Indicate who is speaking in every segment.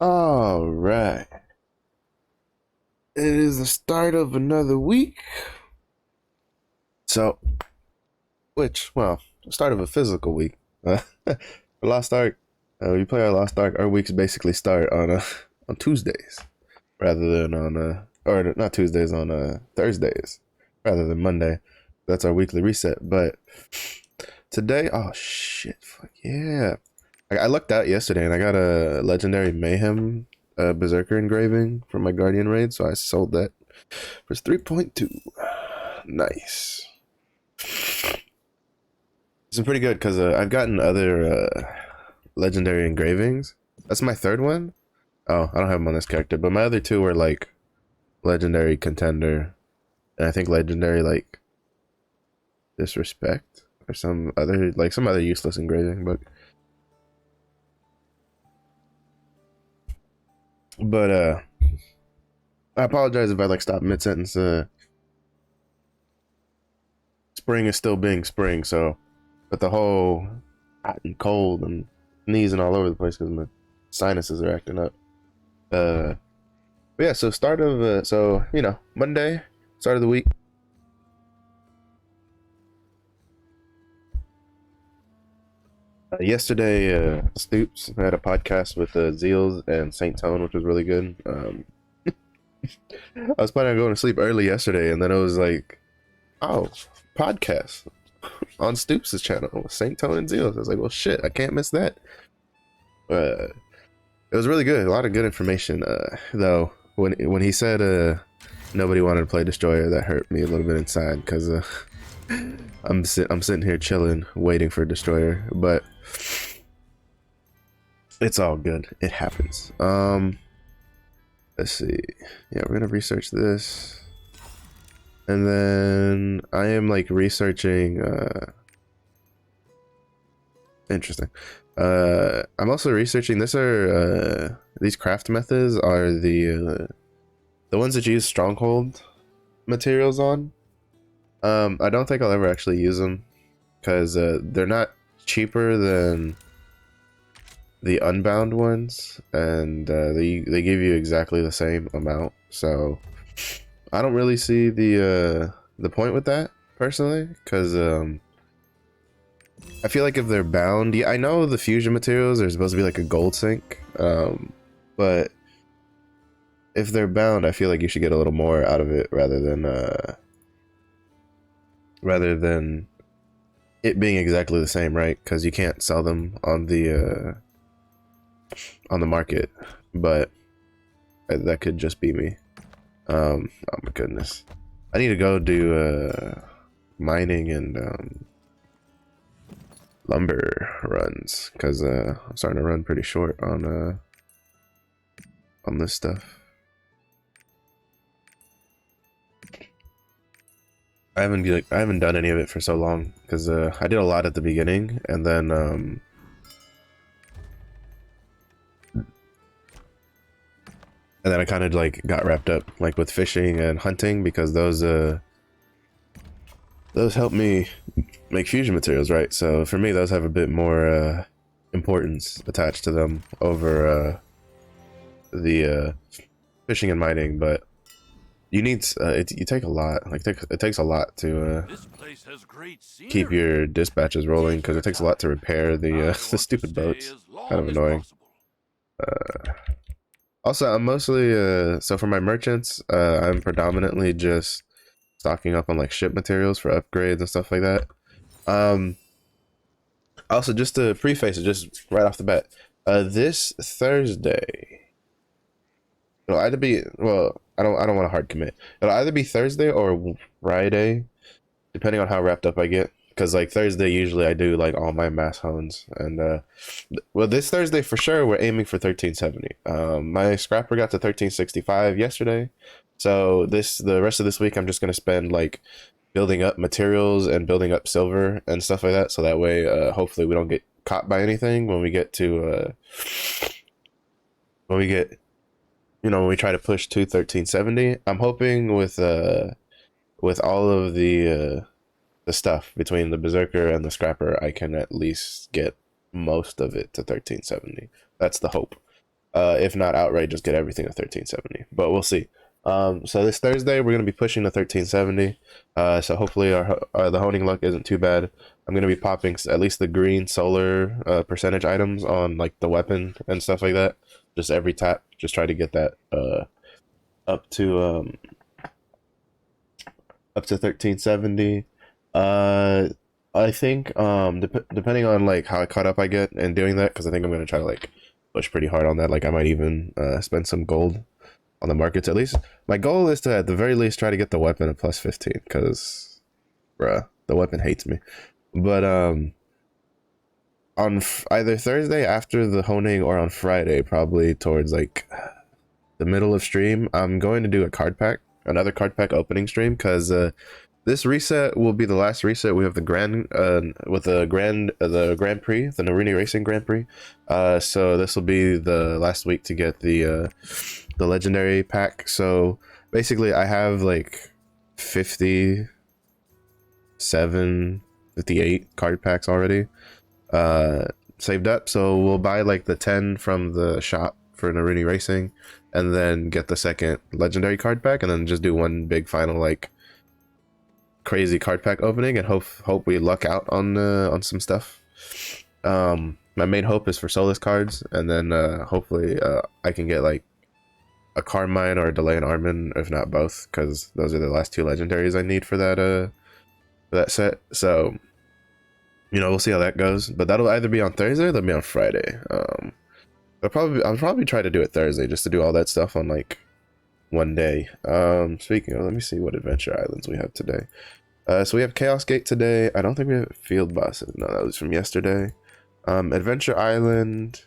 Speaker 1: All right. It is the start of another week. So, well, start of a physical week. Lost Ark. We play our Lost Ark. Our weeks basically start on on Tuesdays rather than on or not Tuesdays on Thursdays rather than Monday. That's our weekly reset. But today, oh shit, fuck yeah! I lucked out yesterday and I got a legendary mayhem berserker engraving from my guardian raid, so I sold that for 3.2. Nice. It's been pretty good because I've gotten other legendary engravings. That's my third one. Oh, I don't have them on this character, but my other two were like legendary contender, and I think legendary like disrespect or some other useless engraving. But I apologize if I like stop mid sentence. Spring is still being spring, so but the whole hot and cold and sneezing all over the place because my sinuses are acting up. But yeah, so start of Monday, start of the week. Yesterday, Stoops had a podcast with Zeals and Saint Tone, which was really good. I was planning on going to sleep early yesterday, and then it was like, oh, podcast on Stoops' channel with Saint Tone and Zeals. I was like, well, shit, I can't miss that. Uh, it was really good. A lot of good information. Though when he said nobody wanted to play Destroyer, that hurt me a little bit inside because I'm sitting here chilling, waiting for Destroyer, but it's all good. It happens. Let's see. Yeah, we're gonna research this, and then I am like researching. Interesting. I'm also researching. These craft methods are the ones that you use stronghold materials on. I don't think I'll ever actually use them because they're not cheaper than the unbound ones, and they give you exactly the same amount. So I don't really see the point with that personally, because I feel like if they're bound, yeah, I know the fusion materials are supposed to be like a gold sink, but if they're bound, I feel like you should get a little more out of it rather than it being exactly the same, right? Because you can't sell them on the market, but that could just be me. Oh my goodness, I need to go do mining and lumber runs because I'm starting to run pretty short on this stuff. I haven't done any of it for so long because I did a lot at the beginning, and then I kind of like got wrapped up like with fishing and hunting because those help me make fusion materials, right? So for me, those have a bit more importance attached to them over the fishing and mining. But you need you take a lot. Like it takes a lot to keep your dispatches rolling because it takes a lot to repair the the stupid boats. Kind of annoying. Uh, Also, I'm mostly so for my merchants, I'm predominantly just stocking up on like ship materials for upgrades and stuff like that. Um, Also, just to preface it, just right off the bat, this Thursday, it'll either be well, I don't want to hard commit. It'll either be Thursday or Friday, depending on how wrapped up I get. Because like Thursday, usually I do like all my mass hones, and well, this Thursday for sure we're aiming for 1370. My scrapper got to 1365 yesterday, so the rest of this week I'm just gonna spend like building up materials and building up silver and stuff like that, so that way hopefully we don't get caught by anything when we get to when we get when we try to push to 1370. I'm hoping with all of the stuff between the berserker and the scrapper, I can at least get most of it to 1370. That's the hope. If not outright, just get everything at 1370. But we'll see. So this Thursday we're gonna be pushing to 1370. So hopefully the honing luck isn't too bad. I'm gonna be popping at least the green solar percentage items on like the weapon and stuff like that. Just every tap, just try to get that up to 1370. Uh, I think depending on like how caught up I get and doing that, because I think I'm gonna try to like push pretty hard on that. Like I might even spend some gold on the markets at least. My goal is to at the very least try to get the weapon at plus 15, because bruh, the weapon hates me. But on either Thursday after the honing or on Friday, probably towards like the middle of stream, I'm going to do a card pack, another card pack opening stream, because this reset will be the last reset. We have the grand with the Grand Prix, the Narini Racing Grand Prix. So this will be the last week to get the legendary pack. So basically I have like 57, 58 card packs already saved up. So we'll buy like the 10 from the shop for Narini Racing, and then get the second legendary card pack, and then just do one big final like crazy card pack opening, and hope we luck out on some stuff. My main hope is for Solus cards, and then hopefully I can get like a Carmine or a Delay and Armin, if not both, because those are the last two legendaries I need for that set. So you know, we'll see how that goes, but that'll either be on Thursday or that'll be on Friday. I'll probably try to do it Thursday, just to do all that stuff on like one day. Speaking of, let me see what adventure islands we have today. So we have Chaos Gate today. I don't think we have field bosses. No, that was from yesterday. Adventure Island.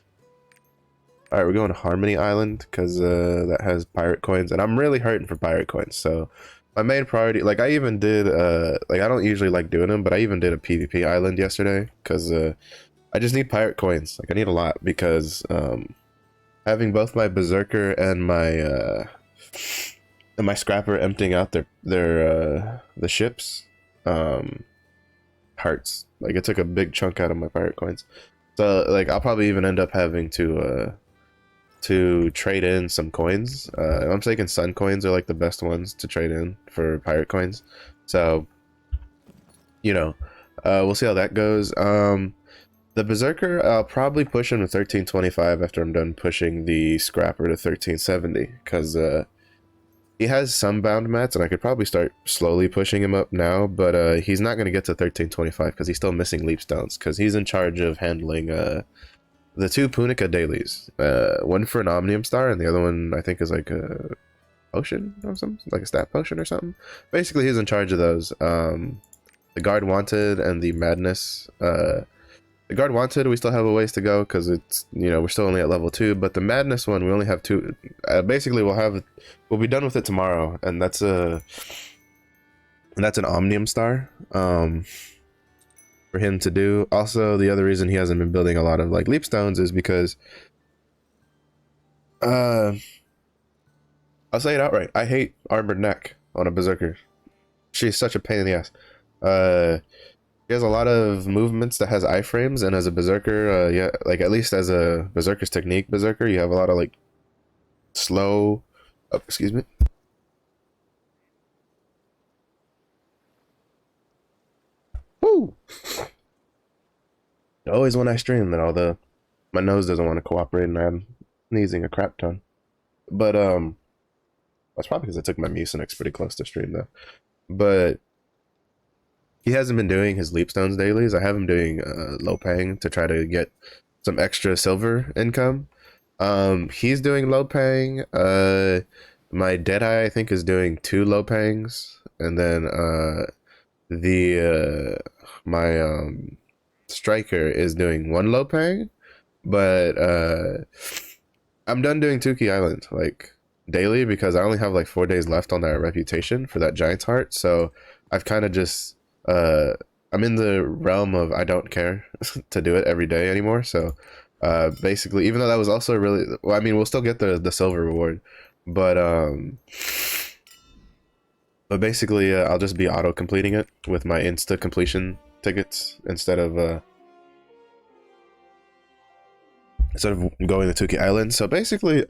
Speaker 1: All right, we're going to Harmony Island because that has pirate coins, and I'm really hurting for pirate coins. So my main priority, like I even did, like I don't usually like doing them, but I even did a PvP island yesterday because I just need pirate coins. Like I need a lot, because having both my Berserker and my Scrapper emptying out the ships hurts. Like it took a big chunk out of my pirate coins. So like I'll probably even end up having to trade in some coins. I'm thinking Sun coins are like the best ones to trade in for pirate coins. So you know, we'll see how that goes. The Berserker, I'll probably push him to 1325 after I'm done pushing the Scrapper to 1370, because he has some bound mats, and I could probably start slowly pushing him up now, but he's not going to get to 1325 because he's still missing leap stones, because he's in charge of handling the two Punica dailies. One for an Omnium Star, and the other one I think is like a potion or something, like a stat potion or something. Basically, he's in charge of those. The Guard Wanted and the Madness. The Guard Wanted, we still have a ways to go because it's, you know, we're still only at level 2. But the Madness one, we only have 2. Basically, we'll be done with it tomorrow, and that's an Omnium Star for him to do. Also, the other reason he hasn't been building a lot of like leap stones is because I'll say it outright. I hate Armored Neck on a Berserker. She's such a pain in the ass. He has a lot of movements that has iframes, and as a Berserker, yeah, like at least as a Berserker's Technique Berserker, you have a lot of like slow, excuse me. Woo! Always when I stream, then my nose doesn't want to cooperate, and I'm sneezing a crap ton. But that's probably because I took my Mucinex pretty close to stream though. But he hasn't been doing his leap stones dailies. I have him doing Lopang to try to get some extra silver income. He's doing Lopang. My Deadeye I think is doing 2 Lopangs, and then my Striker is doing 1 Lopang. But I'm done doing Tuki Island like daily because I only have like 4 days left on that reputation for that Giant's Heart. So I've kind of just I'm in the realm of I don't care to do it every day anymore. So basically, even though that was also really well, I mean, we'll still get the silver reward, but basically I'll just be auto completing it with my insta completion tickets instead of instead of going to Tuki Island. So basically,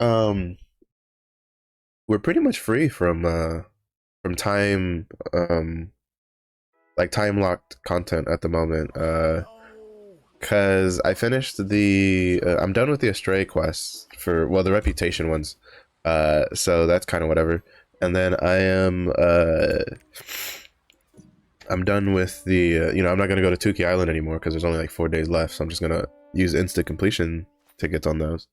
Speaker 1: we're pretty much free from time like time locked content at the moment. Cause I finished I'm done with the Astray quests for, well, the reputation ones. So that's kind of whatever. And then I'm done with I'm not gonna go to Tuki Island anymore because there's only like 4 days left. So I'm just gonna use instant completion tickets on those.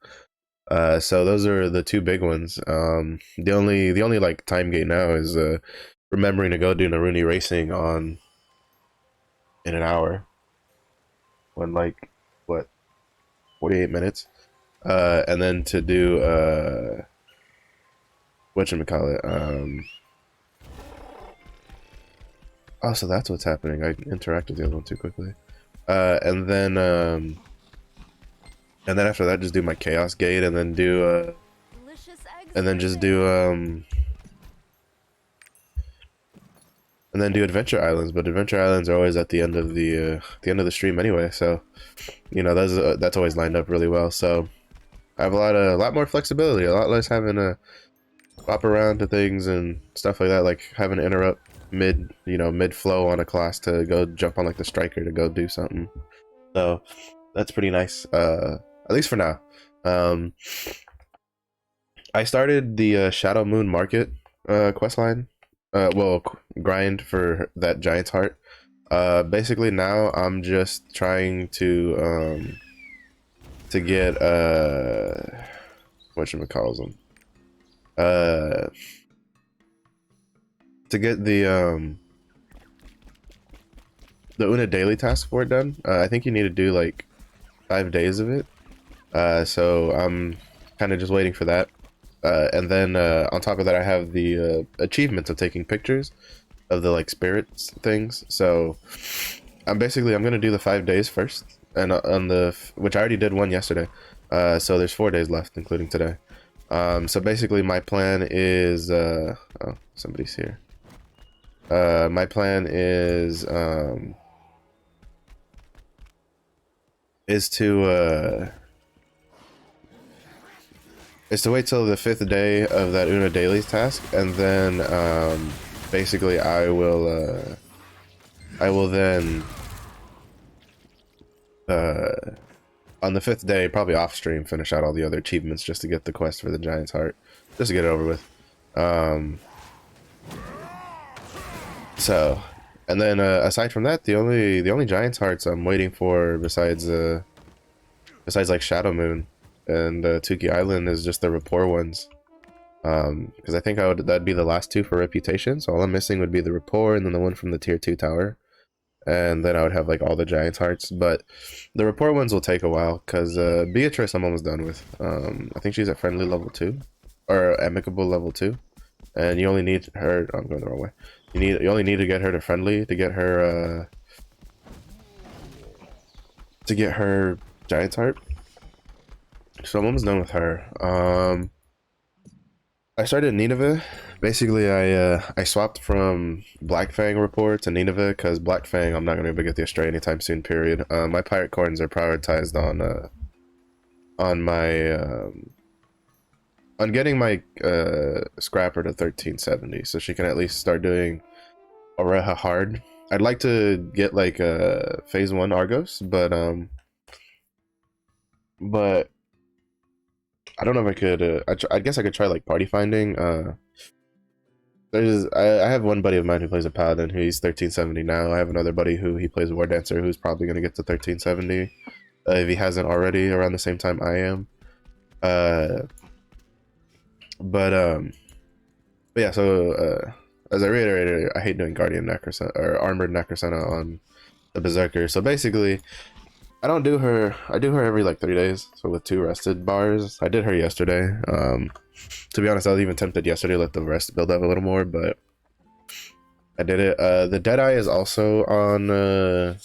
Speaker 1: So those are the two big ones. The only like time gate now is remembering to go do Naruni racing on in an hour. When like what 48 minutes. And then to do whatchamacallit, oh, so that's what's happening. I interacted with the other one too quickly. And then after that just do my chaos gate and then do and then just do and then do adventure islands, but adventure islands are always at the end of the stream anyway, so that's always lined up really well. So I have a lot more flexibility, a lot less having to hop around to things and stuff like that, like having to interrupt mid flow on a class to go jump on like the striker to go do something. So that's pretty nice, at least for now. I started the Shadow Moon Market quest line, well, grind for that Giant's Heart. Basically now I'm just trying to get whatchamacallit to get the Una daily task for it done. I think you need to do like 5 days of it. So I'm kind of just waiting for that. And then on top of that, I have the achievements of taking pictures of the like spirits things. So I'm gonna do the 5 days first, and on which I already did one yesterday. So there's 4 days left, including today. So basically, my plan is oh, somebody's here. My plan is to wait till the 5th day of that Una Dailies task, and then basically I will then on the 5th day, probably off stream, finish out all the other achievements just to get the quest for the Giant's Heart, just to get it over with. So, and then aside from that, the only Giant's Hearts I'm waiting for besides like Shadow Moon and Tuki Island is just the rapport ones. Because I think that'd be the last two for reputation. So all I'm missing would be the rapport and then the one from the tier 2 tower, and then I would have like all the Giant's Hearts. But the rapport ones will take a while because Beatrice I'm almost done with. I think she's at friendly level 2 or amicable level 2, and you only need her. Oh, I'm going the wrong way. You only need to get her to friendly to get her Giant's Heart. So I'm almost done with her. I started Nineveh. Basically, I swapped from Black Fang rapport to Nineveh because Black Fang I'm not gonna be able to get the Astray anytime soon. Period. My pirate coins are prioritized on my on getting my scrapper to 1370, so she can at least start doing Oreha hard. I'd like to get like phase 1 Argos, but I don't know if I could. I guess I could try like party finding. I have one buddy of mine who plays a paladin who's 1370 now. I have another buddy who he plays war dancer who's probably gonna get to 1370 if he hasn't already around the same time I am. But yeah. So as I reiterated, I hate doing Guardian Necrosena or Armored Necrosena on the Berserker. So basically, I don't do her. I do her every like 3 days. So with 2 rested bars, I did her yesterday. To be honest, I was even tempted yesterday to let the rest build up a little more, but I did it. The Deadeye is also on.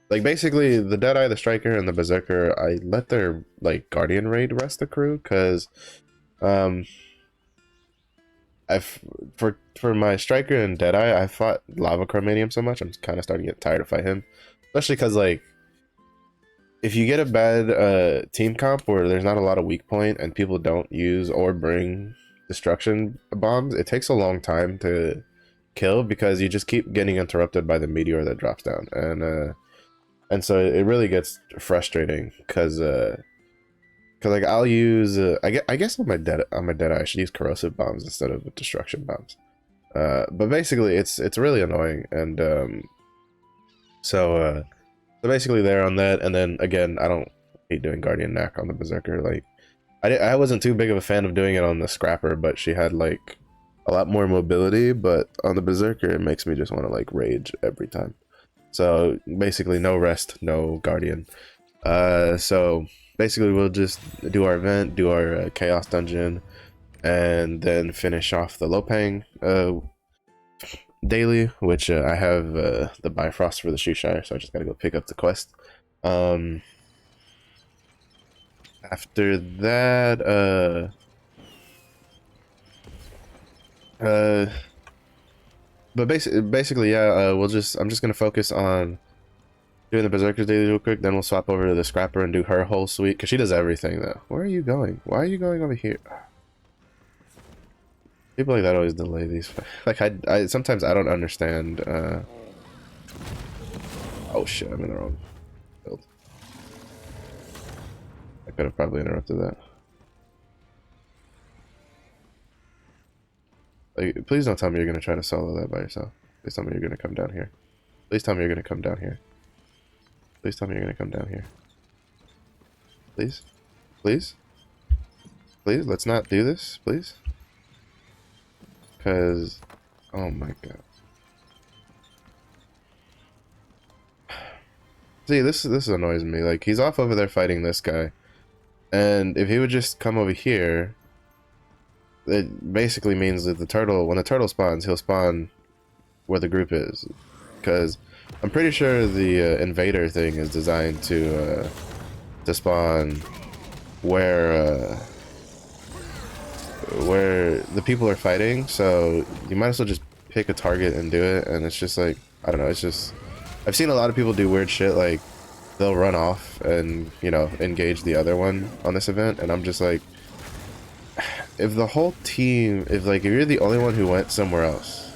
Speaker 1: Like basically, the Deadeye, the Striker, and the Berserker. I let their like Guardian raid rest accrue because, for my Striker and Deadeye, I fought Lava Chromanium so much. I'm kind of starting to get tired to fight him, especially because like if you get a bad team comp where there's not a lot of weak point and people don't use or bring destruction bombs, it takes a long time to kill because you just keep getting interrupted by the meteor that drops down, and so it really gets frustrating because like I'll use I guess on my dead eye I should use corrosive bombs instead of destruction bombs. But basically it's really annoying, and so basically there on that, and then again I don't hate doing Guardian Knack on the Berserker. Like I wasn't too big of a fan of doing it on the Scrapper, but she had like a lot more mobility, but on the Berserker it makes me just want to like rage every time. So basically no rest, no Guardian. So basically we'll just do our event, do our Chaos Dungeon, and then finish off the Lopang daily, which I have the Bifrost for the Shoeshire, so I just gotta go pick up the quest. After that, but basically, yeah, I'm just gonna focus on doing the Berserker's daily real quick, then we'll swap over to the Scrapper and do her whole suite, because she does everything, though. Where are you going? Why are you going over here? People like that always delay these. Like, I sometimes I don't understand, oh shit, I'm in the wrong build. I could have probably interrupted that. Like, please don't tell me you're gonna try to solo that by yourself. Please tell me you're gonna come down here. Please tell me you're gonna come down here. Please tell me you're gonna come down here. Please? Please? Please, let's not do this, please. Because, oh my god. See, this annoys me. Like, he's off over there fighting this guy. And if he would just come over here, it basically means that when the turtle spawns, he'll spawn where the group is. Because I'm pretty sure the invader thing is designed to spawn where the people are fighting. So you might as well just pick a target and do it. And it's just like, I don't know. It's just, I've seen a lot of people do weird shit. Like they'll run off and, you know, engage the other one on this event. And I'm just like, if the whole team, if you're the only one who went somewhere else,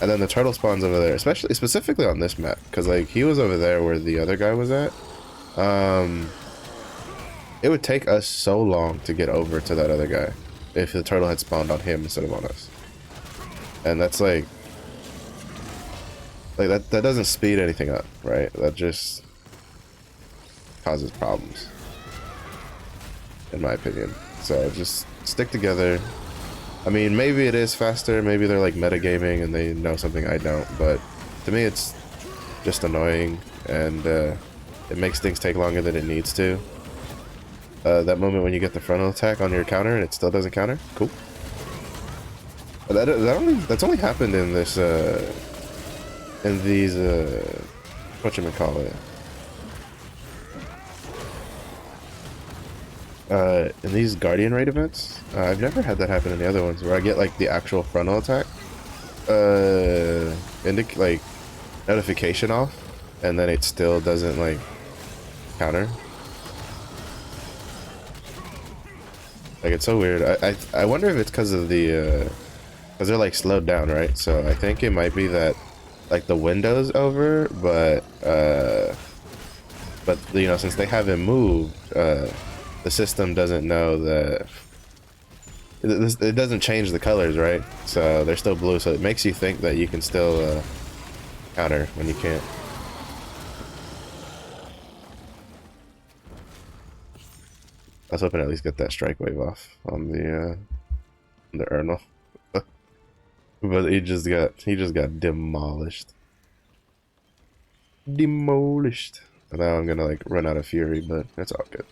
Speaker 1: and then the turtle spawns over there, specifically on this map, because like he was over there where the other guy was at, it would take us so long to get over to that other guy if the turtle had spawned on him instead of on us. And that's like that doesn't speed anything up, right? That just causes problems, in my opinion. So just stick together. I mean, maybe it is faster, maybe they're like metagaming and they know something I don't, but to me it's just annoying, and it makes things take longer than it needs to. That moment when you get the frontal attack on your counter and it still doesn't counter, cool. But that's only happened in this in these whatchamacallit, in these Guardian raid events. I've never had that happen in the other ones where I get like the actual frontal attack like notification off, and then it still doesn't like counter. Like, it's so weird. I wonder if it's because of the because they're like slowed down, right? So I think it might be that like the window's over, but you know, since they haven't moved, the system doesn't know that it doesn't change the colors, right? So they're still blue, so it makes you think that you can still counter when you can't. I was hoping to at least get that strike wave off on the Ernal. But he just got demolished. Demolished. And now I'm gonna like run out of fury, but that's all good.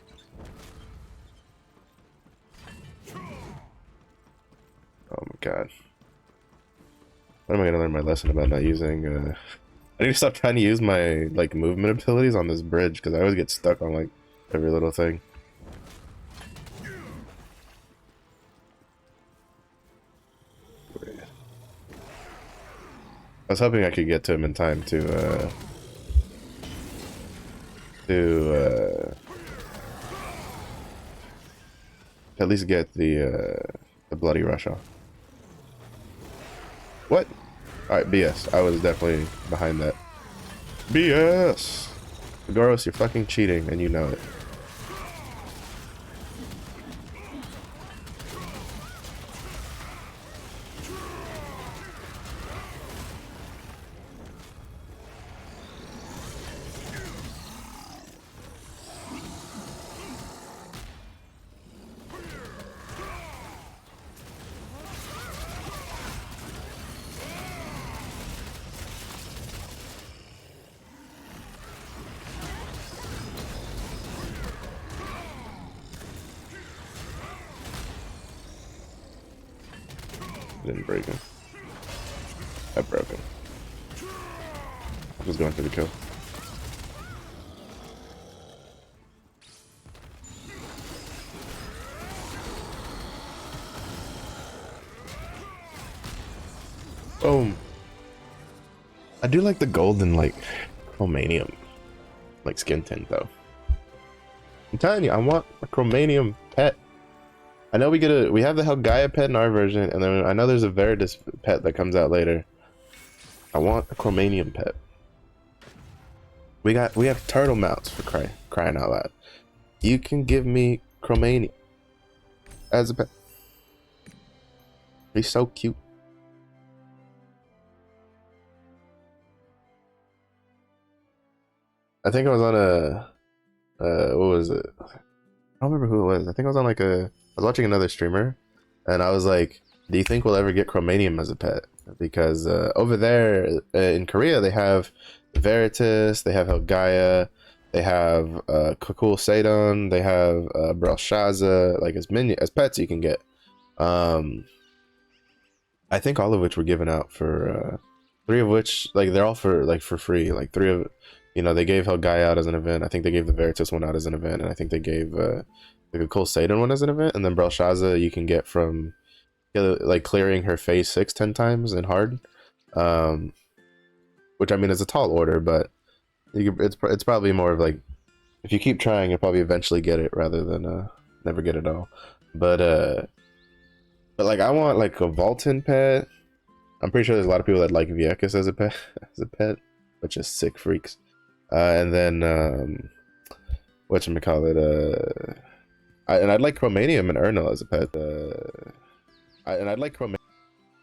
Speaker 1: Oh my god. When am I gonna learn my lesson about not using I need to stop trying to use my like movement abilities on this bridge, because I always get stuck on like every little thing. I was hoping I could get to him in time to to at least get the bloody rush off. What? Alright, BS. I was definitely behind that. BS! Goros, you're fucking cheating, and you know it. Didn't break him. I broke him. I was going for the kill. Boom. I do like the golden, like, chromanium, like, skin tint, though. I'm telling you, I want a chromanium pet. I know we have the Helgaia pet in our version, and then I know there's a Veritas pet that comes out later. I want a chromanium pet. We have turtle mounts for crying out loud. You can give me chromanium as a pet. He's so cute. I think I was on a what was it? I don't remember who it was. I think I was on like I was watching another streamer, and I was like, do you think we'll ever get chromanium as a pet? Because over there in Korea, they have Veritas, they have Helgaia, they have Kakul Seidon, they have Belshaza, like as pets you can get. I think all of which were given out for 3 of which, like, they're all for free. Like 3 of, you know, they gave Helgaia out as an event. I think they gave the Veritas one out as an event, and I think they gave the Kakul Seidon one as an event, and then Belshaza you can get from like clearing her phase 6 10 times in hard, which I mean is a tall order, but it's probably more of like, if you keep trying you'll probably eventually get it rather than never get it all. But like, I want like a Vulcan pet. I'm pretty sure there's a lot of people that like Viekus as a pet, which is sick freaks. And then whatchamacallit, and I'd like Chromanium and Urnal as a pet. And I'd like Chromanium.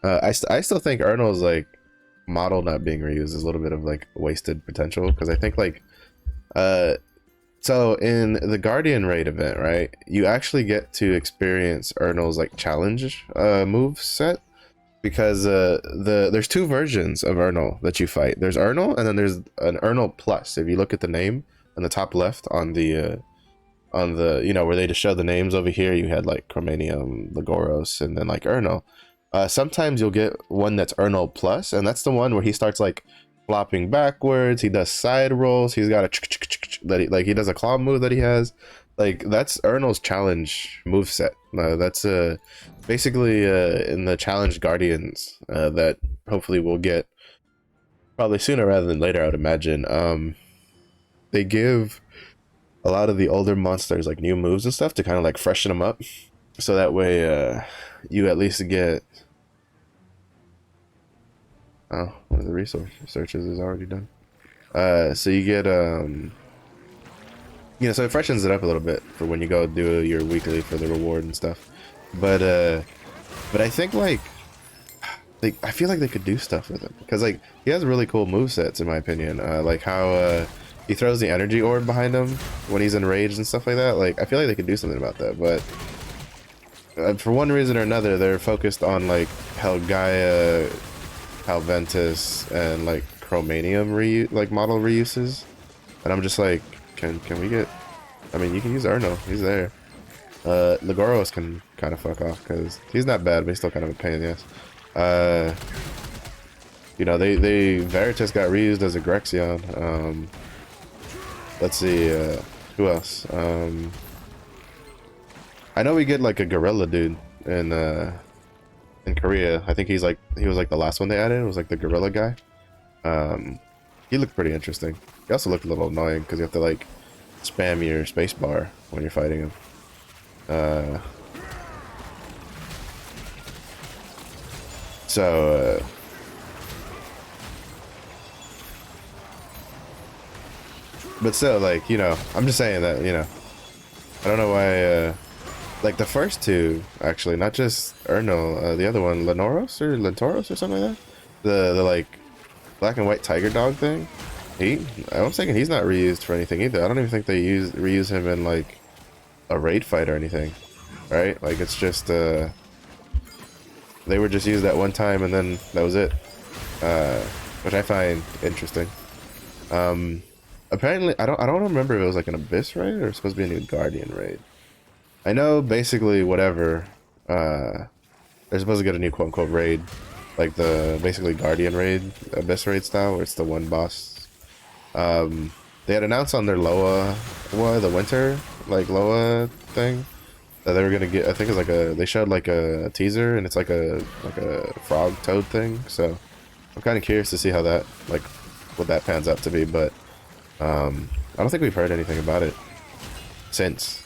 Speaker 1: I still think Urnal's like model not being reused is a little bit of like wasted potential, because I think like so in the Guardian Raid event, right, you actually get to experience Urnal's like challenge move set, because there's 2 versions of Urnal that you fight. There's Urnal, and then there's an Urnal Plus. If you look at the name on the top left on the you know, where they just show the names over here, you had like Chromanium, Legoros, and then like Urnal. Sometimes you'll get one that's Urnal Plus, and that's the one where he starts like flopping backwards, he does side rolls, he's got a he does a claw move that he has. Like, that's Urnal's challenge move set. That's basically in the challenge Guardians that hopefully we'll get probably sooner rather than later, I would imagine. They give a lot of the older monsters like new moves and stuff to kind of like freshen them up, so that way you at least get, oh, one of the resource searches is already done. So you get you know, so it freshens it up a little bit for when you go do your weekly for the reward and stuff. But I think like I feel like they could do stuff with him, because like he has really cool movesets in my opinion. Like how he throws the energy orb behind him when he's enraged and stuff like that. Like, I feel like they could do something about that, but for one reason or another, they're focused on like Helgaia, Halventus, and like Chromanium like model reuses, and I'm just like, can we get? I mean, you can use Urnal, he's there. Legoros can kind of fuck off because he's not bad, but he's still kind of a pain in the ass. You know, they Veritas got reused as a Grexion. Let's see, who else? I know we get like a gorilla dude in Korea. I think he was like the last one they added. It was like the gorilla guy. He looked pretty interesting. He also looked a little annoying because you have to like spam your spacebar when you're fighting him. But still, like, you know, I'm just saying that, you know, I don't know why, like the first two, actually, not just Ernil, the other one, Lentoros or something like that? The like, black and white tiger dog thing? I'm thinking he's not reused for anything either. I don't even think they reuse him in, like, a raid fight or anything, right? Like, it's just, they were just used that one time and then that was it. Which I find interesting. Apparently, I don't remember if it was like an Abyss raid or it's supposed to be a new Guardian raid. I know basically whatever, they're supposed to get a new quote-unquote raid, like the basically Guardian raid, Abyss raid style, where it's the one boss. They had announced on their Loa, the winter, like Loa thing, that they were gonna get, I think it's like they showed like a teaser and it's like a frog toad thing, so I'm kind of curious to see how that, like, what that pans out to be, but I don't think we've heard anything about it since.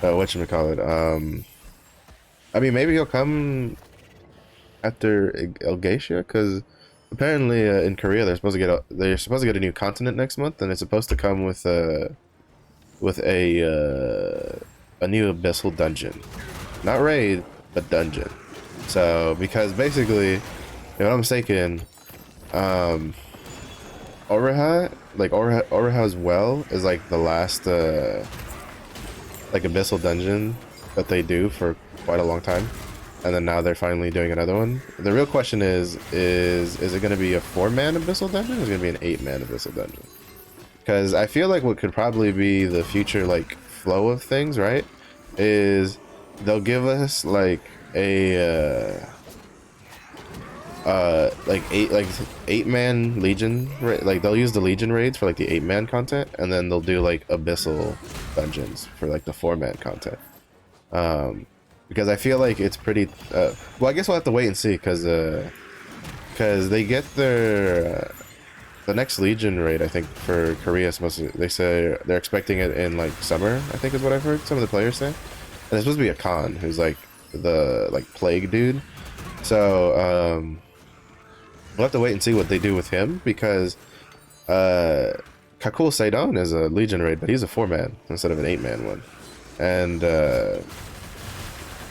Speaker 1: Whatchamacallit, I mean, maybe he'll come after Elgatia, because apparently in Korea they're supposed to get a new continent next month, and it's supposed to come with a new abyssal dungeon, not raid, but dungeon. So because basically, if I'm mistaken, Oraha's Well is like the last like abyssal dungeon that they do for quite a long time, and then now they're finally doing another one. The real question is it going to be a 4-man abyssal dungeon, or is it going to be an 8-man abyssal dungeon? Because I feel like what could probably be the future, like, flow of things, right, is they'll give us like a like 8-man Legion, like they'll use the Legion raids for like the 8-man content, and then they'll do like abyssal dungeons for like the 4-man content. Because I feel like it's pretty well, I guess we'll have to wait and see, because they get their the next Legion raid, I think, for Korea, they say they're expecting it in like summer, I think is what I've heard some of the players say. And it's supposed to be a Khan, who's like the plague dude. So we'll have to wait and see what they do with him, because Kakul Seidon is a Legion raid, but he's a 4-man instead of an 8-man one. And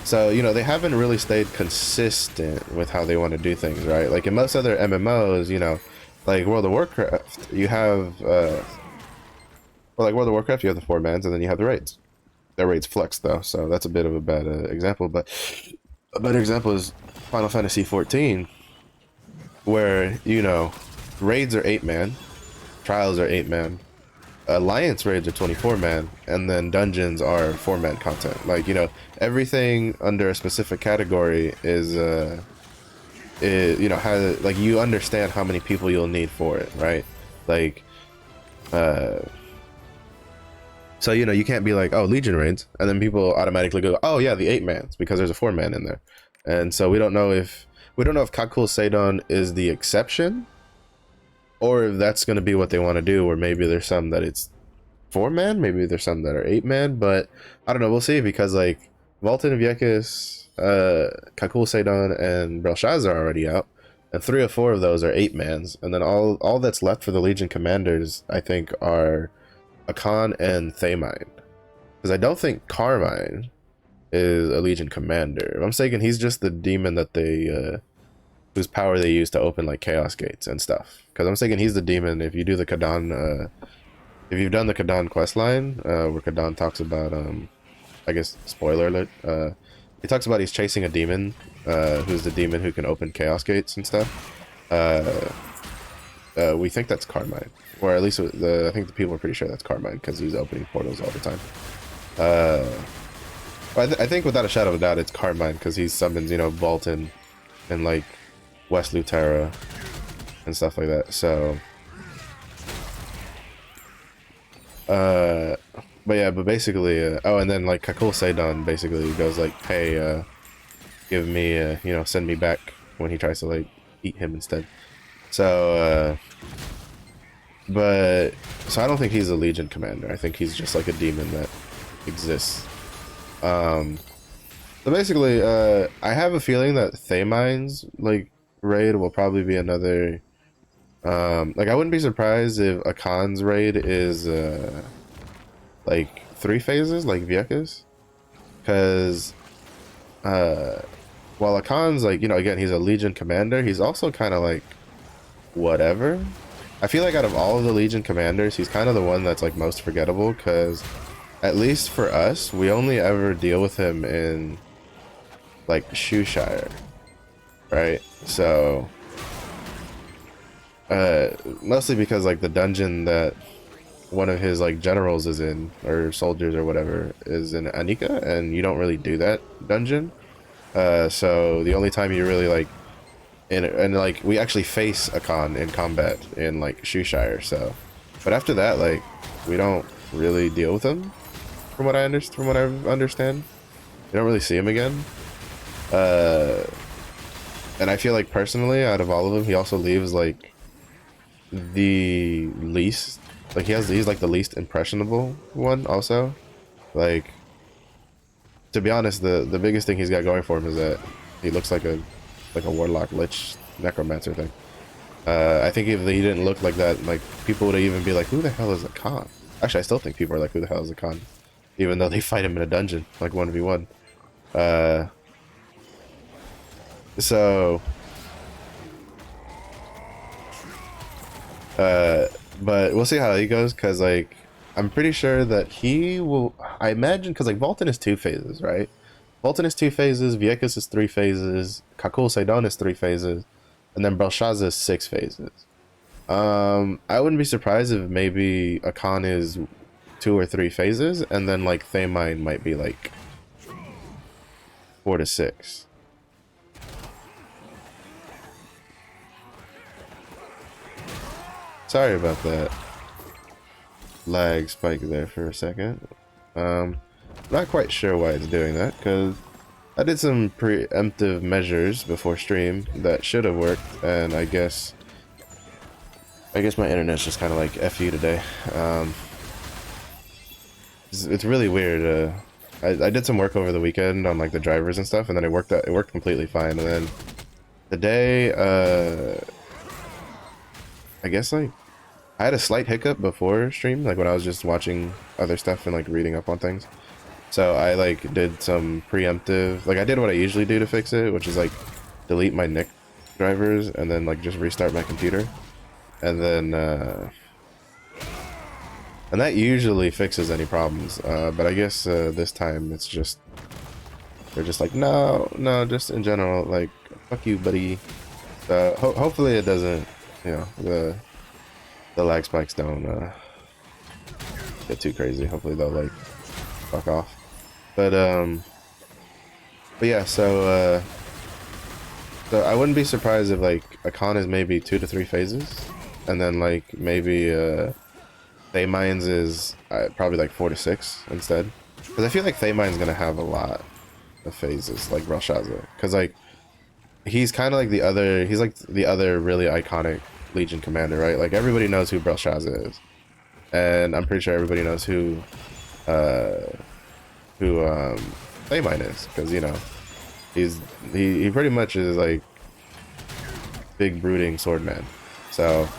Speaker 1: so, you know, they haven't really stayed consistent with how they want to do things, right? Like in most other MMOs, you know, like World of Warcraft, you have like World of Warcraft, you have the 4-mans, and then you have the raids. Their raids flex though, so that's a bit of a bad example. But a better example is Final Fantasy 14, where, you know, raids are 8-man, trials are 8-man, alliance raids are 24-man, and then dungeons are 4-man content. Like, you know, everything under a specific category is you know, has, like, you understand how many people you'll need for it, right? Like, so, you know, you can't be like, oh, Legion raids, and then people automatically go, oh yeah, the 8-mans, because there's a 4-man in there. And so we don't know if Kakul Seidon is the exception, or if that's going to be what they want to do, or maybe there's some that it's 4-man, maybe there's some that are 8-man, but I don't know, we'll see, because like Valten, Vieques, Kakul Seidon, and Belshazzar are already out, and 3 or 4 of those are 8-mans, and then all that's left for the Legion commanders, I think, are Akan and Thamine, because I don't think Carmine is a Legion commander. If I'm mistaken, he's just the demon that they whose power they use to open like chaos gates and stuff. Because I'm mistaken, he's the demon. If you do the Kadan, if you've done the Kadan questline, where Kadan talks about I guess spoiler alert, he talks about he's chasing a demon, who's the demon who can open chaos gates and stuff. We think that's Carmine, or at least I think the people are pretty sure that's Carmine, because he's opening portals all the time. I think without a shadow of a doubt it's Carmine, because he summons, you know, Valten and like West Lutera and stuff like that. So but yeah, but basically oh, and then like Kakul Seidon basically goes like, hey, give me you know, send me back when he tries to like eat him instead. So but so I don't think he's a Legion commander. I think he's just like a demon that exists. So basically, I have a feeling that Thamine's like raid will probably be another. Like I wouldn't be surprised if Akan's raid is like 3 phases, like Vieka's, because while Akan's like, you know, again, he's a Legion commander, he's also kind of like whatever. I feel like out of all of the Legion commanders, he's kind of the one that's like most forgettable, because at least for us, we only ever deal with him in like Shoeshire, right? So mostly because like the dungeon that one of his like generals is in, or soldiers or whatever, is in Anika, and you don't really do that dungeon. So the only time you really like and like we actually face Akan in combat in like Shoeshire. So but after that, like, we don't really deal with him from what I understand. You don't really see him again. And I feel like personally, out of all of them, he also leaves like the least, like he's like the least impressionable one also. Like, to be honest, the biggest thing he's got going for him is that he looks like a warlock lich necromancer thing. I think if he didn't look like that, like, people would even be like, who the hell is Akan? Actually, I still think people are like, who the hell is Akan? Even though they fight him in a dungeon, like 1v1. So but we'll see how he goes, because like I'm pretty sure that he will, I imagine, because like Volton is 2 phases, right? Volton is 2 phases, Viekas is 3 phases, Kakul Seidon is 3 phases, and then Belshazzar is 6 phases. I wouldn't be surprised if maybe Akan is 2 or 3 phases, and then like Thamine might be like 4 to 6. Sorry about that lag spike there for a second. Not quite sure why it's doing that, because I did some preemptive measures before stream that should have worked, and I guess my internet's just kind of like F you today. It's really weird. I did some work over the weekend on like the drivers and stuff, and then it worked completely fine, and then today, I guess like I had a slight hiccup before stream, like when I was just watching other stuff and like reading up on things. So I like did some preemptive, like I did what I usually do to fix it, which is like delete my NIC drivers and then like just restart my computer. And then and that usually fixes any problems. But I guess this time it's just, they're just like, no, just in general, like, fuck you, buddy. Hopefully it doesn't, you know, the lag spikes don't get too crazy. Hopefully they'll like fuck off. But yeah, so I wouldn't be surprised if like Akan is maybe 2 to 3 phases, and then like maybe Thamine's is probably like 4 to 6 instead, because I feel like Thamine's gonna have a lot of phases like Belshazzar, because like he's kind of like the other, he's like the other really iconic Legion commander, right? Like everybody knows who Belshazzar is, and I'm pretty sure everybody knows who Thamine is, because you know he pretty much is like big brooding swordman. So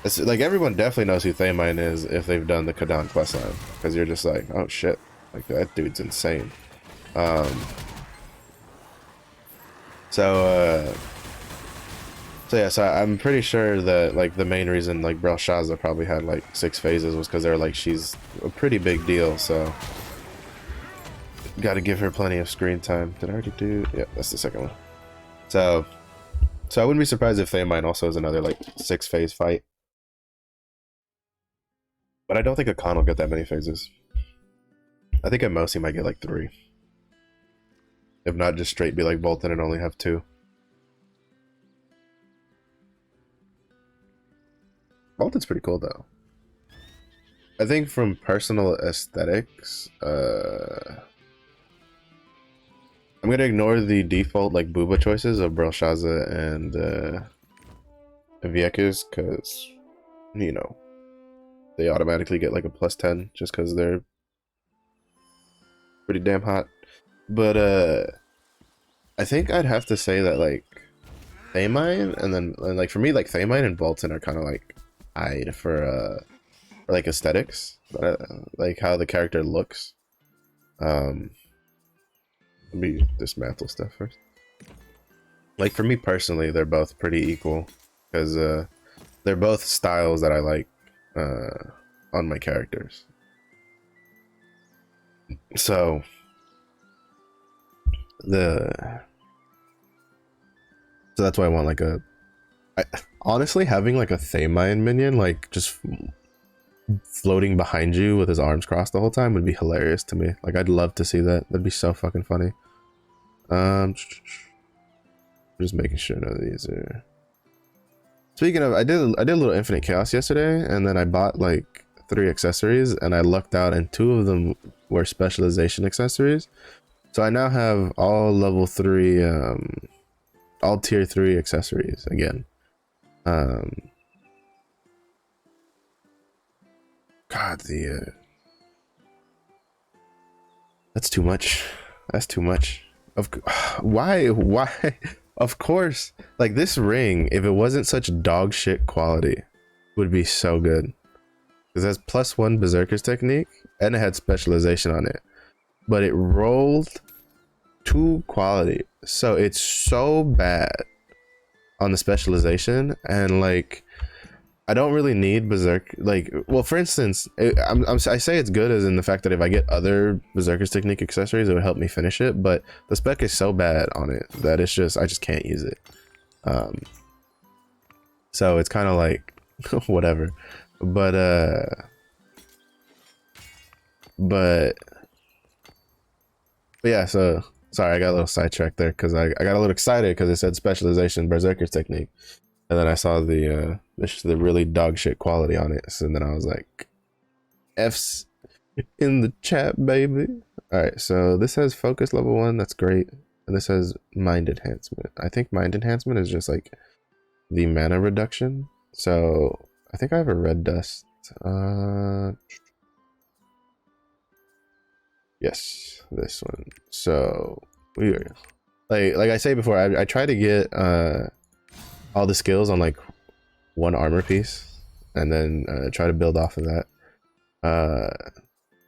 Speaker 1: it's like everyone definitely knows who Thamine is if they've done the Kadan questline, because you're just like, oh shit, like that dude's insane. So yeah, so I'm pretty sure that like the main reason like Belshazzar probably had like 6 phases was because they're like, she's a pretty big deal, so got to give her plenty of screen time. Did I already do? Yeah, that's the second one. So I wouldn't be surprised if Thamine also is another like 6 phase fight, but I don't think Akan will get that many phases. I think at most he might get like 3, if not just straight be like Bolton and only have 2. Bolton's pretty cool though. I think from personal aesthetics, I'm gonna ignore the default like Booba choices of Belshaza and Vieques, because you know they automatically get like a +10 just because they're pretty damn hot. But I think I'd have to say that like Thaymine and like for me like Thaymine and Bolton are kind of like eyed for like aesthetics, like how the character looks. Let me dismantle stuff first. Like for me personally, they're both pretty equal because they're both styles that I like on my characters. So the so that's why I want like honestly having like a Thaymine minion like just floating behind you with his arms crossed the whole time would be hilarious to me. Like I'd love to see that. That'd be so fucking funny. Just making sure none of these are. Speaking of, I did a little Infinite Chaos yesterday, and then I bought like 3 accessories, and I lucked out, and 2 of them were specialization accessories. So I now have all level 3, all tier 3 accessories again. God, that's too much. That's too much. Why? Of course, like this ring, if it wasn't such dog shit quality, would be so good. Because it has +1 Berserker's technique, and it had specialization on it. But it rolled 2 quality. So it's so bad on the specialization, and like I don't really need Berserk. Like, well, for instance, I say it's good as in the fact that if I get other Berserker's technique accessories, it would help me finish it. But the spec is so bad on it that it's just I just can't use it. So it's kind of like whatever. But yeah. So sorry, I got a little sidetracked there because I got a little excited because it said specialization Berserker's technique. And then I saw the really dog shit quality on it, so then I was like, F's in the chat, baby. All right, so this has focus level 1, that's great, and this has mind enhancement. I think mind enhancement is just like the mana reduction. So I think I have a red dust. Yes, this one. So we are like I say before, I try to get all the skills on like 1 armor piece and then try to build off of that.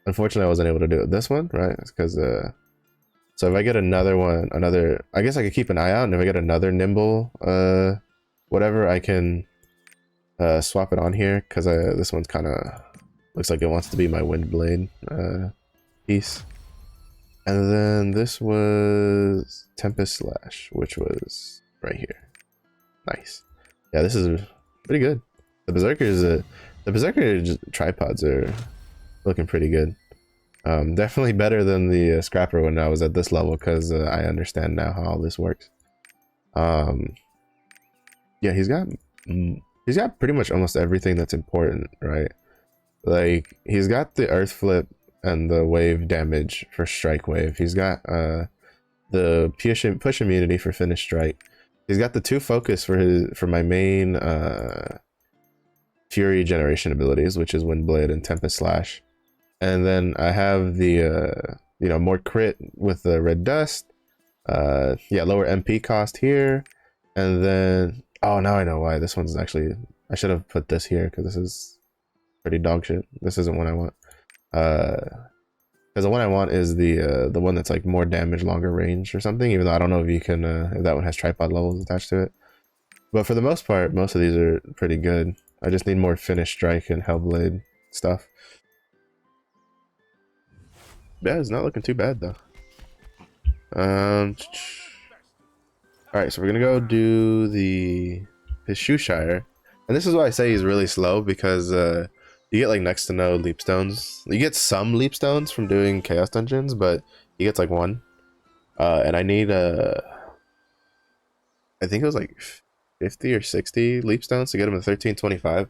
Speaker 1: Unfortunately I wasn't able to do it this one, right? Because so if I get another one, I guess I could keep an eye out, and if I get another nimble whatever, I can swap it on here, because this one's kind of looks like it wants to be my Windblade piece. And then this was Tempest Slash, which was right here. Nice. Yeah, this is pretty good. The Berserker tripods are looking pretty good. Definitely better than the Scrapper when I was at this level, because I understand now how all this works. Yeah, he's got pretty much almost everything that's important, right? Like he's got the Earth Flip and the wave damage for Strike Wave. He's got the push immunity for Finish Strike. He's got the 2 focus for my main Fury generation abilities, which is Windblade and Tempest Slash. And then I have the more crit with the Red Dust. Yeah, lower MP cost here. And then oh, now I know why this one's actually, I should have put this here because this is pretty dog shit. This isn't what I want. Because the one I want is the one that's like more damage, longer range or something, even though I don't know if you can if that one has tripod levels attached to it. But for the most part, most of these are pretty good. I just need more Finish Strike and Hellblade stuff. Yeah, it's not looking too bad though. All right, so we're gonna go do his Shoeshire, and this is why I say he's really slow, because you get like next to no leap stones. You get some leap stones from doing chaos dungeons, but he gets like 1. And I need I think it was like 50 or 60 leap stones to get him to 1325.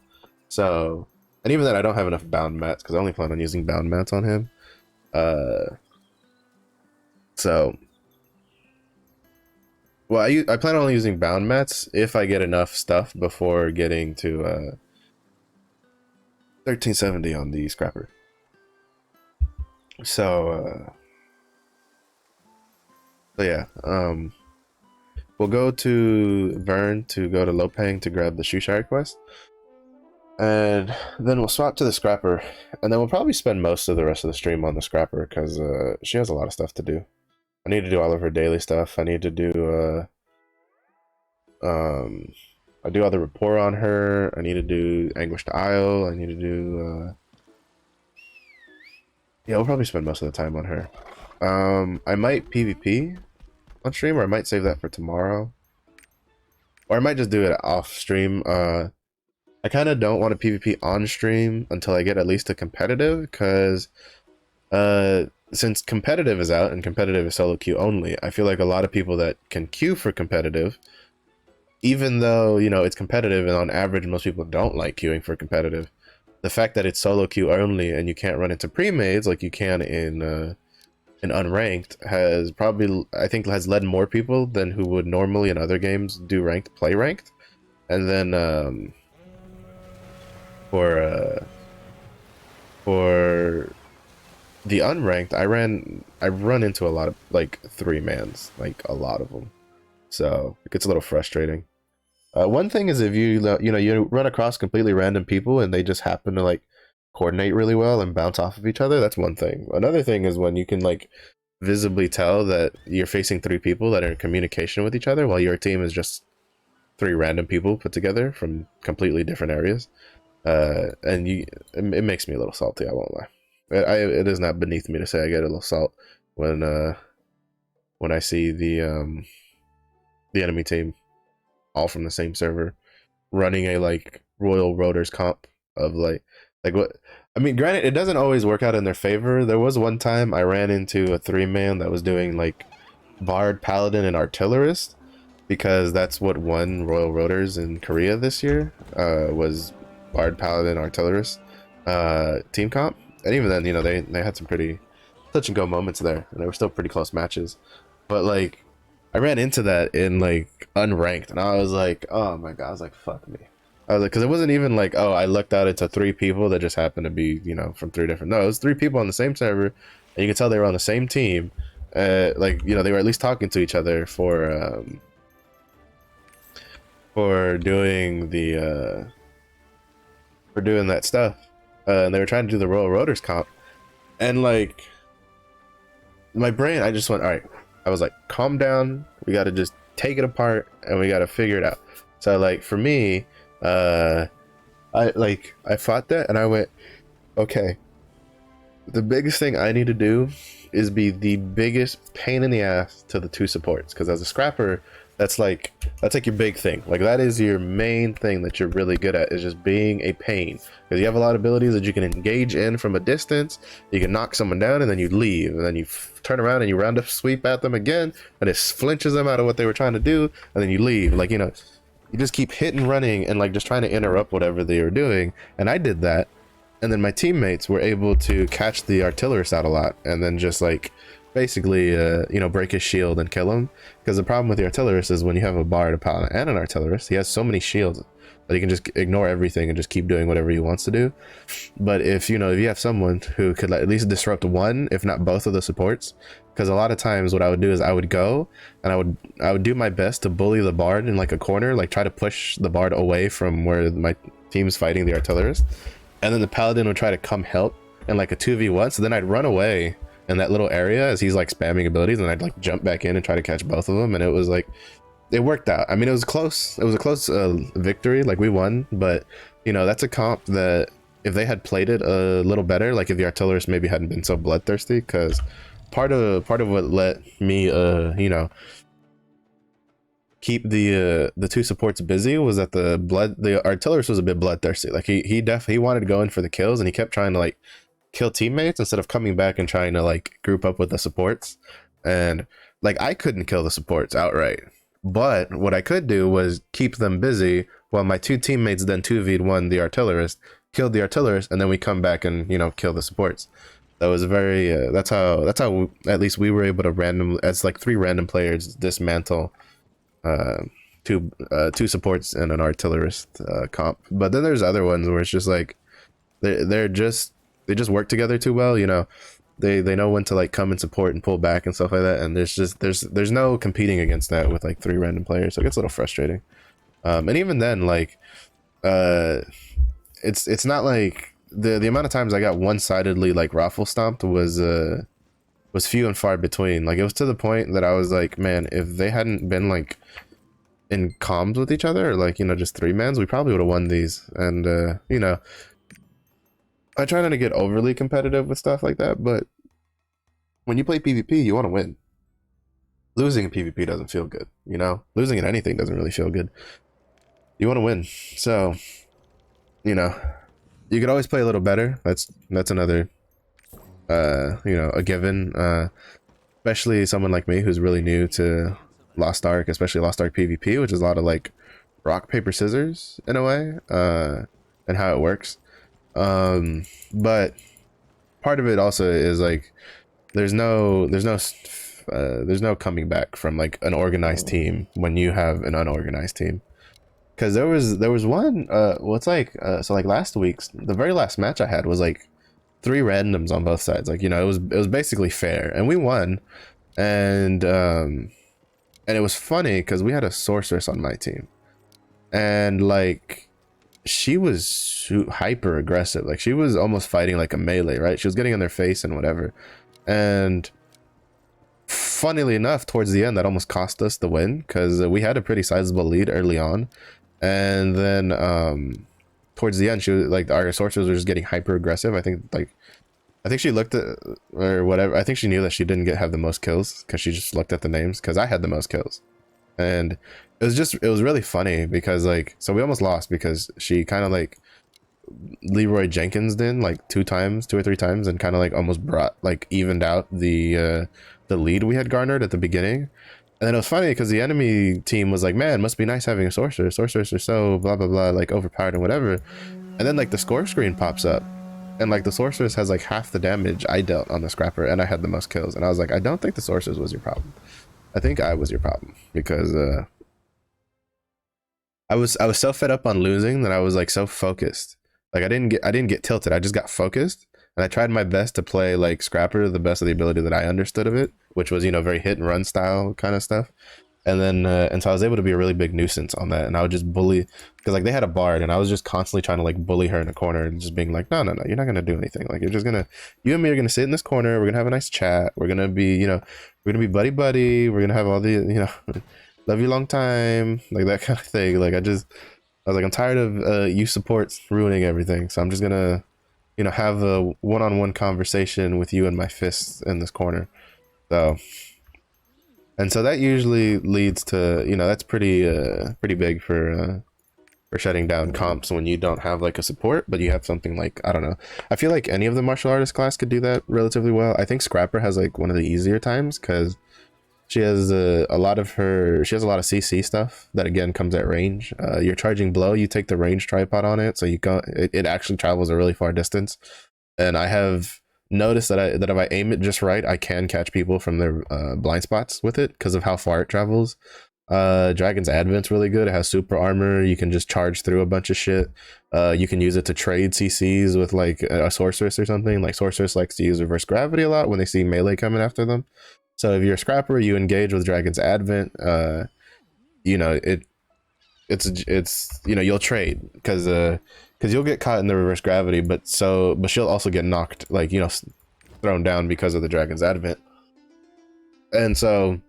Speaker 1: So, and even then I don't have enough bound mats because I only plan on using bound mats on him. So Well, I plan on using bound mats if I get enough stuff before getting to 1370 on the scrapper. So yeah, we'll go to Vern to go to Lopang to grab the Shoeshire quest, and then we'll swap to the scrapper, and then we'll probably spend most of the rest of the stream on the scrapper because she has a lot of stuff to do. I need to do all of her daily stuff. I need to do I do all the rapport on her. I need to do Anguished Isle. I need to do yeah, we'll probably spend most of the time on her. I might PvP on stream, or I might save that for tomorrow. Or I might just do it off stream. I kind of don't want to PvP on stream until I get at least a competitive, because since competitive is out and competitive is solo queue only, I feel like a lot of people that can queue for competitive, even though, you know, it's competitive and on average most people don't like queuing for competitive, the fact that it's solo queue only and you can't run into pre-mades like you can in unranked has probably, I think, has led more people than who would normally in other games do ranked play ranked. And then for the unranked, I run into a lot of like 3-mans, like a lot of them, so it gets a little frustrating. One thing is if you run across completely random people and they just happen to like coordinate really well and bounce off of each other, that's one thing. Another thing is when you can like visibly tell that you're facing 3 people that are in communication with each other while your team is just 3 random people put together from completely different areas. And it makes me a little salty, I won't lie. It is not beneath me to say I get a little salt when I see the enemy team all from the same server running a like Royal Roaders comp of like what I mean. Granted, it doesn't always work out in their favor. There was one time I ran into a 3-man that was doing like Bard, Paladin, and Artillerist, because that's what won Royal Roaders in Korea this year, was Bard, Paladin, Artillerist team comp. And even then, you know, they had some pretty touch and go moments there, and they were still pretty close matches. But like, I ran into that in like unranked, and I was like, oh my god, I was like, fuck me. I was like, because it wasn't even like, oh, I looked out into 3 people that just happened to be, you know, from 3 different. No, it was 3 people on the same server, and you could tell they were on the same team. Like, you know, they were at least talking to each other for doing the for doing that stuff. And they were trying to do the Royal Roaders comp, and like my brain, I just went, all right. I was like, calm down. We got to just take it apart and we got to figure it out. So like for me, I fought that and I went, okay, the biggest thing I need to do is be the biggest pain in the ass to the 2 supports, because as a scrapper, that's like your big thing. Like that is your main thing that you're really good at, is just being a pain, because you have a lot of abilities that you can engage in from a distance. You can knock someone down and then you leave, and then you turn around and you round up sweep at them again, and it flinches them out of what they were trying to do, and then you leave. Like, you know, you just keep hitting, running, and like just trying to interrupt whatever they were doing. And I did that, and then my teammates were able to catch the Artillerist out a lot, and then just like basically you know, break his shield and kill him. Because the problem with the Artillerist is when you have a Bard, a Paladin, and an Artillerist, he has so many shields that he can just ignore everything and just keep doing whatever he wants to do. But if you have someone who could at least disrupt one, if not both of the supports, because a lot of times what I would do is I would go and I would do my best to bully the Bard in like a corner, like try to push the Bard away from where my team's fighting the Artillerist, and then the Paladin would try to come help in like a 2v1. So then I'd run away in that little area as he's like spamming abilities, and I'd like jump back in and try to catch both of them, and it was like, it worked out. I mean, it was close. It was a close victory. Like we won, but you know, that's a comp that if they had played it a little better, like if the Artillerist maybe hadn't been so bloodthirsty, because part of what let me you know, keep the 2 supports busy was that the Artillerist was a bit bloodthirsty. Like he definitely wanted to go in for the kills, and he kept trying to like kill teammates instead of coming back and trying to like group up with the supports. And like I couldn't kill the supports outright, but what I could do was keep them busy while my 2 teammates then 2v1 the Artillerist, killed the Artillerist, and then we come back and, you know, kill the supports. That was very that's how at least we were able to as like 3 random players dismantle uh, two supports and an artillerist comp. But then there's other ones where it's just like they just work together too well. You know, they know when to like come and support and pull back and stuff like that. And there's no competing against that with like three random players. So it gets a little frustrating. And even then, like uh, it's not like the amount of times I got one-sidedly like raffle stomped was few and far between. Like it was to the point that I was like, man, if they hadn't been like in comms with each other, or like, you know, just three mans, we probably would have won these. And you know, I try not to get overly competitive with stuff like that, but when you play PvP, you want to win. Losing in PvP doesn't feel good, you know? Losing in anything doesn't really feel good. You want to win. So, you know, you could always play a little better. That's another you know, a given. Especially someone like me who's really new to Lost Ark, especially Lost Ark PvP, which is a lot of like rock paper scissors in a way, and how it works. But part of it also is like there's no coming back from like an organized team when you have an unorganized team. Because there was one well, it's like so like last week's, the very last match I had was like three randoms on both sides. Like, you know, it was basically fair and we won. And it was funny because we had a sorceress on my team, and like she was hyper aggressive. Like she was almost fighting like a melee, right? She was getting in their face and whatever. And funnily enough, towards the end, that almost cost us the win because we had a pretty sizable lead early on. And then towards the end, she was like, our sorcerers were just getting hyper aggressive. I think she looked at, or whatever. I think she knew that she didn't have the most kills because she just looked at the names, because I had the most kills. And it was really funny because like, so we almost lost because she kind of like Leroy Jenkins did like two or three times, and kind of like almost brought like evened out the lead we had garnered at the beginning. And then it was funny because the enemy team was like, man, must be nice having a sorcerer. Sorcerers are so blah blah blah, like overpowered and whatever. And then like the score screen pops up, and like the sorceress has like half the damage I dealt on the scrapper, and I had the most kills. And I was like, I don't think the sorceress was your problem. I think I was your problem, because I was so fed up on losing that I was like so focused. Like I didn't get tilted. I just got focused, and I tried my best to play like scrapper the best of the ability that I understood of it, which was, you know, very hit and run style kind of stuff. And then and so I was able to be a really big nuisance on that, and I would just bully, because like they had a bard, and I was just constantly trying to like bully her in a corner and just being like, no, you're not gonna do anything. Like, you're just gonna, you and me are gonna sit in this corner, we're gonna have a nice chat, we're gonna be, you know, we're gonna be buddy, we're gonna have all the, you know, love you long time, like that kind of thing. Like I was like, I'm tired of you supports ruining everything, so I'm just gonna, you know, have a one-on-one conversation with you and my fists in this corner. So, and so that usually leads to, you know, that's pretty big for shutting down comps when you don't have like a support, but you have something like, I don't know. I feel like any of the martial artist class could do that relatively well. I think Scrapper has like one of the easier times because she has a lot of CC stuff that again comes at range. You're charging blow, you take the range tripod on it, so it actually travels a really far distance. And I have noticed that if I aim it just right, I can catch people from their blind spots with it because of how far it travels. Dragon's Advent's really good. It has super armor. You can just charge through a bunch of shit. You can use it to trade CCs with like a sorceress or something. Like sorceress likes to use reverse gravity a lot when they see melee coming after them. So if you're a scrapper, you engage with Dragon's Advent. You know, it's you know, you'll trade because you'll get caught in the reverse gravity, but she'll also get knocked, like, you know, thrown down because of the Dragon's Advent. And so,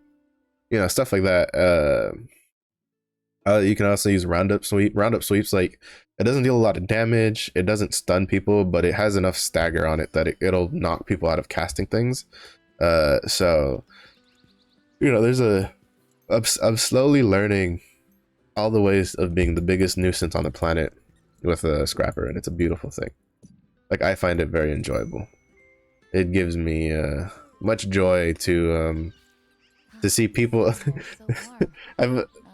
Speaker 1: you know, stuff like that. You can also use roundup sweeps. Like, it doesn't deal a lot of damage, it doesn't stun people, but it has enough stagger on it that it'll knock people out of casting things. So, you know, I'm slowly learning all the ways of being the biggest nuisance on the planet with a scrapper, and it's a beautiful thing. Like, I find it very enjoyable. It gives me much joy to see people.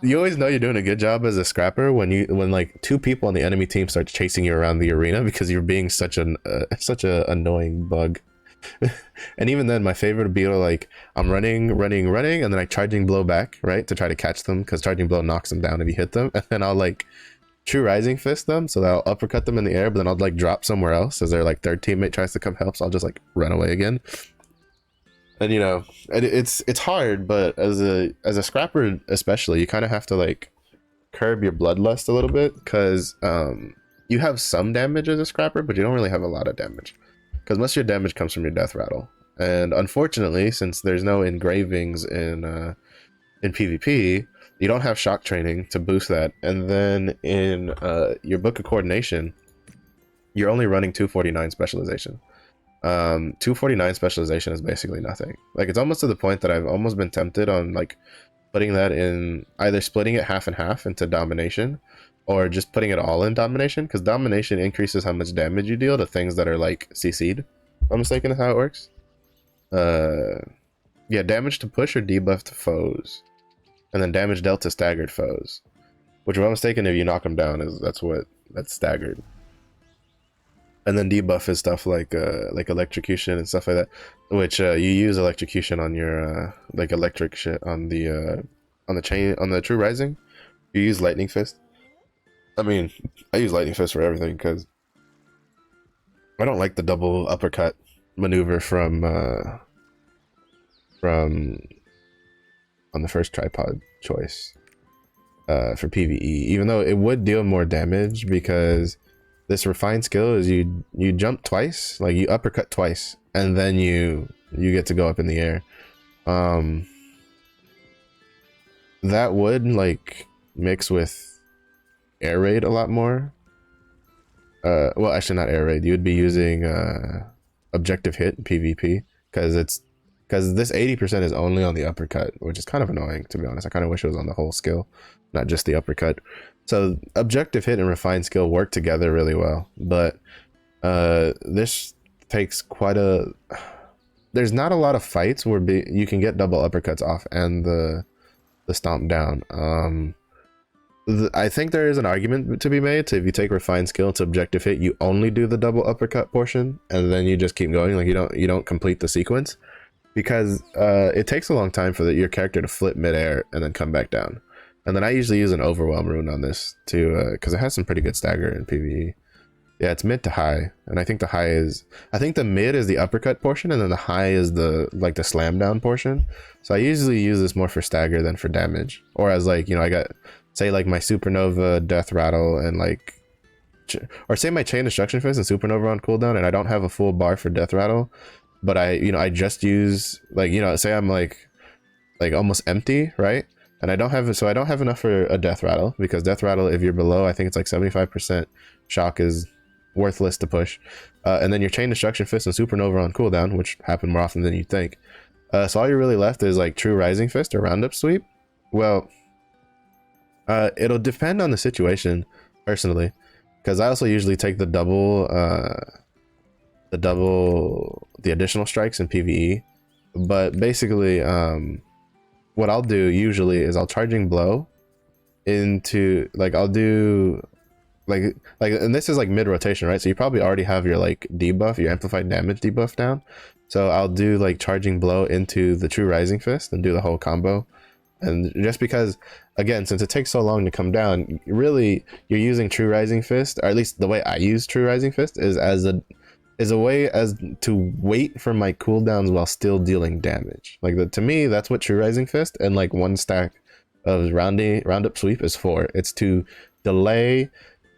Speaker 1: You always know you're doing a good job as a scrapper when like two people on the enemy team start chasing you around the arena because you're being such a annoying bug. And even then, my favorite would be like I'm running, and then I charging blow back, right, to try to catch them because charging blow knocks them down if you hit them, and then I'll like true rising fist them so that I'll uppercut them in the air, but then I'll like drop somewhere else as their like third teammate tries to come help, so I'll just like run away again. And you know, it's hard, but as a scrapper especially, you kind of have to like curb your bloodlust a little bit because you have some damage as a scrapper, but you don't really have a lot of damage because most of your damage comes from your death rattle. And unfortunately, since there's no engravings in PvP, you don't have shock training to boost that. And then in your book of coordination, you're only running 249 specialization. 249 specialization is basically nothing. Like it's almost to the point that I've almost been tempted on like putting that in, either splitting it half and half into domination or just putting it all in domination, because domination increases how much damage you deal to things that are like CC'd. If I'm mistaken, is how it works. Yeah, damage to push or debuff to foes, and then damage dealt to staggered foes, which if I'm mistaken, if you knock them down, that's staggered. And then debuff is stuff like electrocution and stuff like that, which you use electrocution on your like electric shit on the chain, on the true rising. You use lightning fist. I mean, I use lightning fist for everything because I don't like the double uppercut maneuver from on the first tripod choice for PvE, even though it would deal more damage because this refined skill is you jump twice, like you uppercut twice, and then you get to go up in the air. That would like mix with air raid a lot more. Well, actually not air raid. You would be using objective hit in PvP because this 80% is only on the uppercut, which is kind of annoying, to be honest. I kind of wish it was on the whole skill, not just the uppercut. So objective hit and refined skill work together really well, but this takes quite a... There's not a lot of fights where you can get double uppercuts off and the stomp down. I think there is an argument to be made to, if you take refined skill to objective hit, you only do the double uppercut portion and then you just keep going, like you don't complete the sequence, because it takes a long time for your character to flip midair and then come back down. And then I usually use an overwhelm rune on this too, because it has some pretty good stagger in PvE. Yeah, it's mid to high, and I think the mid is the uppercut portion, and then the high is the slam down portion. So I usually use this more for stagger than for damage, or as like, you know, I got, say like my supernova death rattle and like, or say my chain destruction fist and supernova on cooldown, and I don't have a full bar for death rattle, but I just use, like, you know, say I'm like almost empty, right? And I don't have enough for a death rattle, because death rattle, if you're below, I think it's like 75% shock, is worthless to push. And then your chain destruction fist and supernova on cooldown, which happen more often than you think. So all you're really left is like true rising fist or roundup sweep. Well, it'll depend on the situation, personally, because I also usually take the additional strikes in PvE. But basically, what I'll do usually is I'll charging blow into, like, I'll do like and this is like mid rotation, right? So you probably already have your like debuff, your amplified damage debuff down. So I'll do like charging blow into the true rising fist and do the whole combo. And just because, again, since it takes so long to come down, really you're using true rising fist, or at least the way I use true rising fist is a way as to wait for my cooldowns while still dealing damage. Like, to me, that's what true rising fist and like one stack of roundup sweep is for. It's to delay,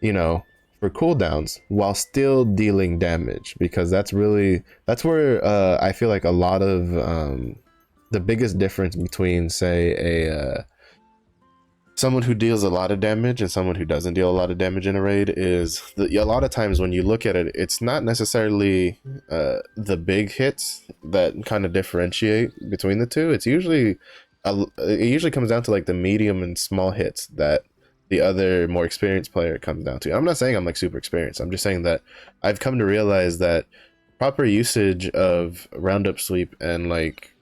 Speaker 1: you know, for cooldowns while still dealing damage, because that's where I feel like a lot of the biggest difference between, say, someone who deals a lot of damage and someone who doesn't deal a lot of damage in a raid is that a lot of times when you look at it, it's not necessarily the big hits that kind of differentiate between the two. It's usually it usually comes down to like the medium and small hits that the other more experienced player comes down to. I'm not saying I'm like super experienced. I'm just saying that I've come to realize that proper usage of roundup sweep and like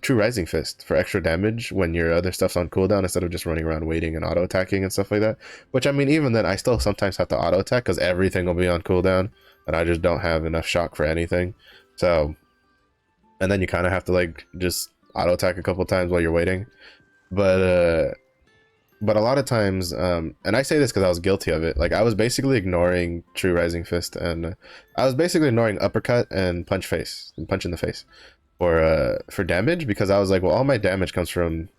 Speaker 1: true rising fist for extra damage when your other stuff's on cooldown, instead of just running around waiting and auto attacking and stuff like that. Which, I mean, even then I still sometimes have to auto attack because everything will be on cooldown and I just don't have enough shock for anything. So, and then you kind of have to like just auto attack a couple times while you're waiting. But a lot of times, and I say this because I was guilty of it. Like I was basically ignoring True Rising Fist, and I was basically ignoring uppercut and punch in the face for damage, because I was like, well, all my damage comes from,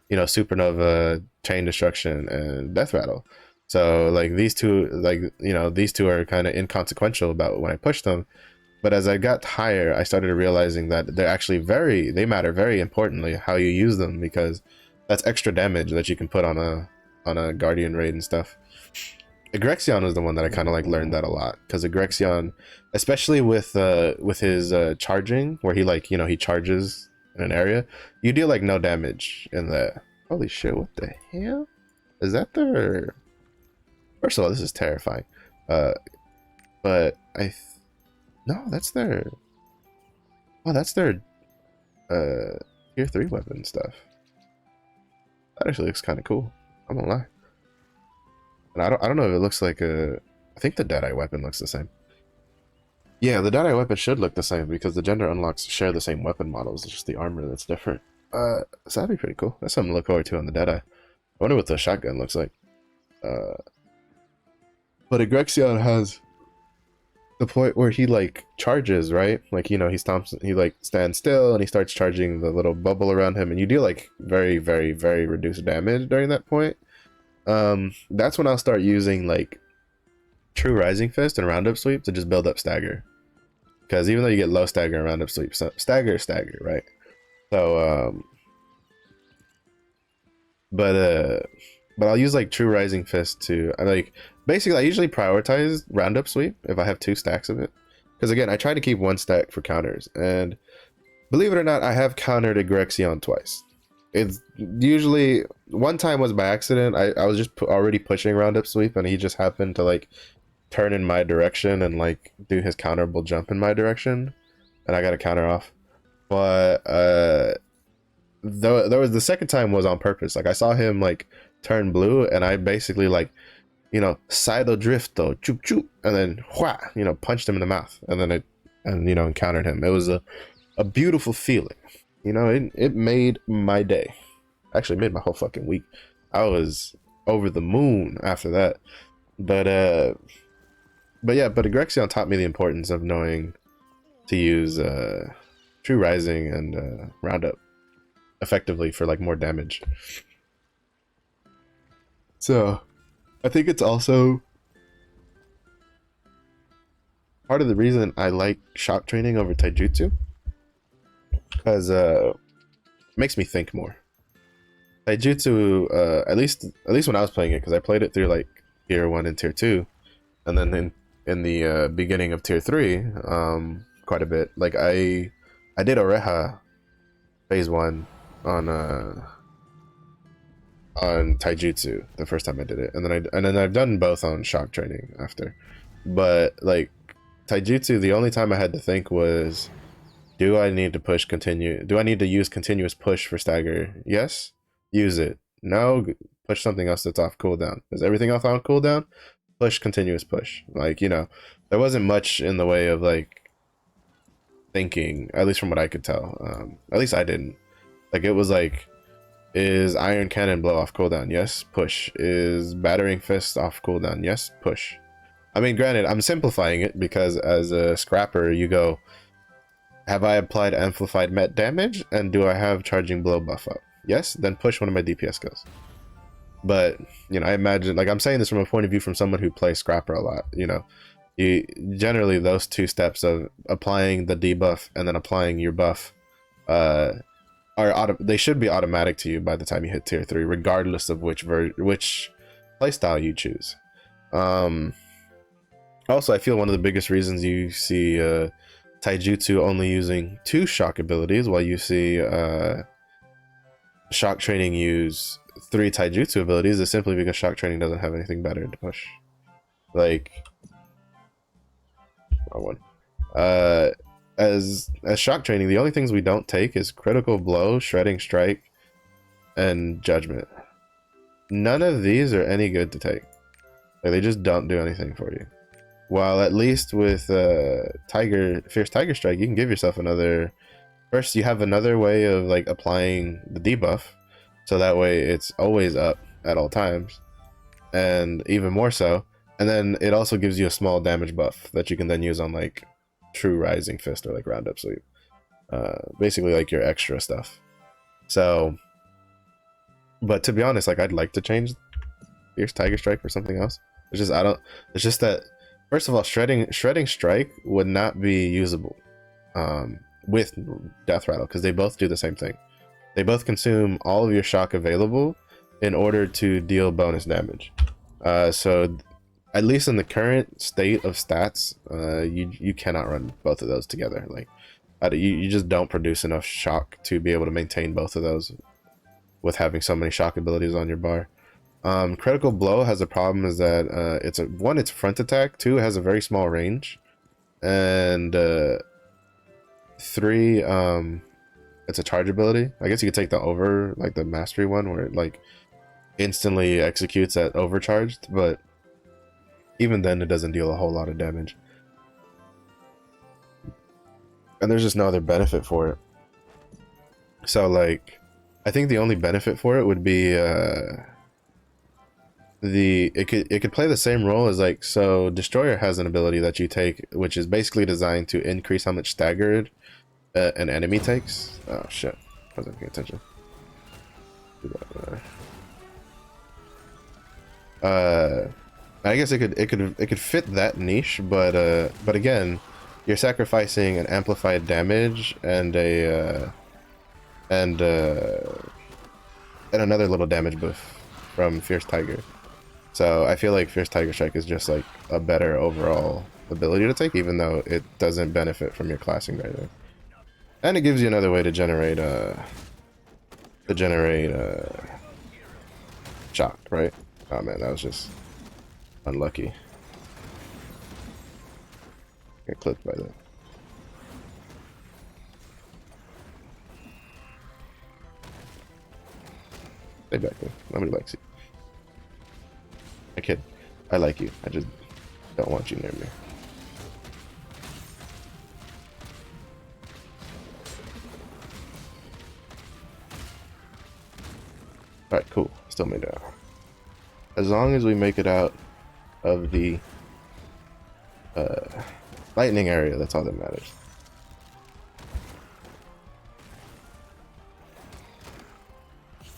Speaker 1: you know, Supernova, Chain Destruction, and Death Rattle. So like these two, like, you know, these two are kind of inconsequential about when I push them. But as I got higher, I started realizing that they're actually they matter very importantly how you use them, because that's extra damage that you can put on a Guardian raid and stuff. Egrexion was the one that I kind of like learned that a lot, because Egrexion, especially with his charging, where he, like, you know, he charges in an area, you deal like no damage in that. Holy shit, what the hell? Is that their... First of all, this is terrifying. But no, that's their... Oh, that's their tier 3 weapon stuff. That actually looks kind of cool. I'm gonna lie. And I don't know if it looks like a... I think the Deadeye weapon looks the same. Yeah, the Deadeye weapon should look the same, because the gender unlocks share the same weapon models. It's just the armor that's different. So that'd be pretty cool. That's something to look forward to on the Deadeye. I wonder what the shotgun looks like. But Egrexion has the point where he like charges, right? Like, you know, he like stands still and he starts charging the little bubble around him, and you deal like very, very, very reduced damage during that point. That's when I'll start using like True Rising Fist and Roundup Sweep to just build up stagger. Because even though you get low stagger and Roundup Sweep, so stagger is stagger, right? So but I'll use like True Rising Fist to, basically I usually prioritize Roundup Sweep if I have 2 stacks of it. Because again, I try to keep 1 stack for counters, and believe it or not, I have countered Egrexion twice. It's usually, one time was by accident. I was just already pushing Roundup Sweep, and he just happened to like turn in my direction and like do his counterable jump in my direction, and I got a counter off. But there was the second time was on purpose. Like I saw him like turn blue, and I basically like, you know, Sido Drifto, choop choop, and then wha, you know, punched him in the mouth, and then you know, encountered him. It was a beautiful feeling. You know, it made my day. Actually, it made my whole fucking week. I was over the moon after that. But yeah, but Egrexion taught me the importance of knowing to use True Rising and Roundup effectively for like more damage. So I think it's also part of the reason I like shock training over taijutsu, because it makes me think more. Taijutsu, at least when I was playing it, because I played it through like tier 1 and tier 2, and then in the beginning of tier 3, quite a bit. Like I did Oreha phase 1 on taijutsu the first time I did it, and then I've done both on shock training after. But like taijutsu, the only time I had to think was, do I need to use continuous push for stagger? Yes, use it. No, push something else that's off cooldown. Is everything else on cooldown? Push continuous push. Like, you know, there wasn't much in the way of like thinking, at least from what I could tell. At least I didn't. Like, it was like, is Iron Cannon blow off cooldown? Yes, push. Is Battering Fist off cooldown? Yes, push. I mean, granted, I'm simplifying it, because as a scrapper, you go, have I applied amplified met damage, and do I have charging blow buff up? Yes, then push one of my DPS skills. But, you know, I imagine, like, I'm saying this from a point of view from someone who plays scrapper a lot. You know, generally those 2 steps of applying the debuff and then applying your buff they should be automatic to you by the time you hit tier 3, regardless of which playstyle you choose. Also, I feel one of the biggest reasons you see taijutsu only using 2 shock abilities, while you see shock training use 3 taijutsu abilities, is simply because shock training doesn't have anything better to push. Like, wrong one. As shock training, the only things we don't take is critical blow, shredding strike, and judgment. None of these are any good to take. Like, they just don't do anything for you. While at least with Fierce Tiger Strike, you can give yourself another. First, you have another way of like applying the debuff, so that way it's always up at all times, and even more so. And then it also gives you a small damage buff that you can then use on like True Rising Fist or like Roundup Sweep. Basically like your extra stuff. So, but to be honest, like I'd like to change Fierce Tiger Strike for something else. It's just I don't. It's just that first of all, shredding strike would not be usable with Death Rattle because they both do the same thing. They both consume all of your shock available in order to deal bonus damage. So at least in the current state of stats, you cannot run both of those together. Like you just don't produce enough shock to be able to maintain both of those with having so many shock abilities on your bar. Critical Blow has a problem is that it's front attack, 2 it has a very small range, and 3 it's a charge ability. I guess you could take the mastery one where it like instantly executes at overcharged, but even then it doesn't deal a whole lot of damage. And there's just no other benefit for it. So like I think the only benefit for it would be it could play the same role as like, so Destroyer has an ability that you take which is basically designed to increase how much staggered an enemy takes. Oh shit, I wasn't paying attention. I guess it could fit that niche, but again, you're sacrificing an amplified damage and another little damage buff from Fierce Tiger. So I feel like Fierce Tiger Strike is just like a better overall ability to take, even though it doesn't benefit from your classing right there. And it gives you another way to generate shock, right? Oh man, that was just unlucky. Get clipped by that. Stay back there. Nobody likes you. I kid. I like you. I just don't want you near me. Alright, cool. Still made it out. As long as we make it out of the lightning area, that's all that matters.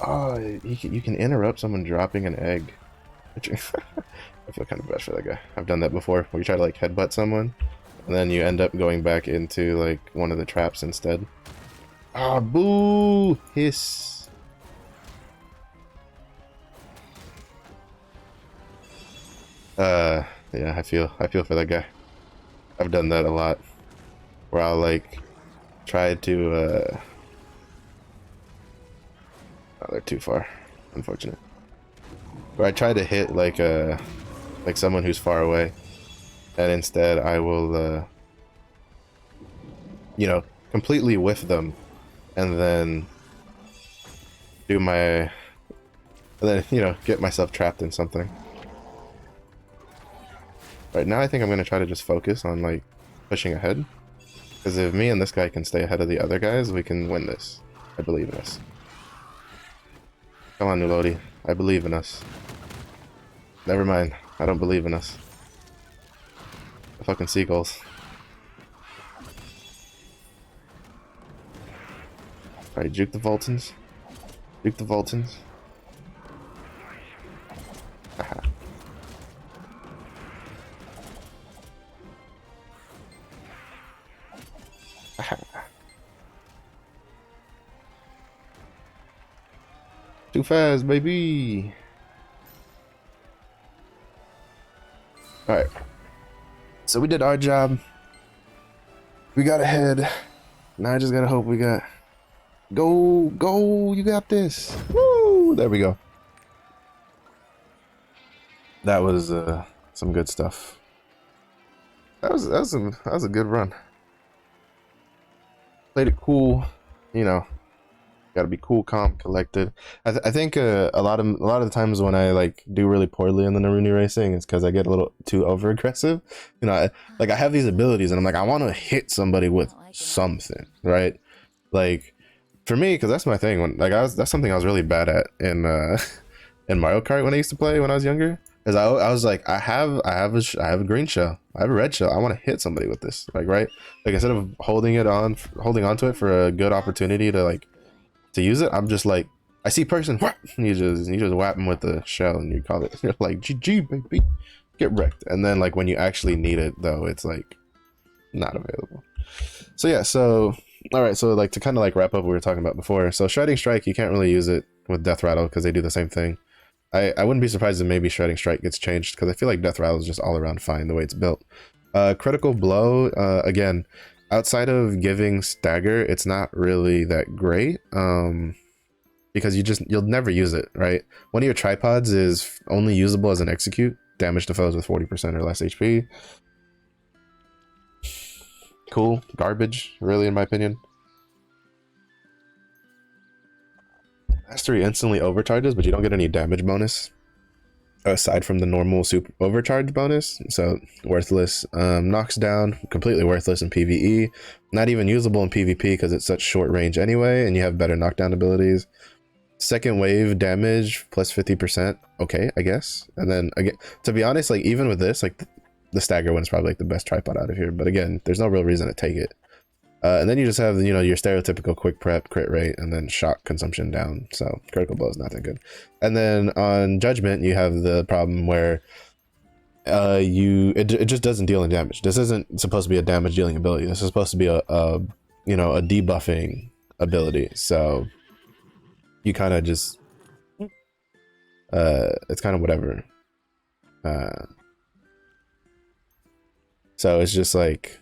Speaker 1: Oh, you can interrupt someone dropping an egg. I feel kind of bad for that guy. I've done that before, where you try to like headbutt someone, and then you end up going back into like one of the traps instead. Ah, boo! Hiss. Yeah, I feel for that guy. I've done that a lot, where I'll like try to oh, they're too far, unfortunate. Where I try to hit like someone who's far away, and instead I will you know, completely whiff them, and then do my, and then, you know, get myself trapped in something. Right now I think I'm gonna try to just focus on like pushing ahead, because if me and this guy can stay ahead of the other guys, we can win this. I believe in us. Come on, Nulodi. I believe in us. Never mind. I don't believe in us. The fucking seagulls. Alright, juke the Voltons. Juke the Voltons. Haha. Too fast, baby. Alright. So we did our job. We got ahead. Now I just gotta hope we got... Go! You got this! Woo! There we go. That was some good stuff. That was a good run. Played it cool, you know. Got to be cool, calm, collected. I think a lot of the times when I like do really poorly in the Naruni racing, it's because I get a little too over aggressive. You know, I have these abilities, and I'm like, I want to hit somebody with something, right? Like for me, because that's my thing. When like that's something I was really bad at in in Mario Kart when I used to play when I was younger. Is I was like, I have a green shell, I have a red shell. I want to hit somebody with this, like right, like instead of holding onto it for a good opportunity to like to use it, I'm just like, I see person, whap, and you just whap them with the shell, and you call it, you're like, GG baby, get wrecked. And then like when you actually need it though, it's like not available. So yeah, so all right, so like to kind of like wrap up what we were talking about before. So shredding strike, you can't really use it with death rattle because they do the same thing. I wouldn't be surprised if maybe shredding strike gets changed because I feel like death rattle is just all around fine the way it's built. Critical blow, again, outside of giving stagger, it's not really that great. Because you'll never use it, right? One of your tripods is only usable as an execute, damage to foes with 40% or less HP. Cool, garbage, really, in my opinion. Mastery instantly overcharges, but you don't get any damage bonus aside from the normal super overcharge bonus, so worthless. Knocks down, completely worthless in PvE, not even usable in PvP because it's such short range anyway, and you have better knockdown abilities. Second wave damage plus 50%, okay, I guess. And then again, to be honest, like even with this, like the stagger one's probably like the best tripod out of here, but again, there's no real reason to take it. And then you just have, you know, your stereotypical quick prep, crit rate, and then shock consumption down. So critical blow is not that good. And then on judgment, you have the problem where it just doesn't deal any damage. This isn't supposed to be a damage dealing ability. This is supposed to be a you know, a debuffing ability. So you kind of just it's kind of whatever. So it's just like,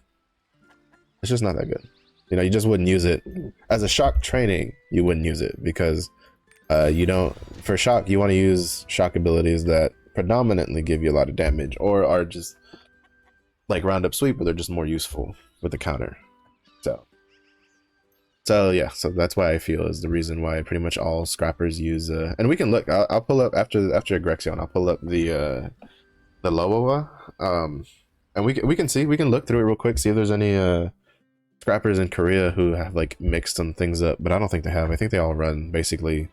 Speaker 1: it's just not that good. You know, you just wouldn't use it as a shock training. You wouldn't use it because you don't, for shock, you want to use shock abilities that predominantly give you a lot of damage or are just like roundup sweep, but they're just more useful with the counter. So yeah, so that's why I feel is the reason why pretty much all scrappers use and we can look, I'll pull up after Agrexion, I'll pull up the Loawa, and we can look through it real quick, see if there's any scrappers in Korea who have like mixed some things up, but I don't think they have. I think they all run basically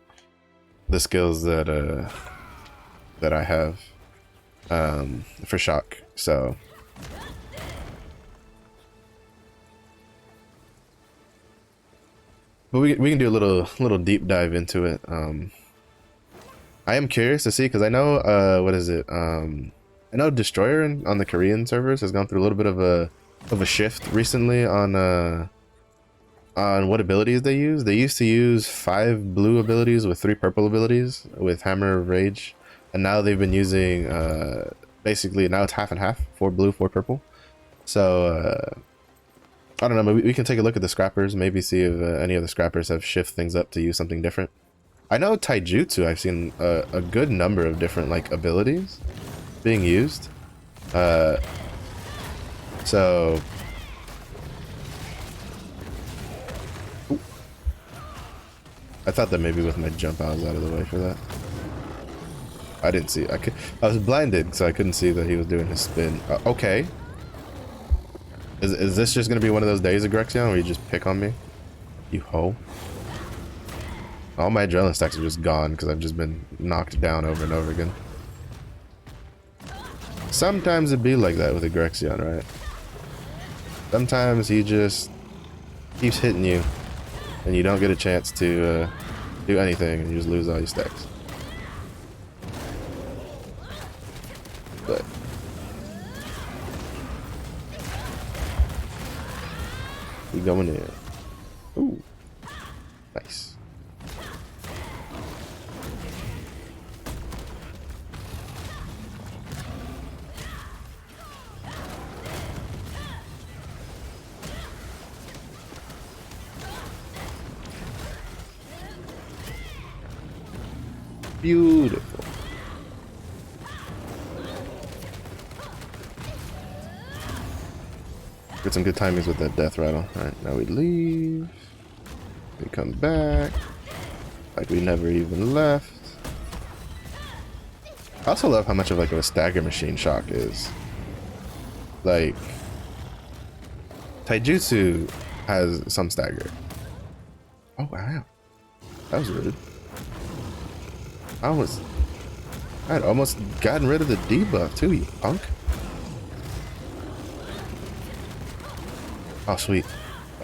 Speaker 1: the skills that that I have for shock. So but we can do a little deep dive into it. I am curious to see because I know what is it? I know Destroyer on the Korean servers has gone through a little bit of a shift recently on what abilities they use. They used to use 5 blue abilities with 3 purple abilities with Hammer of Rage, and now they've been using basically now it's half and half, 4 blue, 4 purple. So I don't know, maybe we can take a look at the scrappers, maybe see if any of the scrappers have shift things up to use something different. I know Taijutsu, I've seen a good number of different like abilities being used. So ooh. I thought that maybe with my jump I was out of the way for that. I didn't see it. I was blinded, so I couldn't see that he was doing his spin. Okay. Is this just gonna be one of those days of Grexion where you just pick on me? You hoe. All my adrenaline stacks are just gone because I've just been knocked down over and over again. Sometimes it be like that with a Grexion, right? Sometimes he just keeps hitting you and you don't get a chance to do anything and you just lose all your stacks. But we going in. Ooh, nice. Beautiful. Get some good timings with that death rattle. Alright, now we leave. We come back. Like we never even left. I also love how much of like a stagger machine shock is. Like Taijutsu has some stagger. Oh wow. That was rude. I had almost gotten rid of the debuff too, you punk. Oh sweet.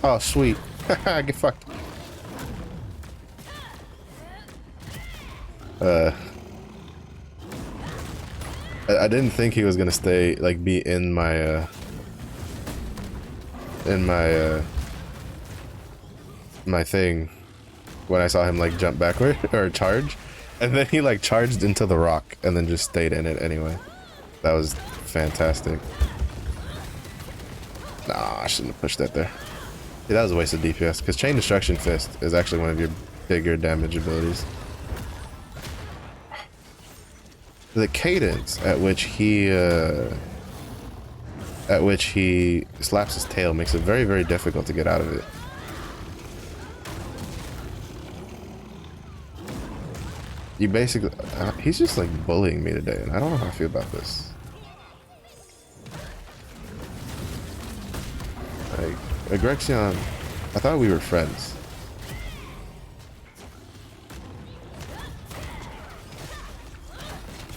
Speaker 1: Oh sweet. Get fucked. I didn't think he was gonna stay, like, be in my my thing when I saw him like jump backward or charge, and then he like charged into the rock and then just stayed in it anyway. That was fantastic. Nah, I shouldn't have pushed that there. Yeah, that was a waste of DPS, because Chain Destruction Fist is actually one of your bigger damage abilities. The cadence at which he slaps his tail makes it very, very difficult to get out of it. You basically, he's just like bullying me today, and I don't know how I feel about this. Like, Grexion, I thought we were friends.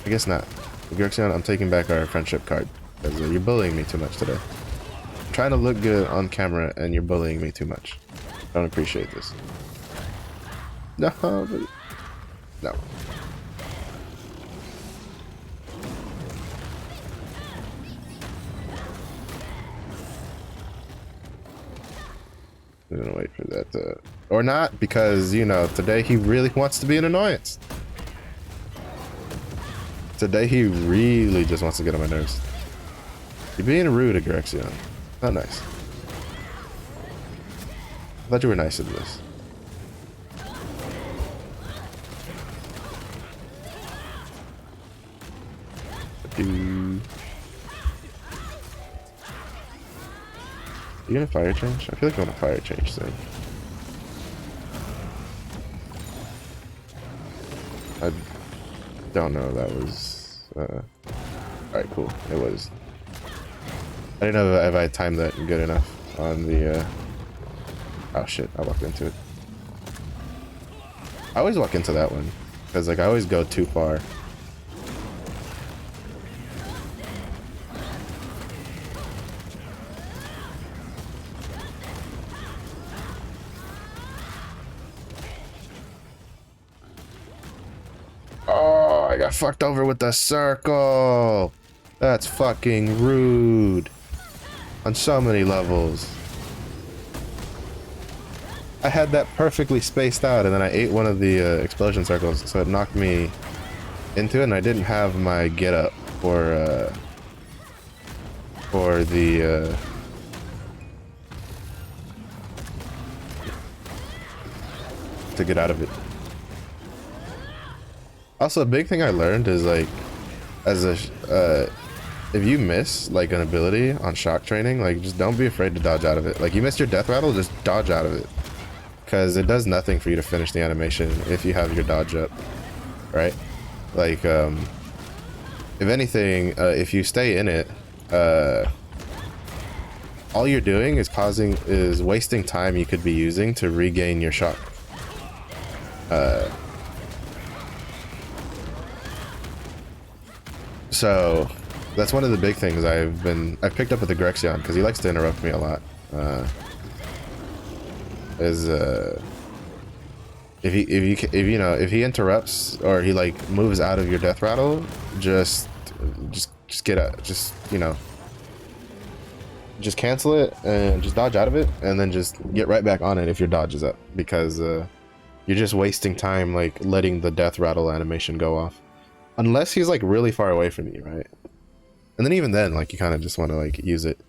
Speaker 1: I guess not. Grexion, I'm taking back our friendship card, because you're bullying me too much today. I'm trying to look good on camera, and you're bullying me too much. I don't appreciate this. No, but... no. I'm gonna wait for that to... or not, because, you know, today he really wants to be an annoyance. Today he really just wants to get on my nerves. You're being rude, Grexion. Not nice. I thought you were nicer than this. You gonna fire change? I feel like I want to fire change soon. I don't know if that was... alright, cool. It was. I didn't know if I timed that good enough on the... oh shit, I walked into it. I always walk into that one, because like I always go too far. I got fucked over with the circle. That's fucking rude. On so many levels. I had that perfectly spaced out, and then I ate one of the explosion circles, so it knocked me into it, and I didn't have my get up for the to get out of it. Also, a big thing I learned is like, as a if you miss like an ability on shock training, like just don't be afraid to dodge out of it. Like you missed your death rattle, just dodge out of it, because it does nothing for you to finish the animation if you have your dodge up, right? Like if anything, if you stay in it, all you're doing is wasting time you could be using to regain your shock. So that's one of the big things I've picked up with the Grexion, because he likes to interrupt me a lot. If he interrupts or he like moves out of your death rattle, just get out, just cancel it and just dodge out of it, and then just get right back on it if your dodge is up, because you're just wasting time like letting the death rattle animation go off. Unless he's like really far away from you, right? And then even then, like you kind of just want to like use it.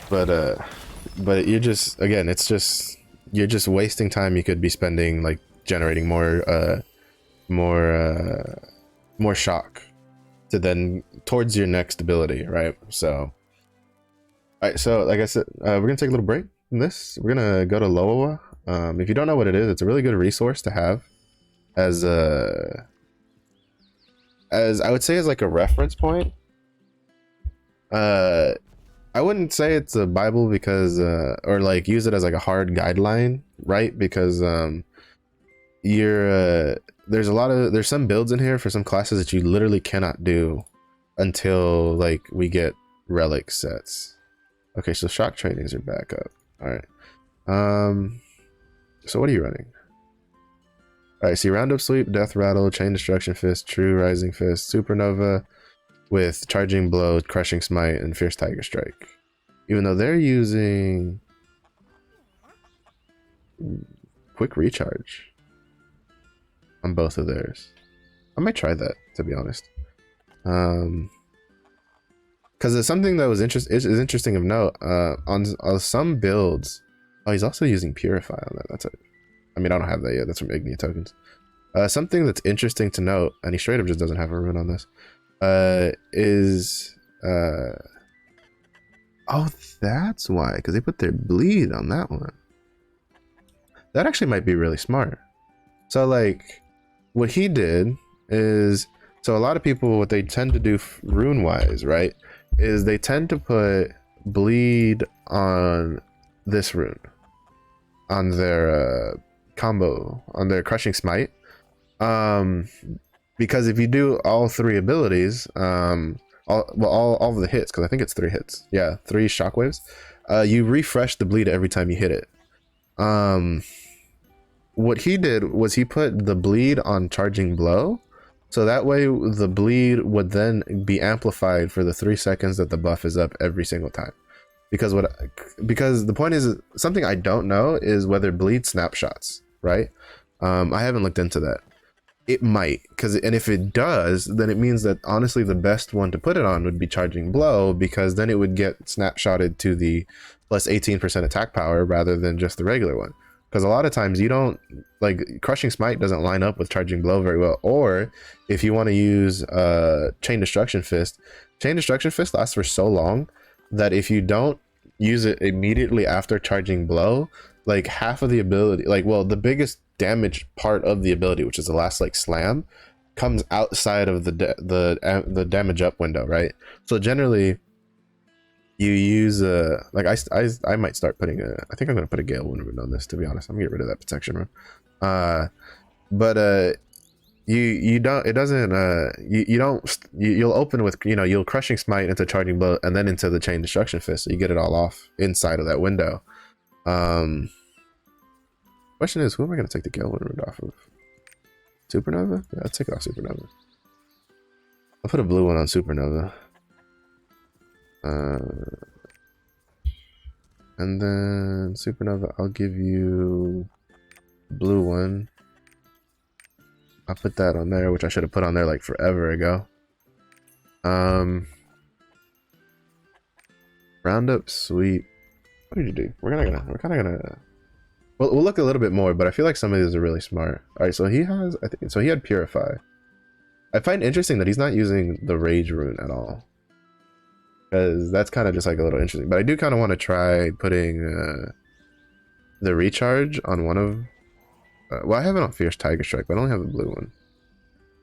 Speaker 1: But you're just, again, you're just wasting time you could be spending like generating more shock to then towards your next ability, right? So, all right. So like I said, we're gonna take a little break. we're gonna go to Loa. If you don't know what it is, it's a really good resource to have as I would say as like a reference point. I wouldn't say it's a Bible because or like use it as like a hard guideline, right? Because there's some builds in here for some classes that you literally cannot do until like we get relic sets. Okay, so shock trainings are back up. All right. So what are you running? All right, see, roundup sweep, death rattle, chain destruction fist, true rising fist, supernova with charging blow, crushing smite, and fierce tiger strike. Even though they're using quick recharge on both of theirs. I might try that, to be honest. Because it's something that was interesting of note. On some builds, oh, he's also using purify on that. That's it. I mean, I don't have that yet. That's from Ignia tokens. Something that's interesting to note, and he straight up just doesn't have a rune on this. Oh, that's why, because they put their bleed on that one. That actually might be really smart. So like, what he did is, so a lot of people, what they tend to do rune wise, right, is they tend to put bleed on this rune, on their combo, on their crushing smite, because if you do all three abilities, all of the hits, because I think it's 3 hits, yeah, 3 shockwaves, you refresh the bleed every time you hit it. What he did was he put the bleed on charging blow, so that way the bleed would then be amplified for the 3 seconds that the buff is up every single time. Because the point is, something I don't know is whether bleed snapshots, right? I haven't looked into that. It might, and if it does, then it means that honestly the best one to put it on would be charging blow, because then it would get snapshotted to the plus 18% attack power rather than just the regular one. Because a lot of times you don't, like, crushing smite doesn't line up with charging blow very well. Or if you want to use chain destruction fist lasts for so long that if you don't use it immediately after charging blow, like half of the ability, like, well, the biggest damage part of the ability, which is the last like slam, comes outside of the damage up window, right? So generally you use like I might start putting I think I'm gonna put a Gale Wound rune on this, to be honest. I'm gonna get rid of that protection rune. But you don't, it doesn't you'll open with, you know, you'll crushing smite into charging blow and then into the chain destruction fist, so you get it all off inside of that window. Question is, who am I going to take the Gale Wound rune off of? Supernova? Yeah, I'll take it off Supernova. I'll put a blue one on Supernova. And then Supernova, I'll give you blue one. I'll put that on there, which I should have put on there like forever ago. Roundup sweep. What did you do? We're kind of gonna. We'll look a little bit more, but I feel like some of these are really smart. All right, so he has, I think, so he had Purify. I find interesting that he's not using the Rage rune at all, because that's kind of just like a little interesting. But I do kind of want to try putting the recharge on one of. Well, I have it on Fierce Tiger Strike, but I only have the blue one.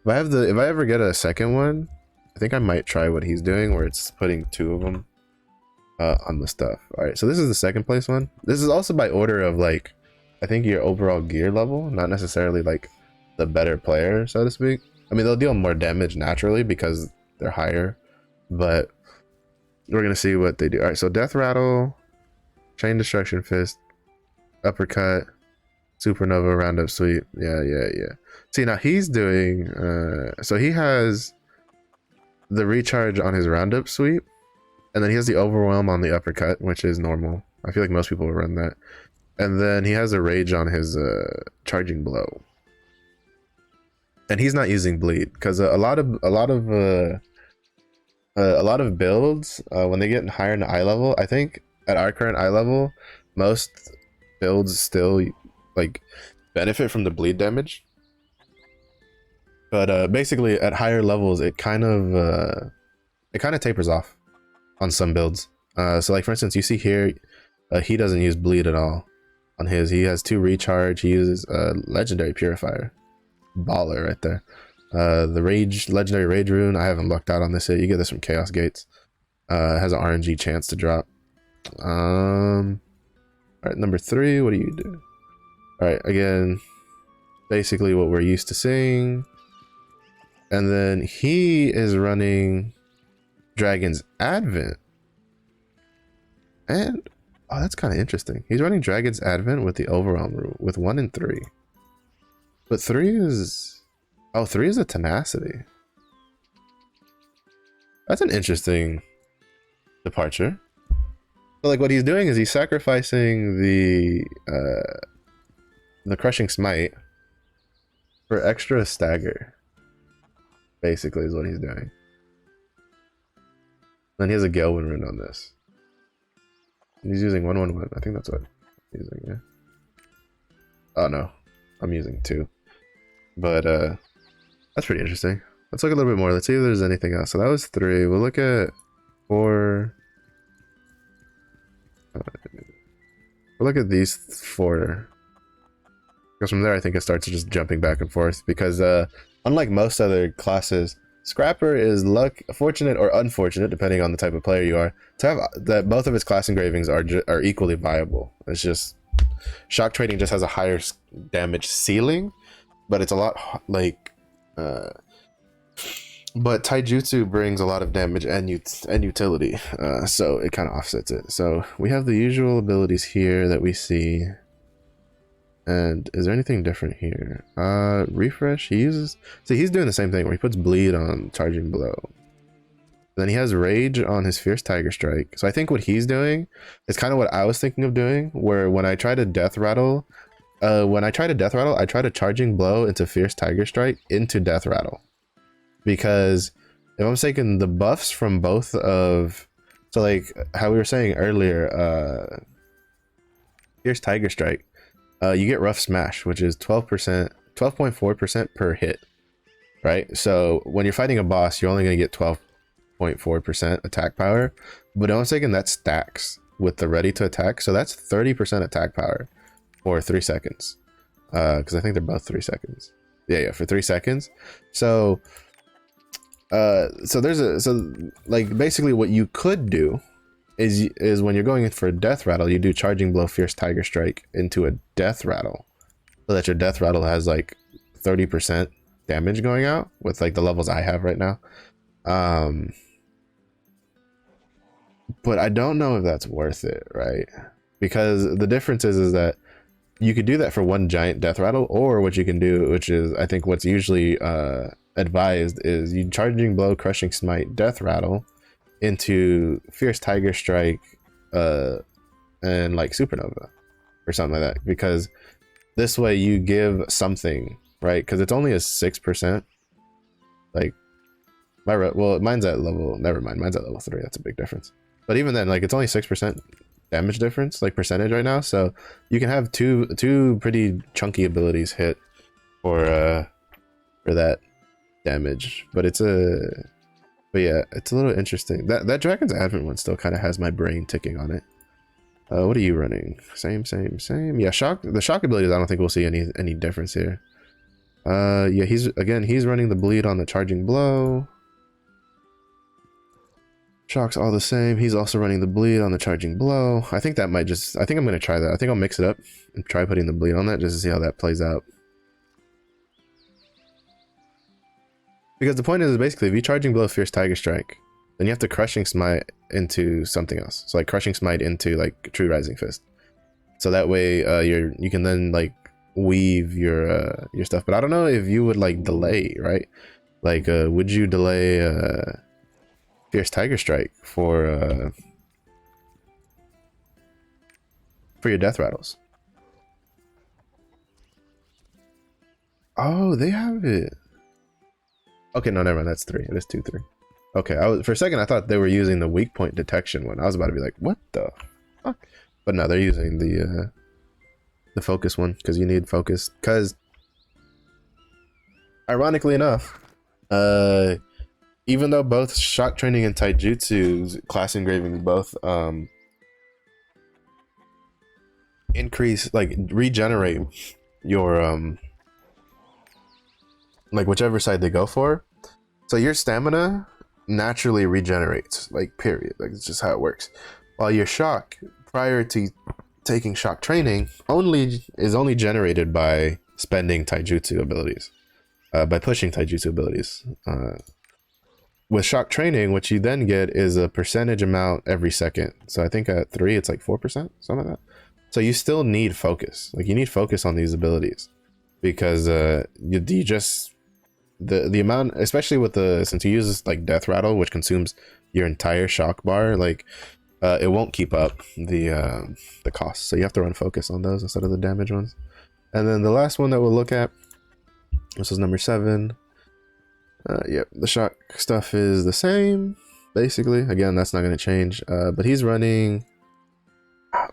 Speaker 1: If I ever get a second one, I think I might try what he's doing, where it's putting 2 of them on the stuff. All right, so this is the second place one. This is also by order of like, I think your overall gear level, not necessarily like the better player, so to speak. I mean, they'll deal more damage naturally because they're higher, but we're gonna see what they do. All right, so Death Rattle, Chain Destruction Fist, Uppercut, Supernova, Roundup Sweep. Yeah. See, now he's doing, so he has the recharge on his Roundup Sweep, and then he has the Overwhelm on the Uppercut, which is normal. I feel like most people will run that. And then he has a Rage on his Charging Blow. And he's not using Bleed, because a lot of builds, when they get higher in the eye level, I think at our current eye level, most builds still like benefit from the bleed damage. But basically at higher levels, it kind of tapers off on some builds. So like for instance, you see here, He doesn't use bleed at all on his. He has 2 recharge. He uses legendary purifier. Baller right there. The rage, legendary rage rune, I haven't lucked out on this yet. You get this from Chaos Gates. Has an RNG chance to drop. Alright, number 3, what do you do? Alright, again, basically what we're used to seeing. And then he is running Dragon's Advent. And, oh, that's kind of interesting. He's running Dragon's Advent with the Overwhelm rule, with 1 and 3. But 3 is... Oh, 3 is a Tenacity. That's an interesting departure. So, like, what he's doing is he's sacrificing the Crushing Smite for extra stagger. Basically, is what he's doing. Then he has a Galewind rune on this. And he's using 1/1/1. I think that's what he's using, yeah. Oh no, I'm using 2. But that's pretty interesting. Let's look a little bit more. Let's see if there's anything else. So that was 3. We'll look at 4. We'll look at these 4. Because from there, I think it starts just jumping back and forth. Because unlike most other classes, Scrapper is fortunate or unfortunate, depending on the type of player you are, to have that both of its class engravings are equally viable. It's just shock trading just has a higher damage ceiling, but it's a lot like. But Taijutsu brings a lot of damage and utility, so it kind of offsets it. So we have the usual abilities here that we see. And is there anything different here? Refresh, he uses... See, he's doing the same thing where he puts bleed on charging blow. Then he has rage on his fierce tiger strike. So I think what he's doing is kind of what I was thinking of doing, where when I try to death rattle, I try to charging blow into fierce tiger strike into death rattle. Because if I'm taking the buffs from both of... So like how we were saying earlier, fierce tiger strike, you get rough smash, which is 12.4% per hit, right? So when you're fighting a boss, you're only going to get 12.4% attack power, but I'm thinking that stacks with the ready to attack, so that's 30% attack power for 3 seconds, because I think they're both 3 seconds. Yeah, for 3 seconds. So like basically what you could do is when you're going in for a death rattle, you do charging blow fierce tiger strike into a death rattle, so that your death rattle has like 30% damage going out with like the levels I have right now. But I don't know if that's worth it, right? Because the difference is that you could do that for one giant death rattle, or what you can do, which is I think what's usually advised, is you charging blow crushing smite death rattle into fierce tiger strike and like supernova or something like that, because this way you give something, right? Because it's only a 6%. Like mine's at level, never mind, mine's at level 3. That's a big difference. But even then, like, it's only 6% damage difference, like percentage right now, so you can have two pretty chunky abilities hit for that damage. But yeah, it's a little interesting. That Dragon's Advent one still kind of has my brain ticking on it. What are you running? Same. Yeah, the shock abilities, I don't think we'll see any difference here. Yeah, he's running the bleed on the charging blow. Shock's all the same. He's also running the bleed on the charging blow. I think I'm gonna try that. I think I'll mix it up and try putting the bleed on that just to see how that plays out. Because the point is basically, if you're charging blow fierce tiger strike, then you have to crushing smite into something else. So like crushing smite into like true rising fist. So that way you can then like weave your stuff. But I don't know if you would like delay, right? Like would you delay fierce tiger strike for your death rattles? Oh, they have it. Okay, no, never mind. That's 3. It is 2-3. Okay, for a second I thought they were using the weak point detection one. I was about to be like, what the fuck? But no, they're using the focus one, because you need focus. Because ironically enough, even though both shock training and taijutsu's class engraving both increase, like regenerate your like whichever side they go for. So your stamina naturally regenerates, like period. Like it's just how it works. While your shock, prior to taking shock training, is only generated by spending taijutsu abilities, by pushing taijutsu abilities. With shock training, what you then get is a percentage amount every second. So I think at 3, it's like 4%, something like that. So you still need focus. Like you need focus on these abilities because you just the amount, especially with since you use like death rattle, which consumes your entire shock bar, like it won't keep up the cost. So you have to run focus on those instead of the damage ones. And then the last one that we'll look at, this is number 7. Yep, the shock stuff is the same, basically. Again, that's not going to change. But he's running...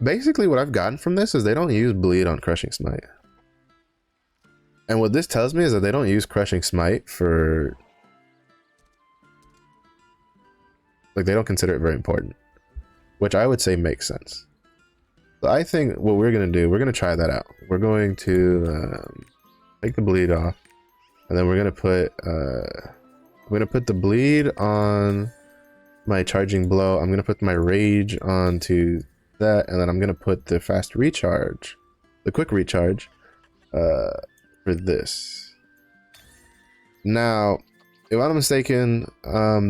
Speaker 1: Basically, what I've gotten from this is they don't use bleed on Crushing Smite. And what this tells me is that they don't use Crushing Smite for... Like, they don't consider it very important. Which I would say makes sense. So I think what we're going to do, we're going to try that out. We're going to take the bleed off. And then we're gonna put the bleed on my charging blow. I'm gonna put my rage onto that, and then I'm gonna put the fast recharge, the quick recharge, for this. Now, if I'm not mistaken,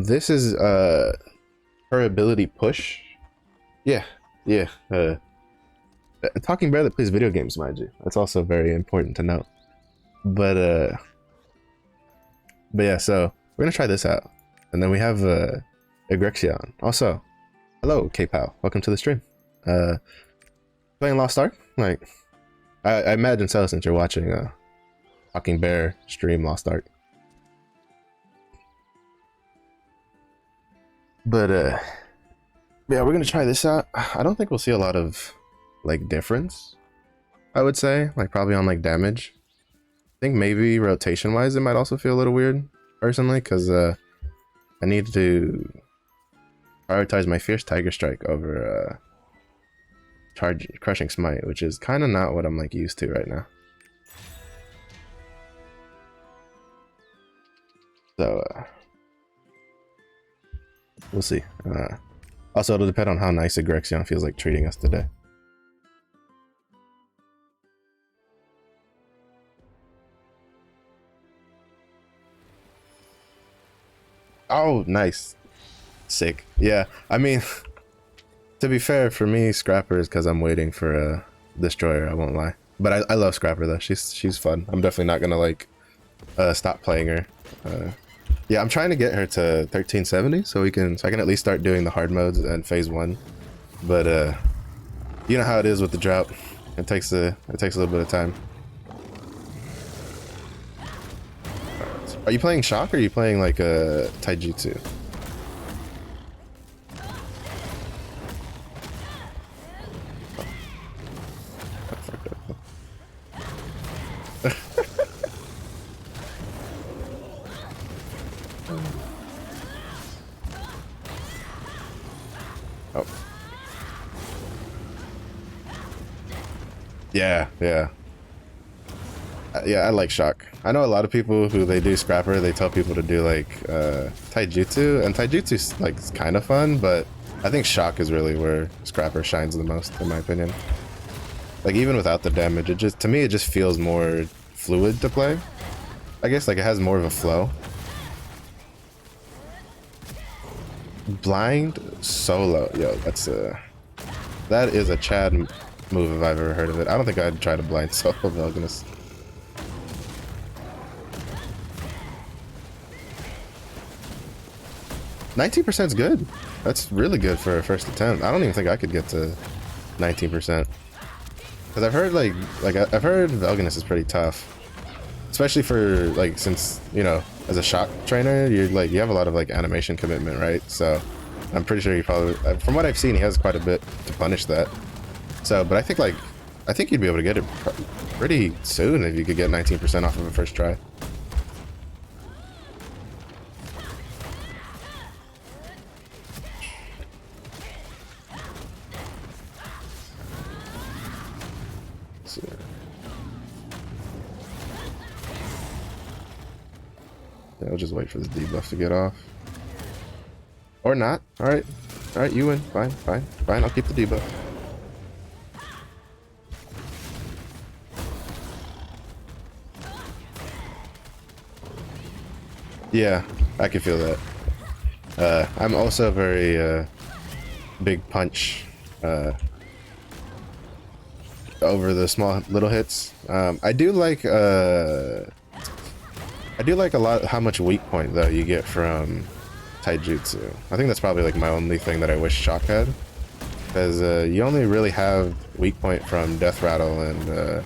Speaker 1: this is her ability push. Yeah. Talking Bear that plays video games, mind you. That's also very important to note. But yeah, so we're gonna try this out, and then we have Egrexion. Also, hello, K-Pow. Welcome to the stream. Playing Lost Ark? Like, I imagine so, since you're watching Talking Bear stream Lost Ark. But yeah, we're gonna try this out. I don't think we'll see a lot of like difference. I would say, like probably on like damage. I think maybe rotation wise it might also feel a little weird personally, because I need to prioritize my Fierce Tiger Strike over Crushing Smite, which is kind of not what I'm like used to right now. So we'll see. Also, it'll depend on how nice Egrexion feels like treating us today. Oh, nice. Sick. Yeah, I mean, to be fair, for me, Scrapper is because I'm waiting for a Destroyer, I won't lie. But I love Scrapper, though. She's fun. I'm definitely not gonna, like, stop playing her. Yeah, I'm trying to get her to 1370 so I can at least start doing the hard modes and phase 1. But, you know how it is with the drought. It takes a little bit of time. Are you playing Shock or are you playing like a Taijutsu? Oh. Yeah. Yeah, I like Shock. I know a lot of people who they do Scrapper, they tell people to do like Taijutsu, and Taijutsu's like kind of fun, but I think Shock is really where Scrapper shines the most, in my opinion. Like even without the damage, it just, to me, it just feels more fluid to play. I guess like it has more of a flow. Blind solo, yo, that is a Chad move if I've ever heard of it. I don't think I'd try to blind solo Velganus. %19 is good. That's really good for a first attempt. I don't even think I could get to 19%. Because I've heard I've heard Velganus is pretty tough. Especially for like, since, you know, as a shock trainer, you have a lot of like animation commitment, right? So I'm pretty sure you probably, from what I've seen, he has quite a bit to punish that. So, but I think you'd be able to get it pretty soon if you could get 19% off of a first try. see. Yeah, I'll just wait for this debuff to get off. Or not. Alright. Alright, you win. Fine, fine, fine. I'll keep the debuff. Yeah, I can feel that. I'm also very big punch over the small little hits. I do like a lot how much weak point though you get from taijutsu. I think that's probably like my only thing that I wish Shock had, because you only really have weak point from death rattle and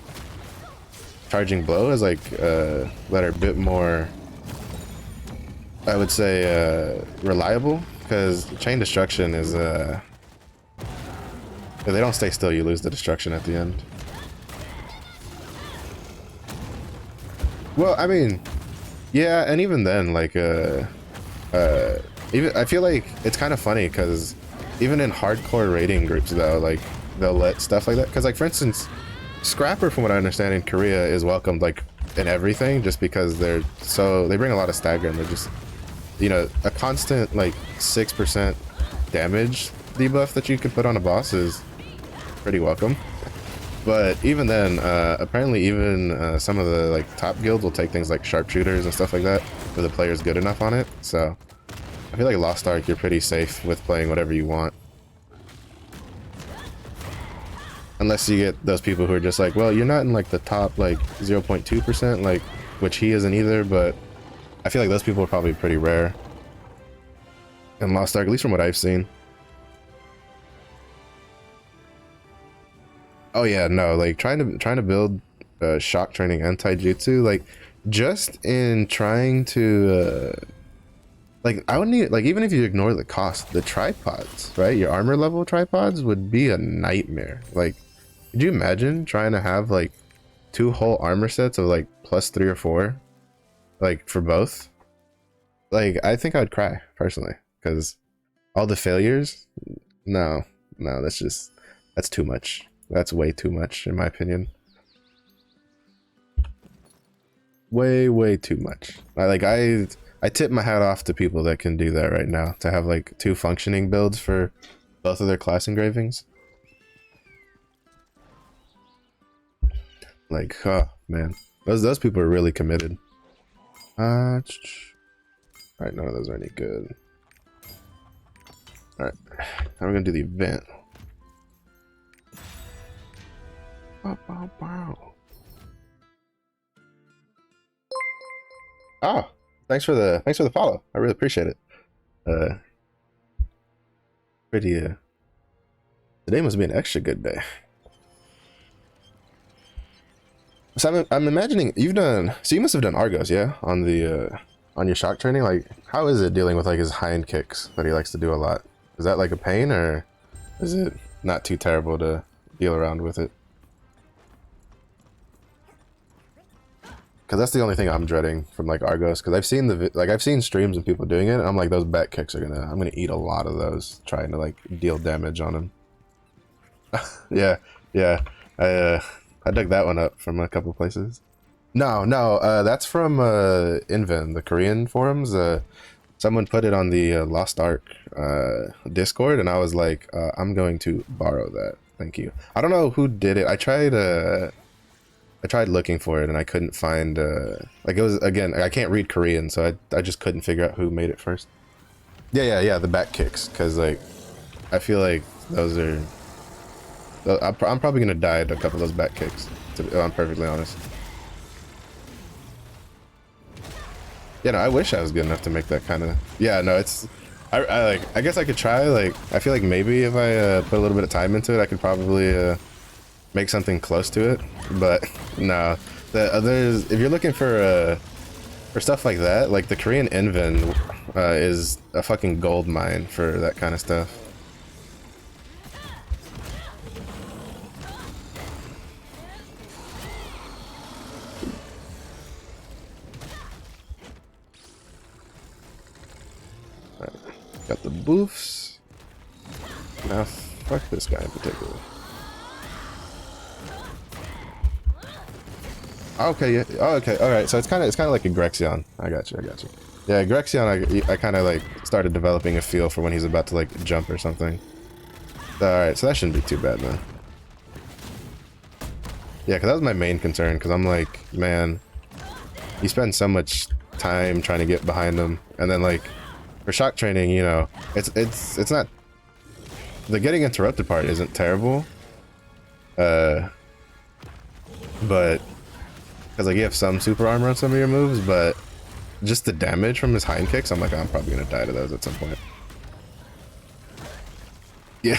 Speaker 1: charging blow is like that are a bit more, I would say, reliable, because chain destruction is if they don't stay still, you lose the destruction at the end. Well, I mean, yeah, and even then, like, even I feel like it's kind of funny because even in hardcore raiding groups, though, like they'll let stuff like that. Because, like, for instance, Scrapper, from what I understand, in Korea is welcomed like in everything, just because they bring a lot of stagger and they're just, you know, a constant like 6% damage debuff that you could put on a boss is pretty welcome. But even then, apparently even some of the like top guilds will take things like sharpshooters and stuff like that if the player's good enough on it. So I feel like Lost Ark, you're pretty safe with playing whatever you want. Unless you get those people who are just like, well, you're not in like the top like 0.2%, like, which he isn't either, but I feel like those people are probably pretty rare in Lost Ark, at least from what I've seen. Oh yeah, no, like trying to build shock training and taijutsu, like just in trying to like, I would need, like, even if you ignore the cost, the tripods, right? Your armor level tripods would be a nightmare. Like, could you imagine trying to have like 2 whole armor sets of like +3 or 4, like for both? Like, I think I'd cry personally, because all the failures, no, that's too much. That's way too much, in my opinion. Way too much. I tip my hat off to people that can do that right now, to have like 2 functioning builds for both of their class engravings. Like, oh man, those people are really committed. All right, none of those are any good. All right, now we're gonna do the event. Oh, thanks for the follow. I really appreciate it. Fridya, today must be an extra good day. So I'm imagining you've done. So you must have done Argos, yeah, on the on your shock training. Like, how is it dealing with like his hind kicks that he likes to do a lot? Is that like a pain, or is it not too terrible to deal around with it? Because that's the only thing I'm dreading from like Argos. Because I've seen I've seen streams and people doing it, and I'm like, those back kicks are I'm gonna eat a lot of those trying to like deal damage on him. Yeah, I dug that one up from a couple places. No, that's from Inven, the Korean forums. Someone put it on the Lost Ark Discord, and I was like, I'm going to borrow that. Thank you. I don't know who did it. I tried looking for it and I couldn't find like, it was, again, I can't read Korean, so I just couldn't figure out who made it first. Yeah, the back kicks, because like I feel like those are, I'm probably gonna die at a couple of those back kicks, I'm perfectly honest. Yeah, no, I wish I was good enough to make that kind of, yeah, no, it's, I guess I could try. Like, I feel like maybe if I put a little bit of time into it, I could probably make something close to it. But no, the others, if you're looking for stuff like that, like the Korean Inven is a fucking gold mine for that kind of stuff. Right, got the boofs. Now fuck this guy in particular. Okay, yeah. Oh, okay, all right. So it's kind of like a Grexion. I got you. I got you. Yeah, Grexion. I kind of like started developing a feel for when he's about to like jump or something. All right, so that shouldn't be too bad, man. Yeah, because that was my main concern. Because I'm like, man, you spend so much time trying to get behind him, and then like for shock training, you know, it's not the getting interrupted part isn't terrible. But because like you have some super armor on some of your moves, but just the damage from his hind kicks, I'm like, I'm probably gonna die to those at some point. Yeah.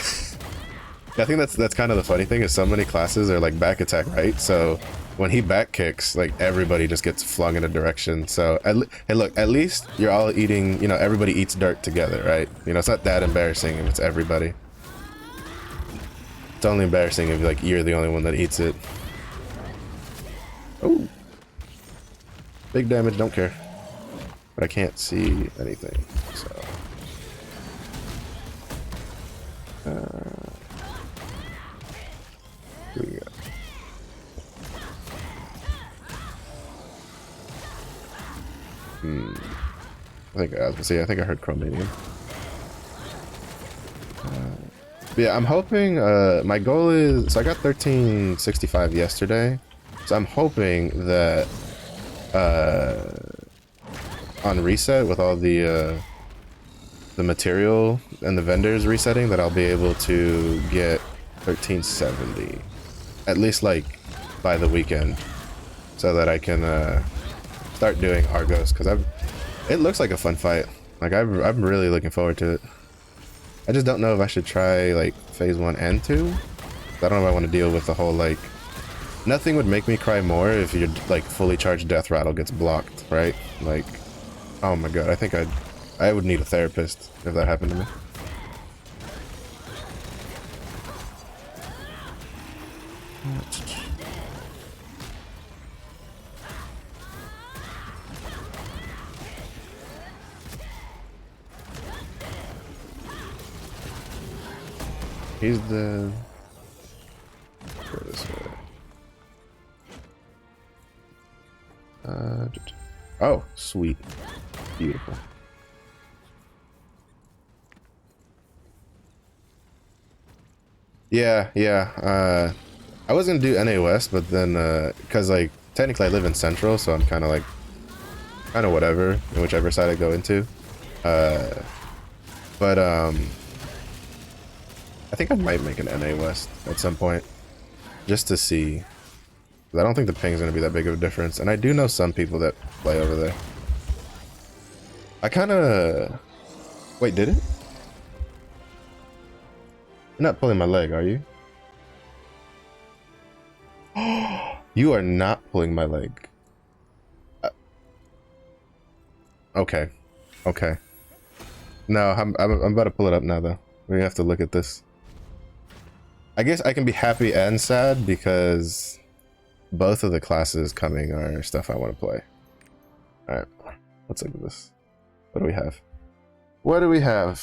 Speaker 1: I think that's kind of the funny thing is so many classes are like back attack, right? So when he back kicks, like everybody just gets flung in a direction. So hey, look, at least you're all eating. You know, everybody eats dirt together, right? You know, it's not that embarrassing if it's everybody. It's only embarrassing if like you're the only one that eats it. Oh, big damage. Don't care. But I can't see anything. So. Here we go. I think I was gonna say. I think I heard Chromanium. But yeah, I'm hoping. My goal is. So I got 1365 yesterday. So I'm hoping that on reset with all the material and the vendors resetting, that I'll be able to get 1370 at least like by the weekend, so that I can start doing Argos, because it looks like a fun fight. Like I'm really looking forward to it. I just don't know if I should try like phase 1 and 2. I don't know if I want to deal with the whole like, nothing would make me cry more if your like fully charged death rattle gets blocked, right? Like, oh my god, I think I would need a therapist if that happened to me. He's the... Go this way. Oh, sweet. Beautiful. Yeah, yeah. I was gonna do NA West, but then, cause like, technically I live in Central, so I'm kind of whatever, in whichever side I go into. But I think I might make an NA West at some point, just to see. I don't think the ping's gonna be that big of a difference, and I do know some people that play over there. I kind of... Wait, did it? You're not pulling my leg, are you? You are not pulling my leg. Okay. Okay. No, I'm about to pull it up now, though. We have to look at this. I guess I can be happy and sad because both of the classes coming are stuff I want to play. Alright, let's look at this. What do we have? What do we have?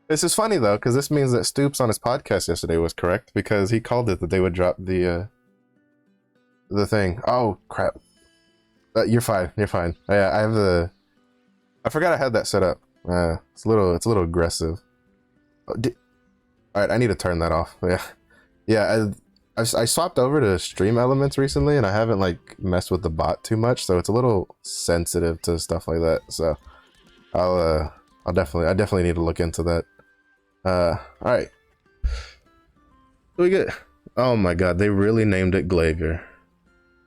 Speaker 1: This is funny though, because this means that Stoops on his podcast yesterday was correct, because he called it that they would drop the thing. Oh crap! You're fine. You're fine. Yeah, I have the. I forgot I had that set up. It's a little aggressive. Oh, all right, I need to turn that off. Yeah, yeah. I swapped over to Stream Elements recently, and I haven't like messed with the bot too much, so it's a little sensitive to stuff like that. So I definitely need to look into that. All right. What we get? Oh my god, they really named it Glavier.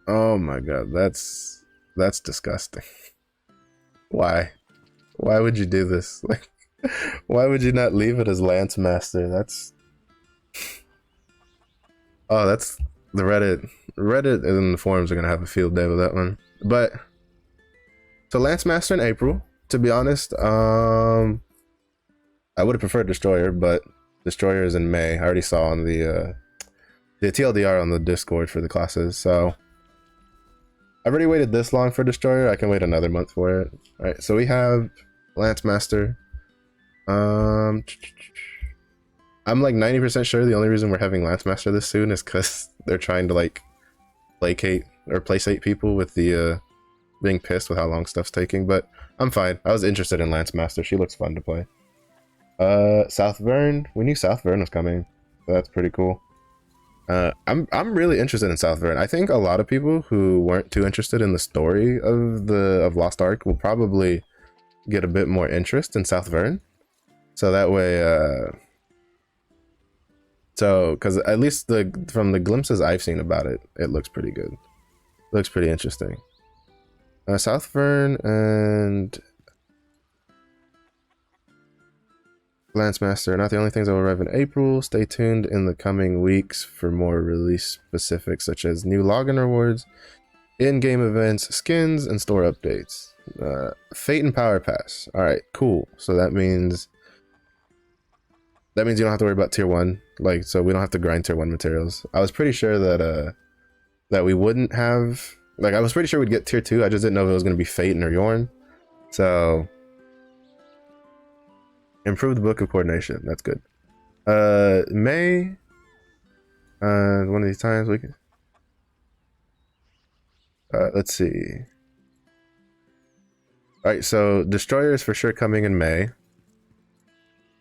Speaker 1: Oh my god, that's disgusting. Why? Why would you do this? Like, why would you not leave it as Lance Master? That's... Oh, that's the Reddit and the forums are gonna have a field day with that one. But so Lance Master in April. To be honest, I would have preferred Destroyer, but Destroyer is in May. I already saw on the TLDR on the Discord for the classes, so I've already waited this long for Destroyer. I can wait another month for it. All right, so we have Lance Master. I'm like 90% sure the only reason we're having Lance Master this soon is because they're trying to like placate or placate people with the being pissed with how long stuff's taking, but I'm fine. I was interested in Lance Master. She looks fun to play. South Vern. We knew South Vern was coming. So that's pretty cool. I'm really interested in South Vern. I think a lot of people who weren't too interested in the story of Lost Ark will probably get a bit more interest in South Vern. So that way, because at least from the glimpses I've seen about it, it looks pretty good. It looks pretty interesting. South Vern and Lance Master are not the only things that will arrive in April. Stay tuned in the coming weeks for more release specifics, such as new login rewards, in-game events, skins, and store updates. Fate and Power Pass. All right, cool. So that means you don't have to worry about tier 1. Like, so we don't have to grind tier 1 materials. I was pretty sure that that we wouldn't have. Like, I was pretty sure we'd get tier 2. I just didn't know if it was going to be Fate or Yorn. So, improved book of coordination. That's good. May. One of these times we can. Let's see. All right, so Destroyer is for sure coming in May. A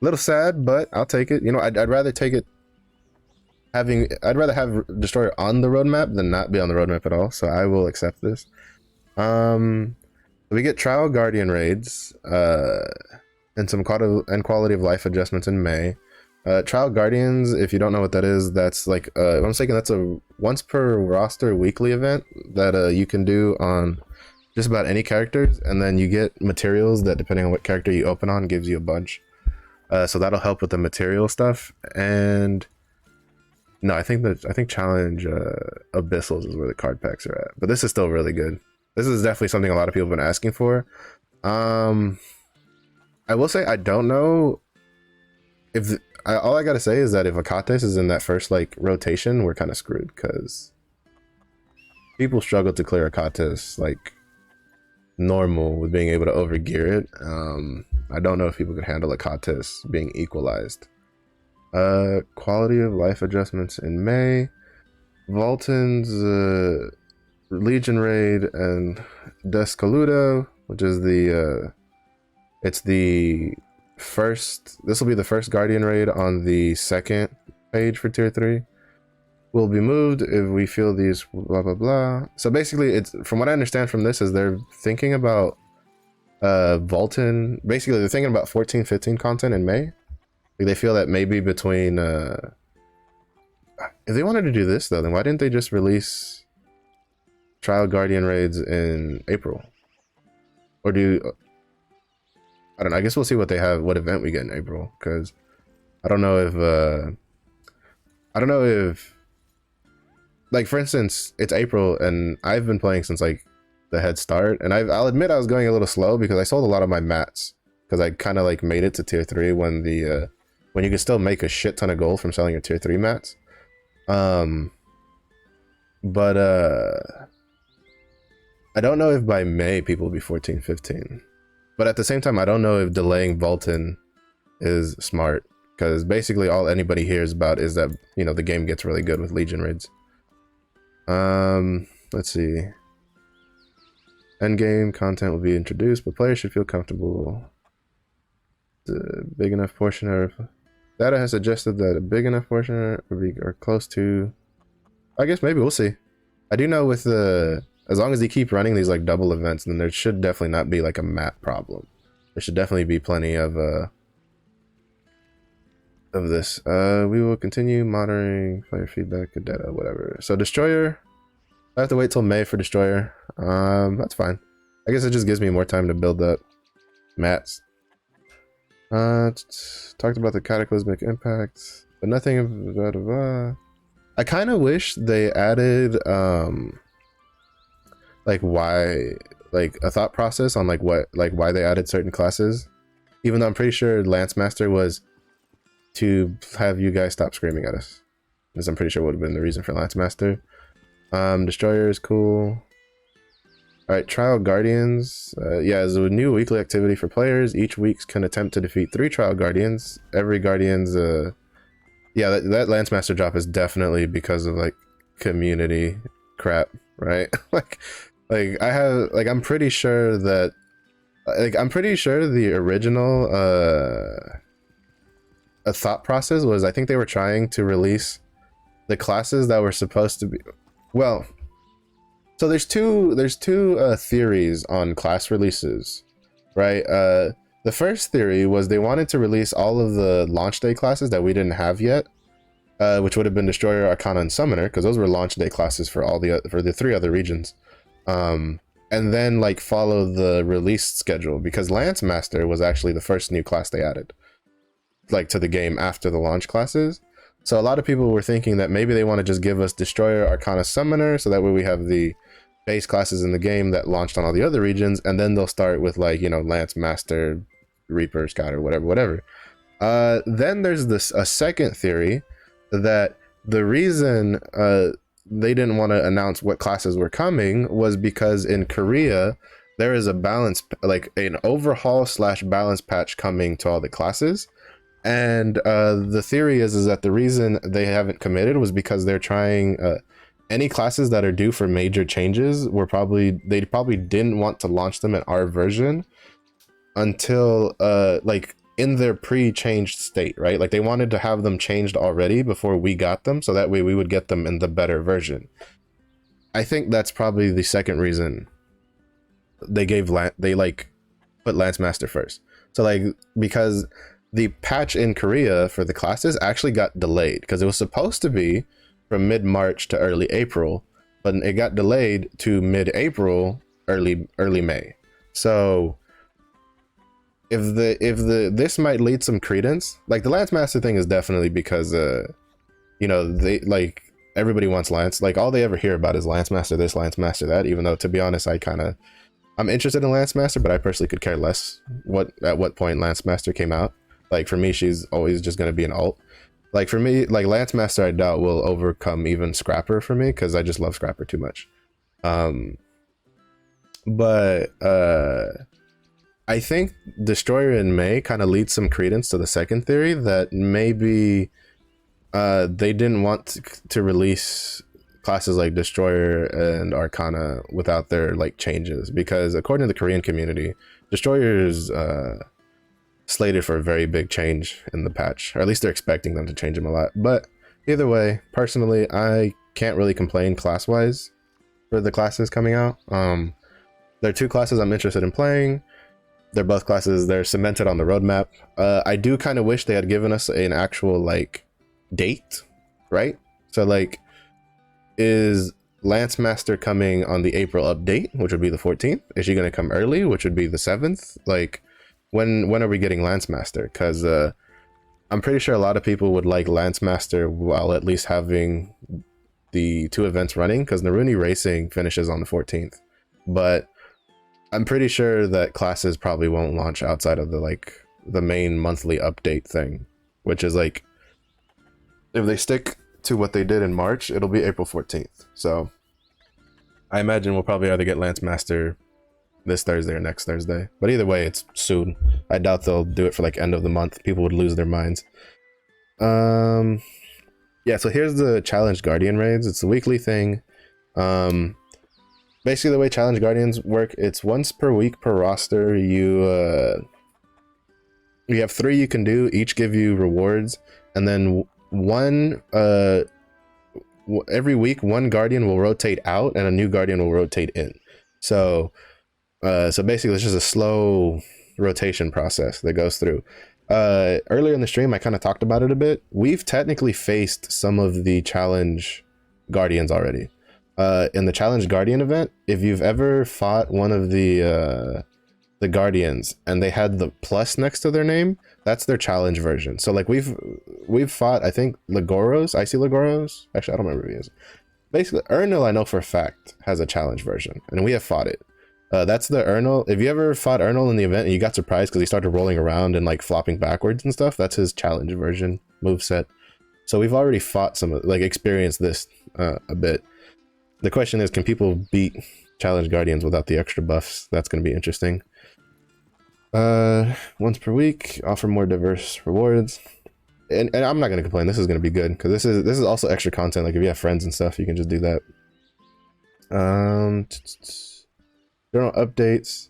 Speaker 1: little sad, but I'll take it. You know, I'd rather take it. I'd rather have Destroyer on the roadmap than not be on the roadmap at all. So I will accept this. We get Trial Guardian raids, and some quality of life adjustments in May. Trial Guardians, if you don't know what that is, that's like if I'm mistaken, that's a once per roster weekly event that you can do on just about any characters, and then you get materials that, depending on what character you open on, gives you a bunch. So that'll help with the material stuff. And no, I think Challenge Abyssals is where the card packs are at. But this is still really good. This is definitely something a lot of people have been asking for. I will say I don't know if all I gotta say is that if Akates is in that first like rotation, we're kind of screwed, because people struggle to clear Akates like normal with being able to overgear it. I don't know if people could handle Akates being equalized. Quality of life adjustments in May. Volton's Legion raid and Descoludo, which is it's the first. This will be the first Guardian raid on the second page for tier 3. Will be moved if we feel these blah blah blah. So basically, it's, from what I understand from this, is they're thinking about Volton. Basically, they're thinking about 14-15 content in May. Like, they feel that maybe between if they wanted to do this though, then why didn't they just release Trial Guardian raids in April? Or I don't know. I guess we'll see what they have, what event we get in April, because I don't know if like, for instance, it's April and I've been playing since like the head start, and I'll admit I was going a little slow because I sold a lot of my mats, because I kind of like made it to tier 3 when when you can still make a shit ton of gold from selling your tier 3 mats. But I don't know if by May people will be 14-15. But at the same time, I don't know if delaying Volton is smart, because basically all anybody hears about is that, you know, the game gets really good with Legion raids. Let's see. Endgame content will be introduced, but players should feel comfortable. The big enough portion of data has suggested that a big enough portion or close to. I guess maybe we'll see. I do know with as long as they keep running these like double events, then there should definitely not be like a map problem. There should definitely be plenty of this. We will continue monitoring player feedback, data, whatever. So Destroyer, I have to wait till May for Destroyer. That's fine. I guess it just gives me more time to build up mats. Talked about the cataclysmic impact, but nothing of blah, blah, blah. I kind of wish they added like why, like a thought process on like why they added certain classes, even though I'm pretty sure Lance Master was to have you guys stop screaming at us, because I'm pretty sure would have been the reason for Lance Master. Destroyer is cool. All right, Trial Guardians. Yeah, it's a new weekly activity for players. Each week can attempt to defeat 3 Trial Guardians. Every Guardian's yeah, that Lance Master drop is definitely because of like community crap right? Like I have like I'm pretty sure that I'm pretty sure the original a thought process was, I think they were trying to release the classes that were supposed to be, well, so there's two theories on class releases, right? The first theory was they wanted to release all of the launch day classes that we didn't have yet, which would have been Destroyer, Arcana, and Summoner, because those were launch day classes for the three other regions. And then like follow the release schedule, because Lance Master was actually the first new class they added, like, to the game after the launch classes. So a lot of people were thinking that maybe they want to just give us Destroyer, Arcana, Summoner, so that way we have the base classes in the game that launched on all the other regions, and then they'll start with, like, you know, Lance Master, Reaper, Scouter, whatever. Then there's a second theory that the reason they didn't want to announce what classes were coming was because in Korea there is a balance, like an overhaul / balance patch coming to all the classes. And the theory is that the reason they haven't committed was because they're trying any classes that are due for major changes they probably didn't want to launch them in our version until like in their pre-changed state, right? Like they wanted to have them changed already before we got them, so that way we would get them in the better version. I think that's probably the second reason they put Lance Master first. So like, because the patch in Korea for the classes actually got delayed, because it was supposed to be from mid-March to early April, but it got delayed to mid-April, early May. So if this might lead some credence, like the Lance Master thing is definitely because you know, they like, everybody wants Lance, like all they ever hear about is Lance Master this, Lance Master that, even though, to be honest, I'm interested in Lance Master, but I personally could care less at what point Lance Master came out. Like for me, she's always just going to be an alt. Like for me, like Lance Master, I doubt will overcome even Scrapper for me, because I just love Scrapper too much. But I think Destroyer in May kind of leads some credence to the second theory, that maybe they didn't want to release classes like Destroyer and Arcana without their like changes, because according to the Korean community, Destroyer is slated for a very big change in the patch, or at least they're expecting them to change them a lot. But either way, personally, I can't really complain class-wise for the classes coming out. There are two classes I'm interested in playing. They're both classes, they're cemented on the roadmap. I do kind of wish they had given us an actual like date, right? So like, is Lance Master coming on the April update, which would be the 14th? Is she going to come early, which would be the 7th? Like, when are we getting Lance Master? Because I'm pretty sure a lot of people would like Lance Master while at least having the two events running, because Naruni Racing finishes on the 14th. But I'm pretty sure that classes probably won't launch outside of the main monthly update thing, which is like, if they stick to what they did in March, it'll be April 14th. So I imagine we'll probably either get Lance Master this Thursday or next Thursday, but either way, it's soon. I doubt they'll do it for like end of the month. People would lose their minds. Yeah, so here's the Challenge Guardian raids. It's a weekly thing. Basically the way Challenge Guardians work, it's once per week per roster. You have 3 you can do, each give you rewards, and then every week one Guardian will rotate out and a new Guardian will rotate in. So basically it's just a slow rotation process that goes through. Earlier in the stream I kind of talked about it a bit. We've technically faced some of the Challenge Guardians already. In the Challenge Guardian event, if you've ever fought one of the Guardians and they had the plus next to their name, that's their challenge version. So like we've fought, I think, Legoros, Icy Legoros. Actually, I don't remember who he is. Basically, Ernil, I know for a fact, has a challenge version, and we have fought it. That's the Ernil. If you ever fought Ernil in the event and you got surprised because he started rolling around and like flopping backwards and stuff, that's his challenge version moveset. So we've already fought some of, like, experienced this a bit. The question is, can people beat Challenge Guardians without the extra buffs? That's going to be interesting. Once per week, offer more diverse rewards. And I'm not going to complain. This is going to be good because this is also extra content. Like if you have friends and stuff, you can just do that. General updates.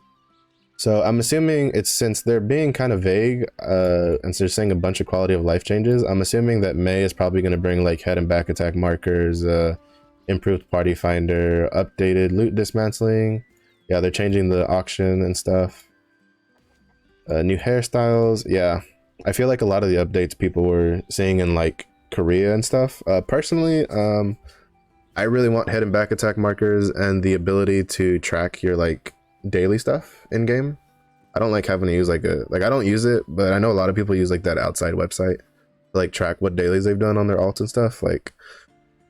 Speaker 1: So I'm assuming it's, since they're being kind of vague, and so they're saying a bunch of quality of life changes, I'm assuming that May is probably going to bring like head and back attack markers, improved party finder, updated loot dismantling. Yeah, they're changing the auction and stuff. New hairstyles. Yeah, I feel like a lot of the updates people were seeing in like Korea and stuff. Personally, I really want head and back attack markers and the ability to track your like daily stuff in game. I don't like having to use like I don't use it, but I know a lot of people use like that outside website to like track what dailies they've done on their alts and stuff. Like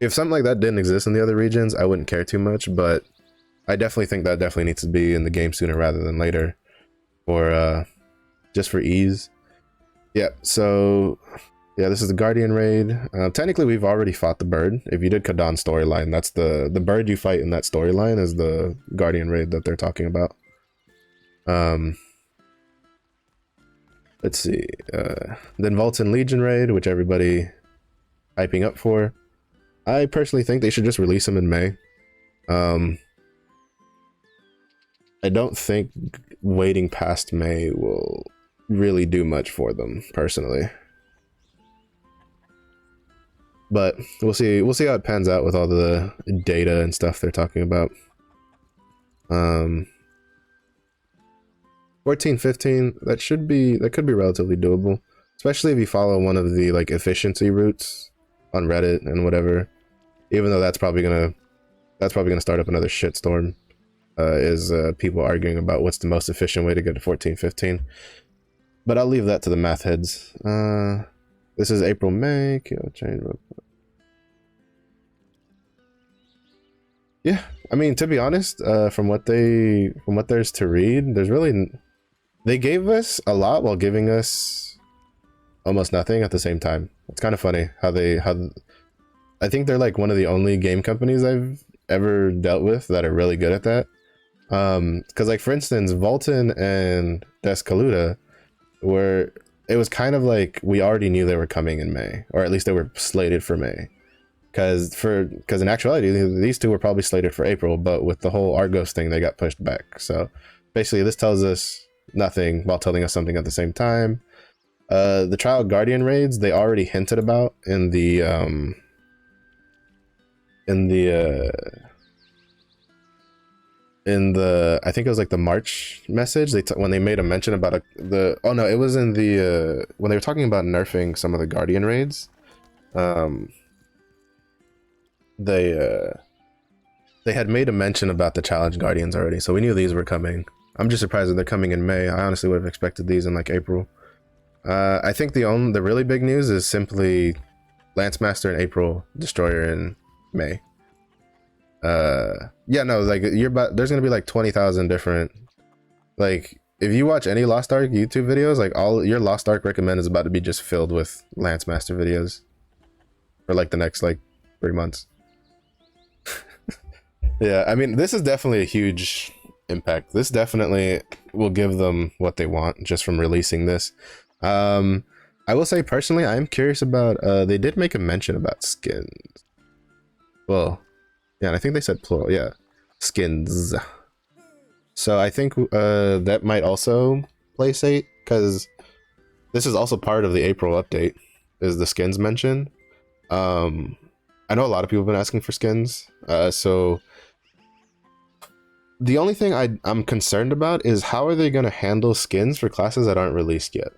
Speaker 1: if something like that didn't exist in the other regions, I wouldn't care too much, but I definitely think that definitely needs to be in the game sooner rather than later, for just for ease. Yeah, so yeah, this is the Guardian raid. Technically we've already fought the bird. If you did Kadan storyline, that's the bird you fight in that storyline is the Guardian raid that they're talking about. Let's see, then Vulcan Legion raid, which everybody hyping up for. I personally think they should just release them in May. I don't think waiting past May will really do much for them, personally. But we'll see how it pans out with all the data and stuff they're talking about. 14, 15, that could be relatively doable, especially if you follow one of the like efficiency routes on Reddit and whatever. Even though that's probably gonna start up another shitstorm, is people arguing about what's the most efficient way to get to 14, 15. But I'll leave that to the math heads. This is April, May. Change. Yeah, I mean, to be honest, from what there's to read, there's really, they gave us a lot while giving us almost nothing at the same time. It's kind of funny how I think they're like one of the only game companies I've ever dealt with that are really good at that. Because like for instance, Vulcan and Descaluda it was kind of like we already knew they were coming in May, or at least they were slated for May. Because in actuality, these two were probably slated for April, but with the whole Argos thing, they got pushed back. So basically, this tells us nothing while telling us something at the same time. The Trial Guardian raids, they already hinted about in the I think it was like the March message, when they made a mention about oh no, it was in the when they were talking about nerfing some of the Guardian raids. They had made a mention about the challenge Guardians already, so we knew these were coming. I'm just surprised that they're coming in May. I honestly would have expected these in like April. I think the really big news is simply Lancemaster in April, Destroyer in May. Yeah, no, like there's gonna be like 20,000 different, like if you watch any Lost Ark YouTube videos, like all your Lost Ark recommend is about to be just filled with Lancemaster videos for like the next like 3 months. Yeah, I mean, this is definitely a huge impact. This definitely will give them what they want just from releasing this. I will say personally, I'm curious about, they did make a mention about skins. Well, yeah, and I think they said plural, yeah, skins. So I think that might also placate, because this is also part of the April update, is the skins mention. I know a lot of people have been asking for skins, so the only thing I'm concerned about is how are they going to handle skins for classes that aren't released yet?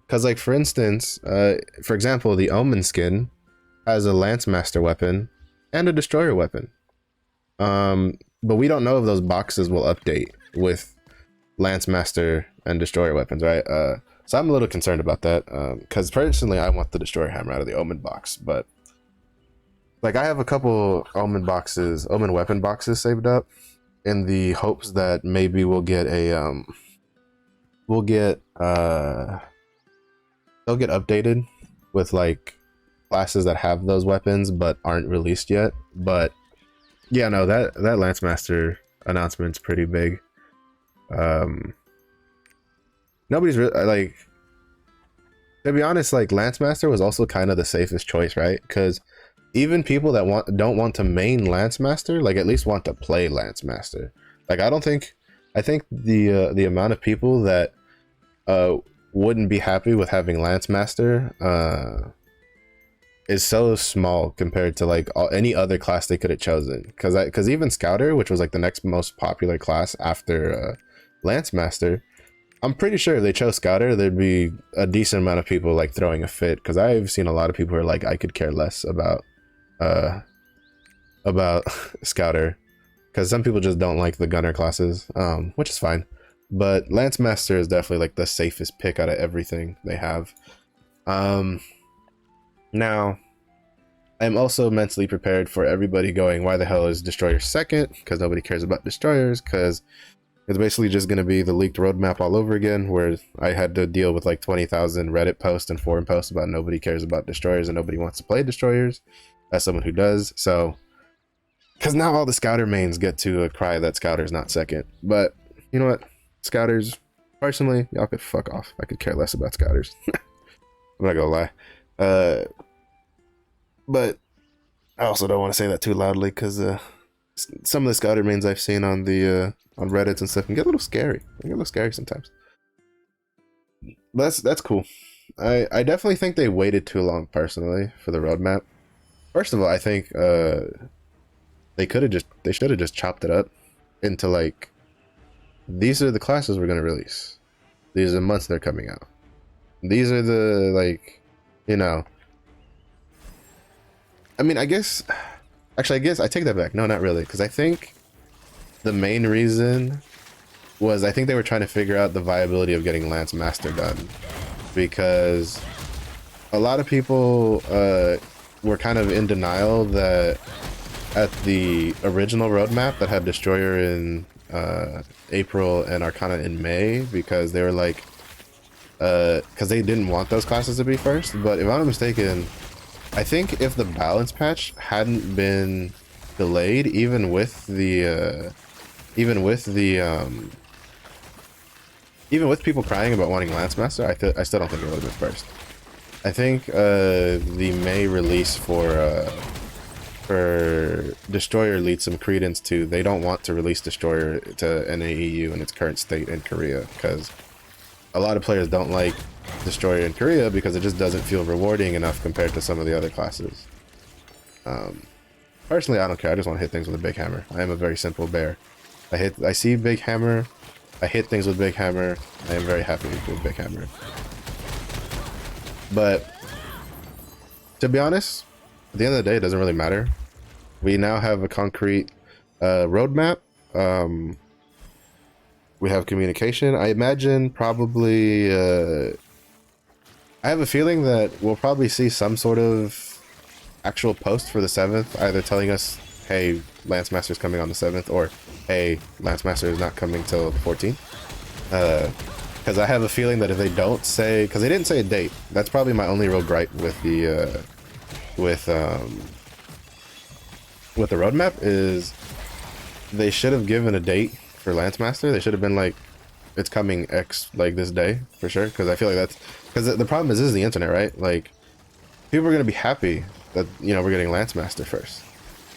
Speaker 1: Because like for instance, for example, the Omen skin has a Lancemaster weapon and a Destroyer weapon, but we don't know if those boxes will update with Lancemaster and Destroyer weapons, right? So I'm a little concerned about that, because personally I want the Destroyer hammer out of the Omen box, but like I have a couple Omen weapon boxes saved up in the hopes that maybe we'll get they'll get updated with like classes that have those weapons but aren't released yet. But yeah, no, that Lancemaster announcement's pretty big. Nobody's really, like, to be honest, like Lancemaster was also kind of the safest choice, right? Because even people that don't want to main Lance Master, like at least want to play Lance Master. Like I think the amount of people that uh wouldn't be happy with having Lance Master is so small compared to like any other class they could have chosen. Because even Scouter, which was like the next most popular class after Lance Master, I'm pretty sure if they chose Scouter, there'd be a decent amount of people like throwing a fit. Because I've seen a lot of people who are like, I could care less uh about Scouter, because some people just don't like the gunner classes, which is fine. But Lance Master is definitely like the safest pick out of everything they have. Now, I'm also mentally prepared for everybody going, why the hell is Destroyer second? Because nobody cares about Destroyers, because it's basically just going to be the leaked roadmap all over again, where I had to deal with like 20,000 Reddit posts and forum posts about nobody cares about Destroyers and nobody wants to play Destroyers, as someone who does. So, because now all the Scouter mains get to cry that Scouter's not second. But, you know what? Scouters, personally, y'all could fuck off. I could care less about Scouters. I'm not gonna lie. But I also don't want to say that too loudly, because some of the Scouter mains I've seen on the on Reddits and stuff can get a little scary. They get a little scary sometimes. But that's cool. I definitely think they waited too long personally for the roadmap. First of all, I think they should have just chopped it up into like, these are the classes we're gonna release. These are the months they're coming out. These are the, like, you know. I mean, I guess I take that back. No, not really, because I think the main reason was I think they were trying to figure out the viability of getting Lance Master done, because a lot of people were kind of in denial that at the original roadmap that had Destroyer in April and Arcana in May, because they were like, because they didn't want those classes to be first. But if I'm not mistaken, I think if the balance patch hadn't been delayed, even with people crying about wanting Lance Master, I still don't think it would have been first. I think the May release for Destroyer leads some credence to they don't want to release Destroyer to NAEU in its current state in Korea, because a lot of players don't like Destroyer in Korea because it just doesn't feel rewarding enough compared to some of the other classes. Personally, I don't care. I just want to hit things with a big hammer. I am a very simple bear. I see big hammer, I hit things with big hammer. I am very happy with big hammer. But to be honest, at the end of the day, it doesn't really matter. We now have a concrete roadmap. We have communication. I imagine probably I have a feeling that we'll probably see some sort of actual post for the 7th, either telling us, hey, Lance Master is coming on the 7th, or hey, Lance Master is not coming till the 14th. Because I have a feeling that if they don't say, because they didn't say a date, that's probably my only real gripe with the with the roadmap, is they should have given a date for Lance Master. They should have been like, it's coming X, like this day for sure, because I feel like that's, because the problem is, this is the internet, right? Like, people are going to be happy that, you know, we're getting Lance Master first.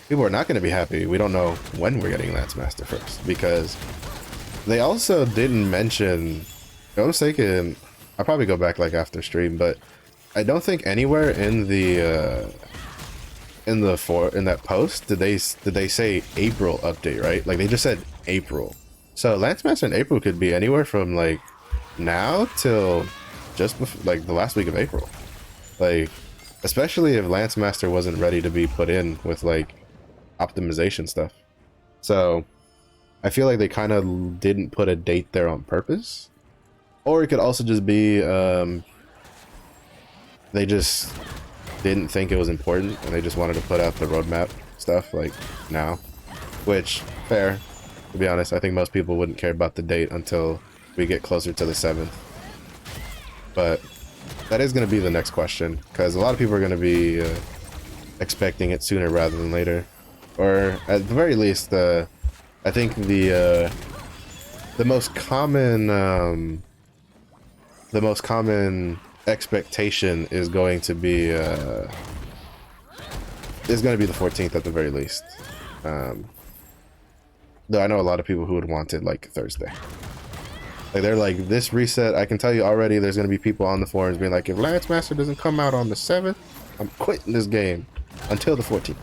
Speaker 1: People are not going to be happy we don't know when we're getting Lance Master first, because they also didn't mention, if I'm mistaken, I'll probably go back like after stream, but I don't think anywhere in the in that post did they say April update, right? Like, they just said April. So Lance Master in April could be anywhere from like now till just like the last week of April. Like, especially if Lance Master wasn't ready to be put in with like optimization stuff. So I feel like they kind of didn't put a date there on purpose. Or it could also just be they just didn't think it was important and they just wanted to put out the roadmap stuff like now. Which, fair, to be honest. I think most people wouldn't care about the date until we get closer to the 7th. But that is going to be the next question, because a lot of people are going to be expecting it sooner rather than later. Or at the very least, I think the most common expectation is going to be it's going to be the 14th at the very least. Though I know a lot of people who would want it like Thursday. Like they're like, this reset, I can tell you already, there's going to be people on the forums being like, if Lance Master doesn't come out on the 7th, I'm quitting this game until the 14th,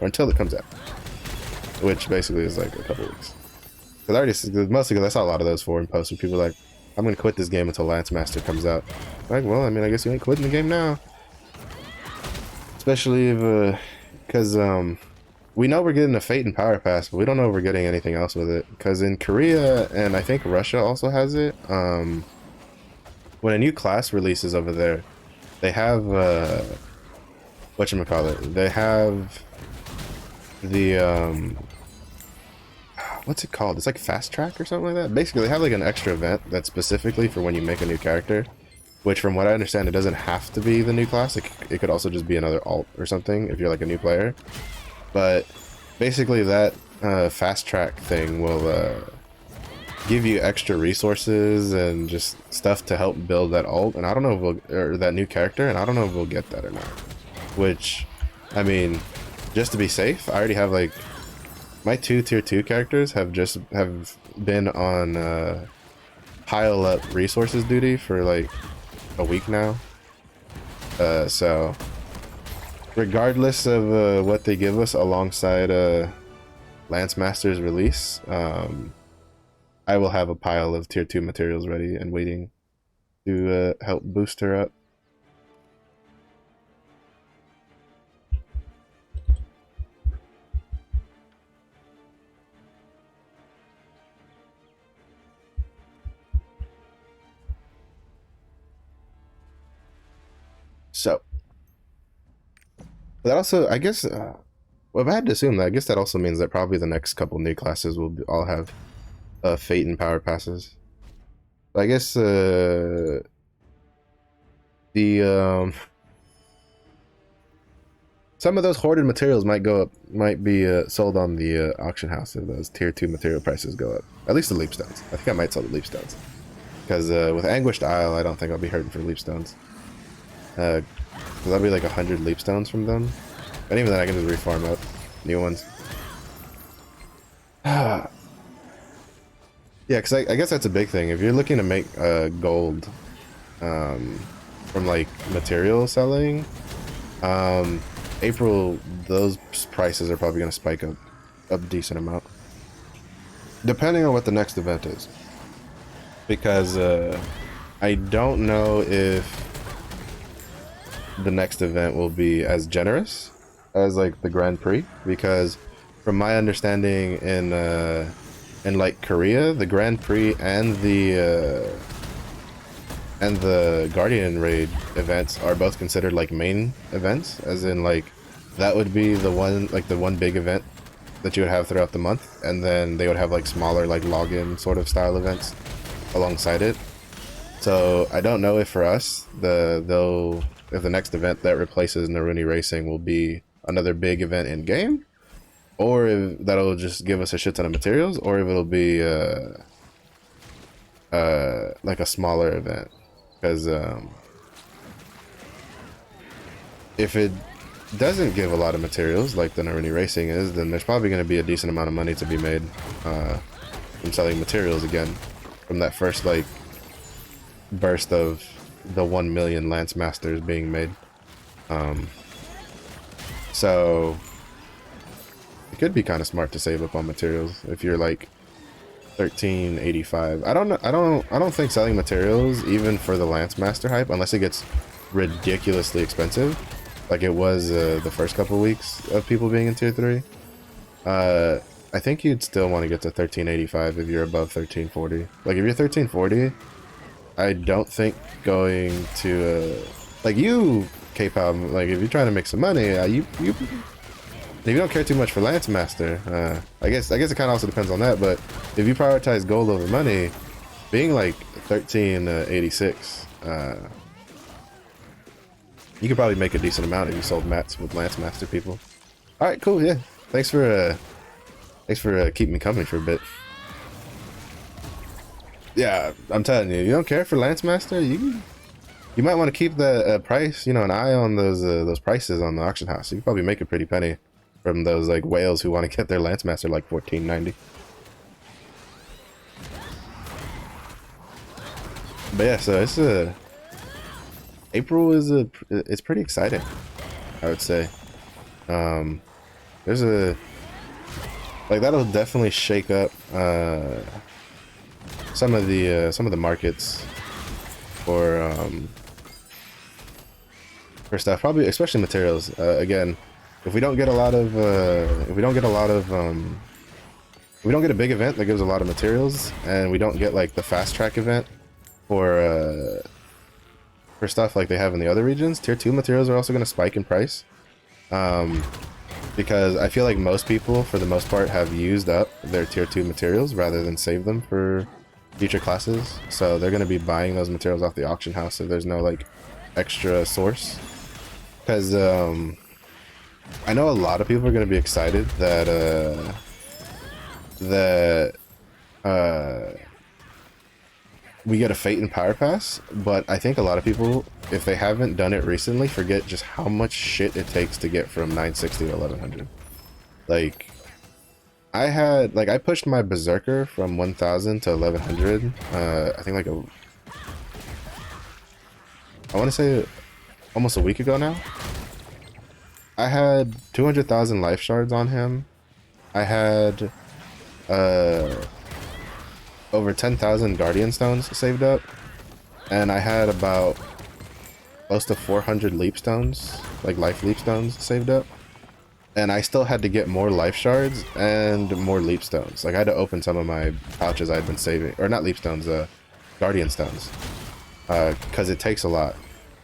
Speaker 1: or until it comes out. Which basically is like a couple weeks. Because I already, mostly because I saw a lot of those forum posts where people are like, I'm going to quit this game until Lance Master comes out. Like, well, I mean, I guess you ain't quitting the game now. Especially if, because, we know we're getting a Fate and Power Pass, but we don't know if we're getting anything else with it. Because in Korea, and I think Russia also has it, when a new class releases over there, they have, whatchamacallit, they have the, what's it called? It's like Fast Track or something like that. Basically, they have like an extra event that's specifically for when you make a new character, which from what I understand, it doesn't have to be the new class. It could also just be another alt or something if you're like a new player. But basically that Fast Track thing will give you extra resources and just stuff to help build that alt, and I don't know if we'll, or that new character, and I don't know if we'll get that or not. Which, I mean, just to be safe, I already have like my 2 tier 2 characters have been on pile up resources duty for like a week now. So regardless of what they give us alongside Lance Master's release, I will have a pile of tier 2 materials ready and waiting to help boost her up. So that also, I guess, well, if I had to assume that, I guess that also means that probably the next couple new classes will all have Fate and Power Passes. I guess the some of those hoarded materials might go up, might be sold on the auction house if those tier 2 material prices go up. At least the leap stones. I think I might sell the leap stones because with Anguished Isle, I don't think I'll be hurting for leap stones. Because that'll be like 100 leap stones from them. And even then, I can just reform up new ones. Yeah, because I guess that's a big thing. If you're looking to make gold from like material selling, April, those prices are probably going to spike up a decent amount. Depending on what the next event is. Because I don't know if the next event will be as generous as like the Grand Prix, because from my understanding in like Korea, the Grand Prix and the Guardian Raid events are both considered like main events, as in like that would be the one big event that you would have throughout the month, and then they would have like smaller like login sort of style events alongside it. So I don't know if for us if the next event that replaces Naruni Racing will be another big event in game, or if that'll just give us a shit ton of materials, or if it'll be like a smaller event. Because if it doesn't give a lot of materials like the Naruni Racing is, then there's probably going to be a decent amount of money to be made from selling materials again from that first like burst of the 1 million Lance Masters being made. So it could be kind of smart to save up on materials if you're like 1385. I don't think selling materials even for the Lance Master hype, unless it gets ridiculously expensive like it was the first couple weeks of people being in tier 3. I think you'd still want to get to 1385 if you're above 1340. Like if you're 1340, I don't think going to like you, K-pop, like if you're trying to make some money, if you don't care too much for Lance Master, I guess it kind of also depends on that. But if you prioritize gold over money, being like 1386, you could probably make a decent amount if you sold mats with Lance Master people. All right, cool, yeah. Thanks for keeping me company for a bit. Yeah, I'm telling you, you don't care for Lance Master, you You might want to keep the price, you know, an eye on those prices on the auction house. You can probably make a pretty penny from those like whales who want to get their Lance Master like 1490. But yeah, so it's April is it's pretty exciting, I would say. There's a like that'll definitely shake up some of the markets for stuff, probably especially materials. Again, if we don't get a lot of if we don't get a lot of if we don't get a big event that gives a lot of materials, and we don't get like the fast track event for stuff like they have in the other regions, tier 2 materials are also going to spike in price. Because I feel like most people, for the most part, have used up their tier 2 materials rather than save them for future classes. So they're going to be buying those materials off the auction house if there's no like extra source. Because I know a lot of people are going to be excited that we get a Fate and Power Pass, but I think a lot of people, if they haven't done it recently, forget just how much shit it takes to get from 960 to 1100. Like, I pushed my Berserker from 1000 to 1100, I think like I want to say almost a week ago now. I had 200,000 life shards on him. I had, over 10,000 Guardian Stones saved up, and I had about close to 400 Leap Stones, like Life Leap Stones saved up, and I still had to get more Life Shards and more Leap Stones. Like I had to open some of my pouches I had been saving, or not Leap Stones, Guardian Stones, because it takes a lot.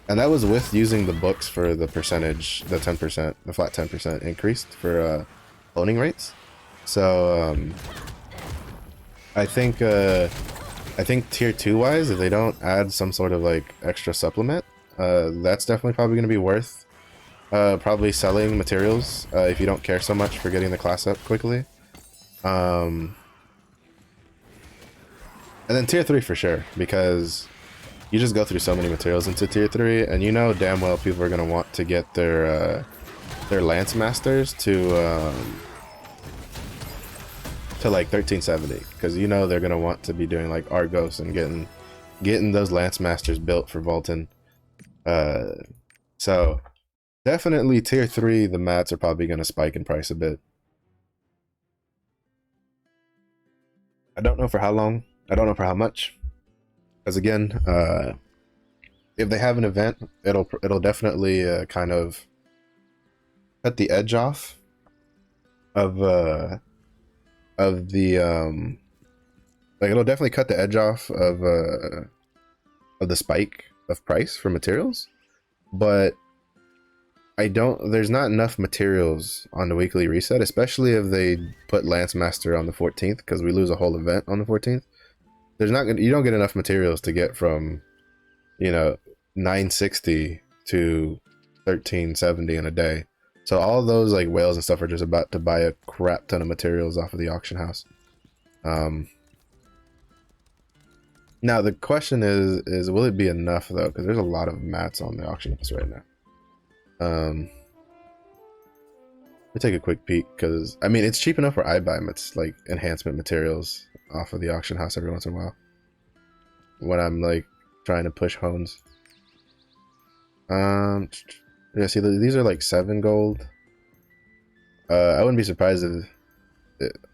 Speaker 1: And that was with using the books for the percentage, the 10%, the flat 10% increased for cloning rates. So I think tier 2 wise, if they don't add some sort of like extra supplement, that's definitely probably going to be worth probably selling materials if you don't care so much for getting the class up quickly. And then tier 3 for sure, because you just go through so many materials into tier 3, and you know damn well people are going to want to get their Lance Masters to like 1370, because you know they're gonna want to be doing like Argos and getting those Lance Masters built for Vulcan. So definitely tier 3, the mats are probably gonna spike in price a bit. I don't know for how long, I don't know for how much, because again, if they have an event, it'll definitely kind of cut the edge off of the like it'll definitely cut the edge off of the spike of price for materials, but there's not enough materials on the weekly reset, especially if they put Lance Master on the 14th, because we lose a whole event on the 14th. You don't get enough materials to get from, you know, 960 to 1370 in a day. So all those like whales and stuff are just about to buy a crap ton of materials off of the auction house. Now the question is will it be enough though? Because there's a lot of mats on the auction house right now. Let me take a quick peek, because I mean it's cheap enough where I buy it's like enhancement materials off of the auction house every once in a while when I'm like trying to push hones. Yeah, see, these are like 7 gold. I wouldn't be surprised if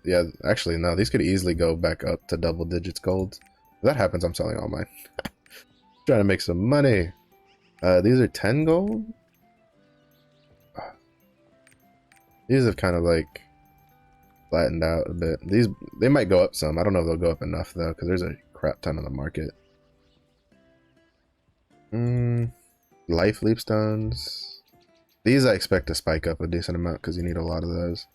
Speaker 1: yeah, actually no, these could easily go back up to double digits gold. If that happens, I'm selling all mine. Trying to make some money. These are 10 gold. These have kind of like flattened out a bit. They might go up some. I don't know if they'll go up enough though, because there's a crap ton on the market. Life Leap Stones. These I expect to spike up a decent amount, because you need a lot of those.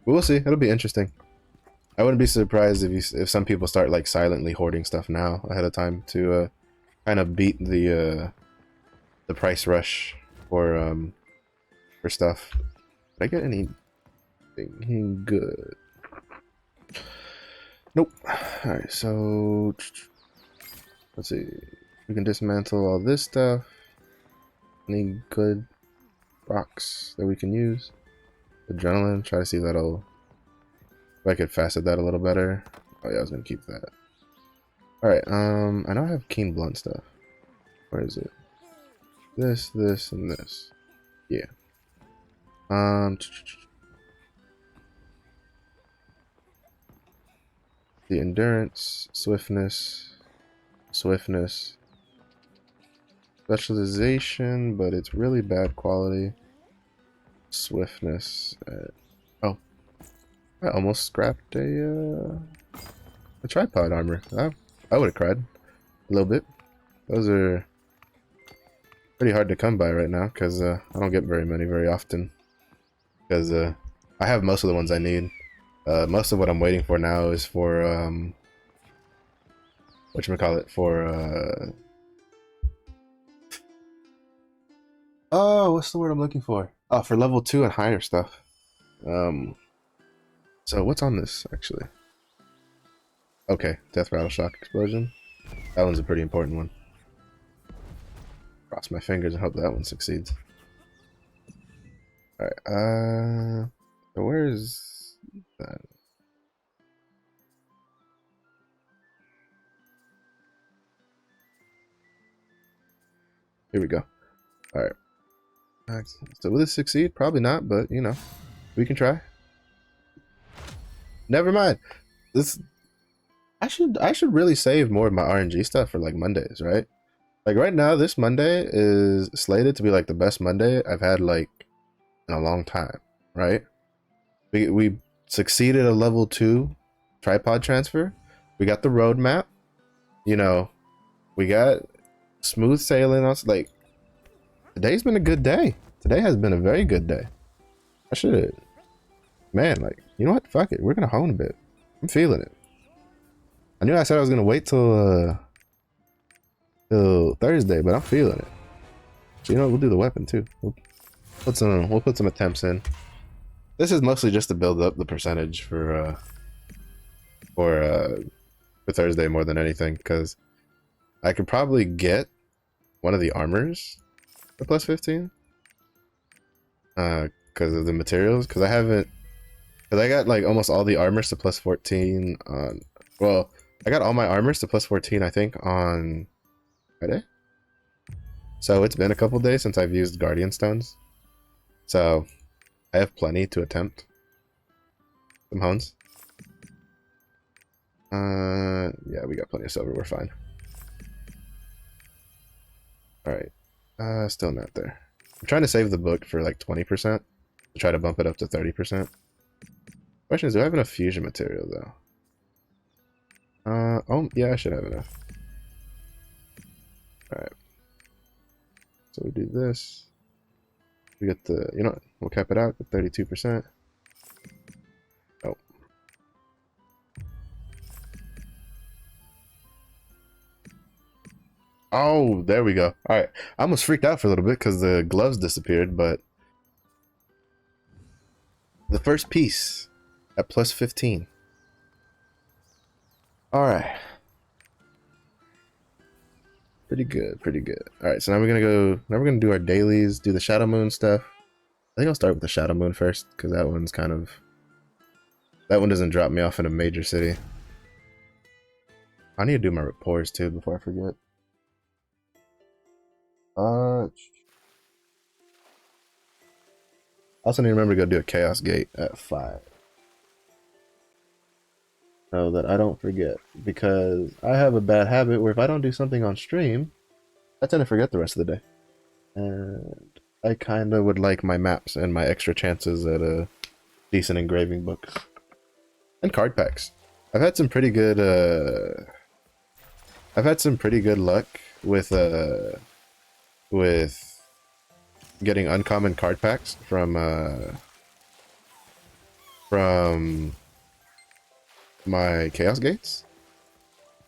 Speaker 1: We'll see. It'll be interesting. I wouldn't be surprised if some people start like silently hoarding stuff now ahead of time to kind of beat the price rush for stuff. Did I get anything good? Nope. All right, so Let's see. We can dismantle all this stuff. Any good rocks that we can use? Adrenaline. Try to see if that'll... If I could facet that a little better. Oh yeah, I was gonna keep that. Alright, I know I have keen blunt stuff. Where is it? This, and this. Yeah. The endurance, swiftness, specialization, but it's really bad quality. Swiftness. Oh, I almost scrapped a tripod armor. I would have cried a little bit. Those are pretty hard to come by right now because I don't get very many very often. Because I have most of the ones I need. Most of what I'm waiting for now is for whatchamacallit, for oh, what's the word I'm looking for? Oh, for level 2 and higher stuff. So what's on this actually? Okay, Death Rattle Shock Explosion. That one's a pretty important one. Cross my fingers and hope that one succeeds. Alright, so where is that? Here we go. Alright. So will this succeed? Probably not, but you know, we can try. Never mind. This I should really save more of my RNG stuff for like Mondays, right? Like right now, this Monday is slated to be like the best Monday I've had like in a long time, right? We succeeded a level 2 tripod transfer. We got the roadmap. You know, we got smooth sailing. I was like, today's been a good day. Today has been a very good day. I should, man, like, you know what? Fuck it. We're gonna hone a bit. I'm feeling it. I knew I said I was gonna wait till Thursday, but I'm feeling it. So, you know, we'll do the weapon too. We'll put some attempts in. This is mostly just to build up the percentage for Thursday more than anything, because I could probably get one of the armors for plus 15 because of the materials, because I got like almost all the armors to plus 14 on, well, I got all my armors to plus 14 I think on Friday. So it's been a couple days since I've used Guardian Stones. So I have plenty to attempt some hones. Yeah, we got plenty of silver, we're fine. Alright. Still not there. I'm trying to save the book for like 20%. To try to bump it up to 30%. Question is, do I have enough fusion material though? Oh, yeah, I should have enough. Alright. So we do this. We get the, you know what, we'll cap it out at 32%. Oh. Oh, there we go. Alright. I almost freaked out for a little bit because the gloves disappeared, but the first piece at plus 15. Alright. Pretty good, pretty good. Alright, so now we're gonna do our dailies, do the Shadow Moon stuff. I think I'll start with the Shadow Moon first, because that one doesn't drop me off in a major city. I need to do my rapports too before I forget. I also need to remember to go do a Chaos Gate at 5. So that I don't forget, because I have a bad habit where if I don't do something on stream, I tend to forget the rest of the day. And I kind of would like my maps and my extra chances at decent engraving books. And card packs. I've had some pretty good luck with getting uncommon card packs from my Chaos Gates,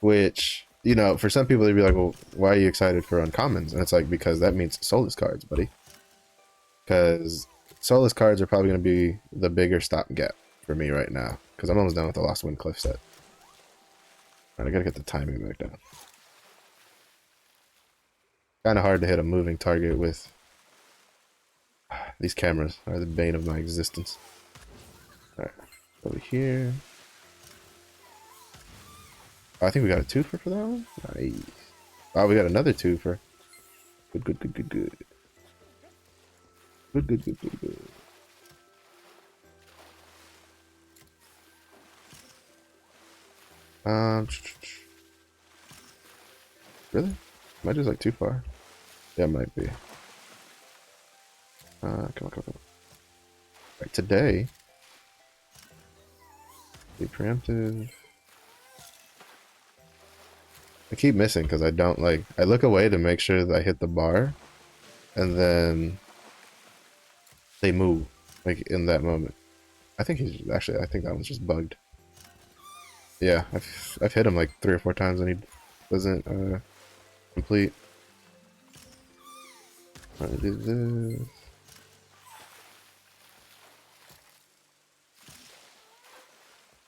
Speaker 1: which, you know, for some people they'd be like, well, why are you excited for uncommons? And it's like, because that means soulless cards, buddy. Because soulless cards are probably going to be the bigger stopgap for me right now, because I'm almost done with the Lost Wind Cliff set. Alright, I gotta get the timing back down. Kind of hard to hit a moving target with these cameras. Are the bane of my existence. All right, over here. Oh, I think we got a twofer for that one. Nice. Oh, we got another twofer. Good, good, good, good, good. Good, good, good, good, good. Um, really? Am I just like too far? Yeah, it might be. Come on, come on, come on. Right, today, be preemptive. I keep missing because I don't like. I look away to make sure that I hit the bar, and then they move like in that moment. I think he's actually. I think that one's just bugged. Yeah, I've hit him like 3 or 4 times and he doesn't complete. I do this.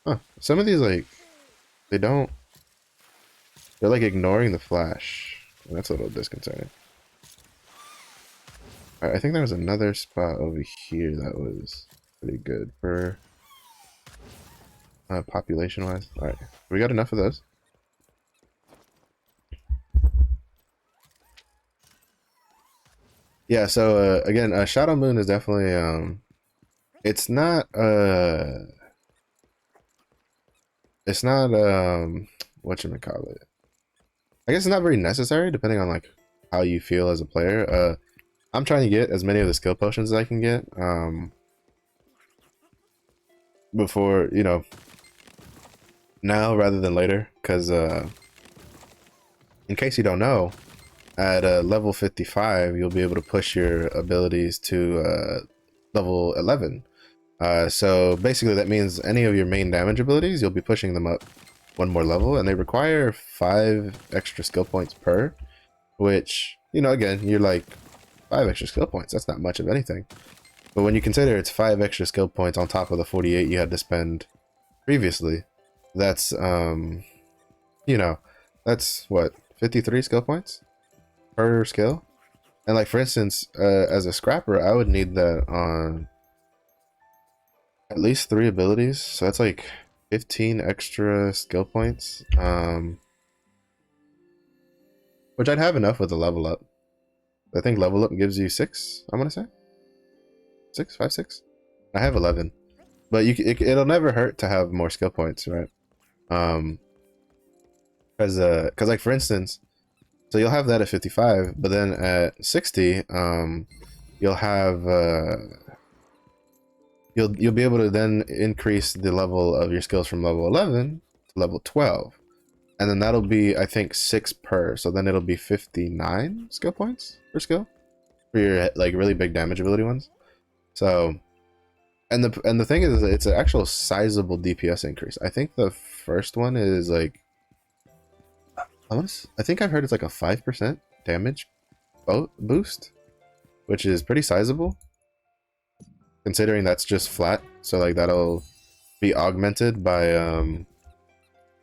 Speaker 1: Huh. Some of these like they don't. They're like ignoring the flash. That's a little disconcerting. Alright, I think there was another spot over here that was pretty good for population wise. Alright, we got enough of those. Yeah, so again, Shadow Moon is definitely it's not whatchamacallit. I guess it's not very necessary depending on like how you feel as a player. I'm trying to get as many of the skill potions as I can get before, you know, now rather than later, because in case you don't know, at level 55 you'll be able to push your abilities to level 11. So basically that means any of your main damage abilities, you'll be pushing them up 1 more level, and they require 5 extra skill points per, which, you know, again, you're like 5 extra skill points, that's not much of anything. But when you consider it's 5 extra skill points on top of the 48 you had to spend previously, that's you know, that's what, 53 skill points per skill. And like for instance, as a scrapper, I would need that on at least 3 abilities, so that's like 15 extra skill points, which I'd have enough with a level up. I think level up gives you 6, I'm gonna say 6, 5, 6. I have 11, but it'll never hurt to have more skill points, right? Because like for instance, so you'll have that at 55, but then at 60, you'll have you'll be able to then increase the level of your skills from level 11 to level 12, and then that'll be, I think, 6 per. So then it'll be 59 skill points per skill for your like really big damage ability ones. So, and the thing is, it's an actual sizable DPS increase. I think the first one is like, I think I've heard it's like a 5% damage boost, which is pretty sizable considering that's just flat. So like that'll be augmented by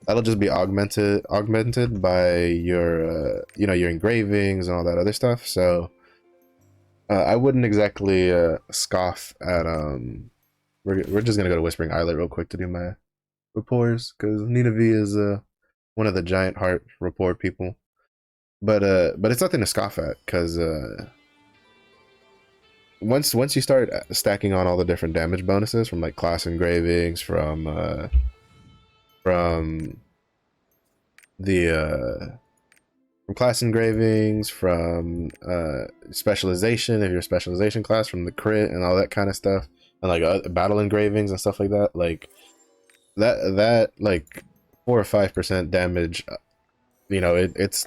Speaker 1: that'll just be augmented by your you know, your engravings and all that other stuff. So I wouldn't exactly scoff at we're just gonna go to Whispering Islet real quick to do my rapports, because Nina V is one of the giant heart rapport people. But it's nothing to scoff at, because once you start stacking on all the different damage bonuses from like class engravings, from the from class engravings, from specialization, if you're a specialization class, from the crit and all that kind of stuff, and like battle engravings and stuff like that, like that like 4 or 5% damage, you know, it gets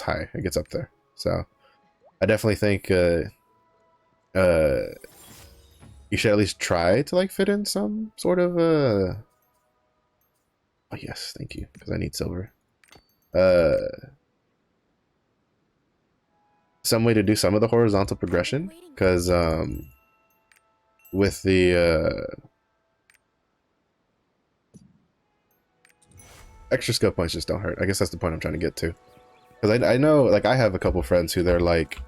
Speaker 1: high, it gets up there. So I definitely think you should at least try to like fit in some sort of oh yes, thank you, because I need silver. Some way to do some of the horizontal progression, because with the extra skill points just don't hurt. I guess that's the point I'm trying to get to. Because I know, like, I have a couple friends who they're like,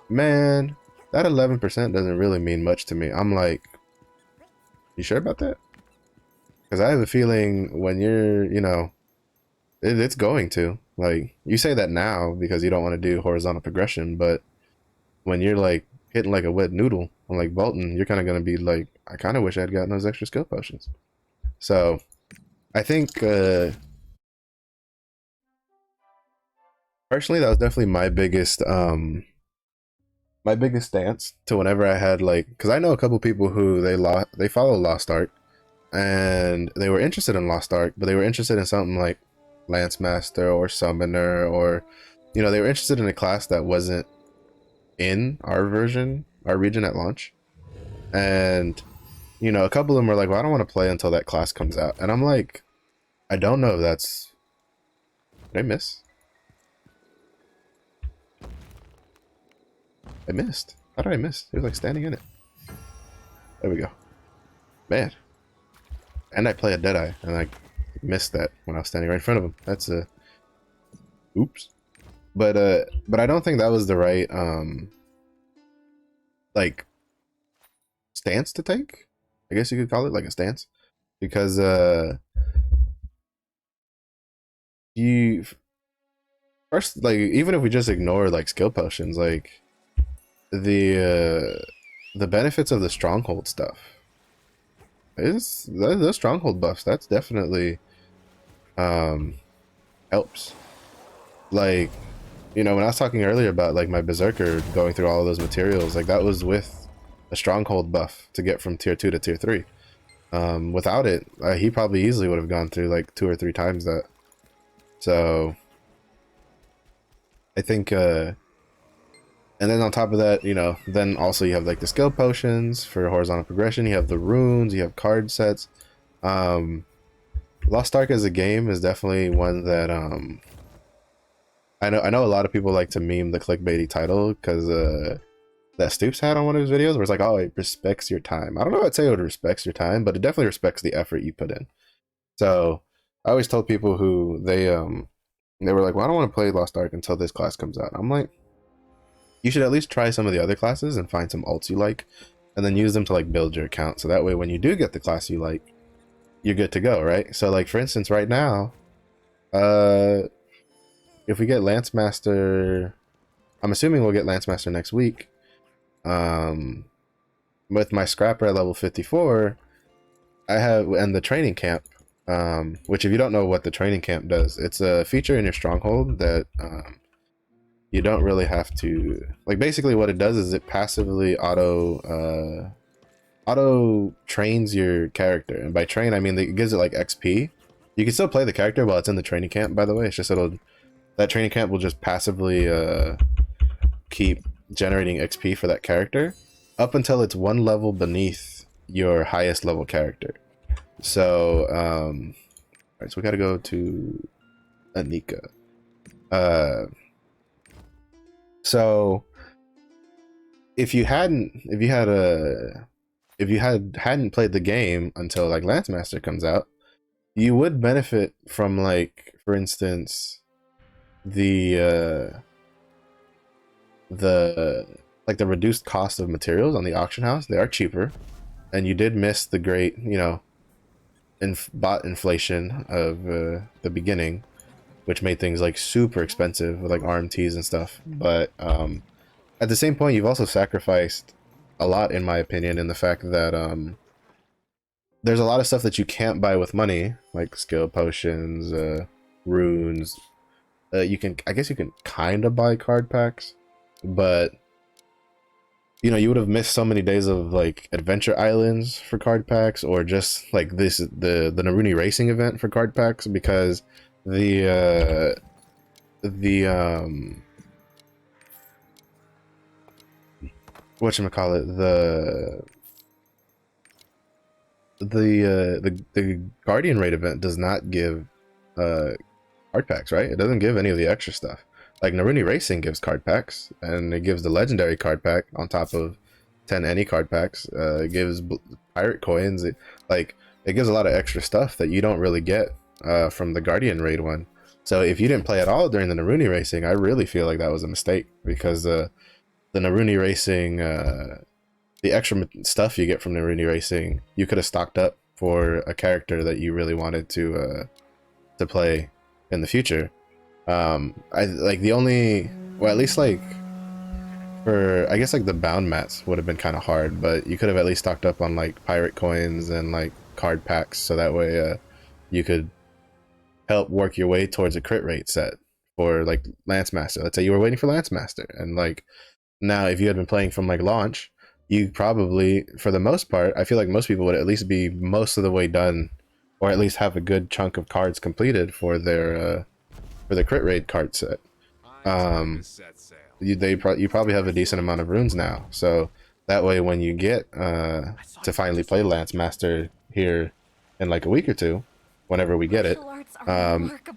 Speaker 1: man, that 11% doesn't really mean much to me. I'm like, you sure about that? Because I have a feeling when you're, you know, it's going to. Like, you say that now because you don't want to do horizontal progression, but when you're like hitting like a wet noodle on like Bolton, you're kind of going to be like, I kind of wish I had gotten those extra skill potions. So I think personally, that was definitely my biggest stance to whenever I had like, because I know a couple people who they follow Lost Ark and they were interested in Lost Ark, but they were interested in something like Lance Master or Summoner, or you know, they were interested in a class that wasn't in our region at launch. And you know, a couple of them were like, well, I don't want to play until that class comes out. And I'm like, I don't know if that's, did I miss? I missed. How did I miss? He was like standing in it. There we go. Man. And I play a Deadeye, and I missed that when I was standing right in front of him. That's a oops. But I don't think that was the right like stance to take. I guess you could call it like a stance. Because you first, like, even if we just ignore like skill potions, like the benefits of the stronghold stuff is the stronghold buffs, that's definitely helps. Like, you know, when I was talking earlier about like my berserker going through all of those materials, like that was with a stronghold buff to get from tier 2 to tier 3. Without it, he probably easily would have gone through like 2 or 3 times that. So I think and then on top of that, you know, then also you have like the skill potions for horizontal progression, you have the runes, you have card sets. Lost Ark as a game is definitely one that I know a lot of people like to meme the clickbaity title because that Stoops had on one of his videos where it's like, oh, it respects your time. I don't know if I'd say it respects your time, but it definitely respects the effort you put in. So I always told people who they were like, well, I don't want to play Lost Ark until this class comes out. I'm like, you should at least try some of the other classes and find some alts you like, and then use them to like build your account. So that way, when you do get the class you like, you're good to go, right? So like, for instance, right now, if we get Lance Master, I'm assuming we'll get Lance Master next week. With my scrapper at level 54, I have, and the training camp, which if you don't know what the training camp does, it's a feature in your stronghold that you don't really have to, like, basically what it does is it passively auto trains your character. And by train, I mean it gives it like XP. You can still play the character while it's in the training camp, by the way. It's just that training camp will just passively keep generating XP for that character up until it's one level beneath your highest level character. So all right, so we got to go to Anika. So if you hadn't hadn't played the game until like Lance Master comes out, you would benefit from, like, for instance, the like the reduced cost of materials on the auction house. They are cheaper, and you did miss the great, you know, bot inflation of the beginning, which made things like super expensive with like RMTs and stuff. But at the same point, you've also sacrificed a lot, in my opinion, in the fact that there's a lot of stuff that you can't buy with money, like skill potions, runes. You can, I guess you can kind of buy card packs, but you know, you would have missed so many days of like adventure islands for card packs, or just like the Naruni racing event for card packs, because the whatchamacallit, the Guardian raid event does not give card packs, right? It doesn't give any of the extra stuff. Like Naruni Racing gives card packs, and it gives the legendary card pack on top of 10 any card packs. It gives pirate coins. It gives a lot of extra stuff that you don't really get from the Guardian raid one. So if you didn't play at all during the Naruni racing, I really feel like that was a mistake, because the Naruni racing, the extra stuff you get from Naruni racing, you could have stocked up for a character that you really wanted to play in the future. I like the only, well, at least like for, I guess like the bound mats would have been kind of hard, but you could have at least stocked up on like pirate coins and like card packs, so that way you could help work your way towards a crit rate set for like Lance Master. Let's say you were waiting for Lance Master, and like now if you had been playing from like launch, you probably, for the most part, I feel like most people would at least be most of the way done, or at least have a good chunk of cards completed for their for the crit rate card set. You probably have a decent amount of runes now, so that way when you get to finally play Lance Master here in like a week or two, whenever we get it,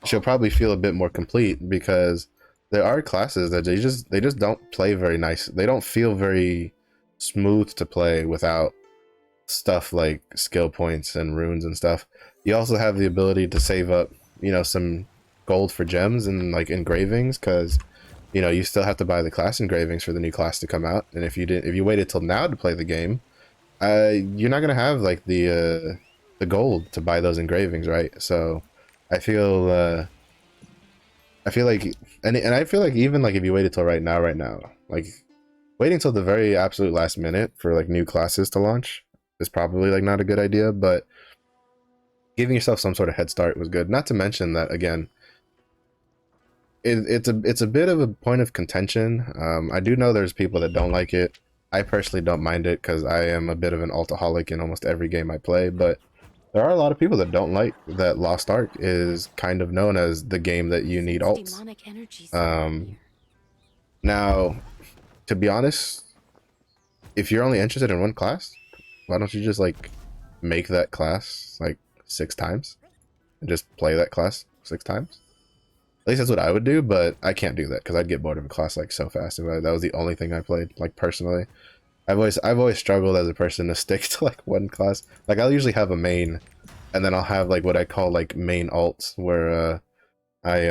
Speaker 1: she'll probably feel a bit more complete, because there are classes that they just don't play very nice. They don't feel very smooth to play without stuff like skill points and runes and stuff. You also have the ability to save up, you know, some gold for gems and like engravings, because you know you still have to buy the class engravings for the new class to come out. And if you waited till now to play the game, you're not gonna have like the gold to buy those engravings, right? So I feel like, and I feel like even like if you waited till right now, like waiting till the very absolute last minute for like new classes to launch is probably like not a good idea, but giving yourself some sort of head start was good. Not to mention that, again, it's a bit of a point of contention. I do know there's people that don't like it. I personally don't mind it, because I am a bit of an altaholic in almost every game I play, but there are a lot of people that don't like that Lost Ark is kind of known as the game that you need alts. Now, to be honest, if you're only interested in one class, why don't you just like make that class like 6 times and just play that class 6 times? At least that's what I would do, but I can't do that because I'd get bored of a class like so fast if that was the only thing I played. Like personally, I've always struggled as a person to stick to like one class. Like I'll usually have a main, and then I'll have like what I call like main alts, where they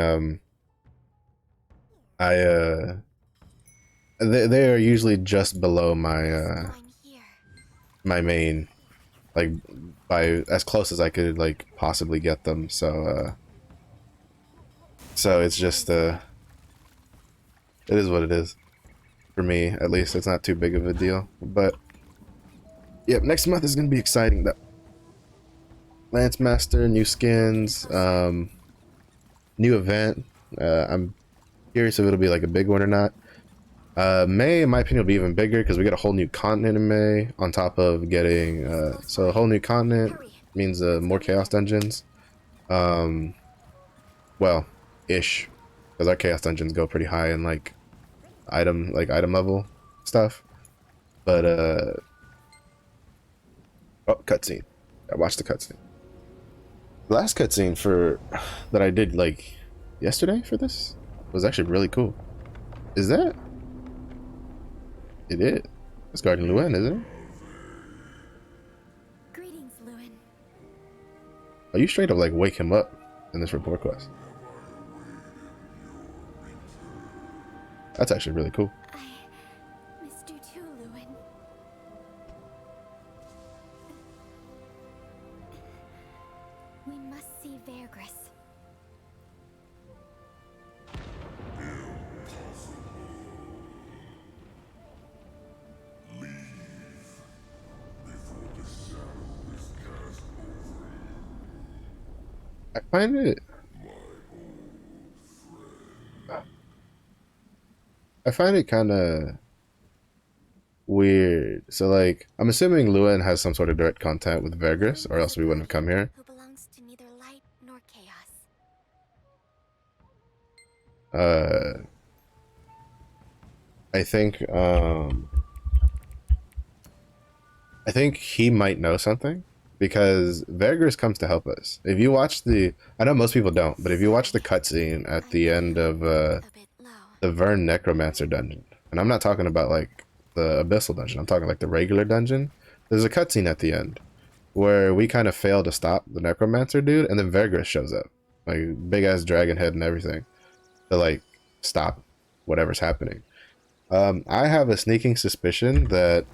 Speaker 1: are usually just below my my main, like by as close as I could like possibly get them. So so it's just it is what it is. For me, at least, it's not too big of a deal. But yep, next month is gonna be exciting. That Lance Master, new skins, new event. I'm curious if it'll be like a big one or not. May, in my opinion, will be even bigger because we get a whole new continent in May on top of getting so a whole new continent means more chaos dungeons. Well, ish, because our chaos dungeons go pretty high in like item level stuff. But oh, cutscene. I watched the cutscene. The last cutscene for that I did like yesterday for this was actually really cool. Is that it? It's Guardian Luen, isn't it?
Speaker 2: Greetings, Luen.
Speaker 1: Oh, you straight up like wake him up in this report quest. That's actually really cool.
Speaker 2: I missed you too, Luen. We must see Vergris.
Speaker 1: I find it kind of weird. So like, I'm assuming Luen has some sort of direct contact with Vergris, or else we wouldn't have come here.
Speaker 2: Who belongs to neither light nor chaos.
Speaker 1: I think he might know something, because Vergris comes to help us. If you watch I know most people don't, but if you watch the cutscene at the end of the Vern Necromancer dungeon, and I'm not talking about like the Abyssal dungeon, I'm talking like the regular dungeon, there's a cutscene at the end where we kind of fail to stop the Necromancer dude, and then Vergris shows up. like big ass dragon head and everything, to like stop whatever's happening. I have a sneaking suspicion that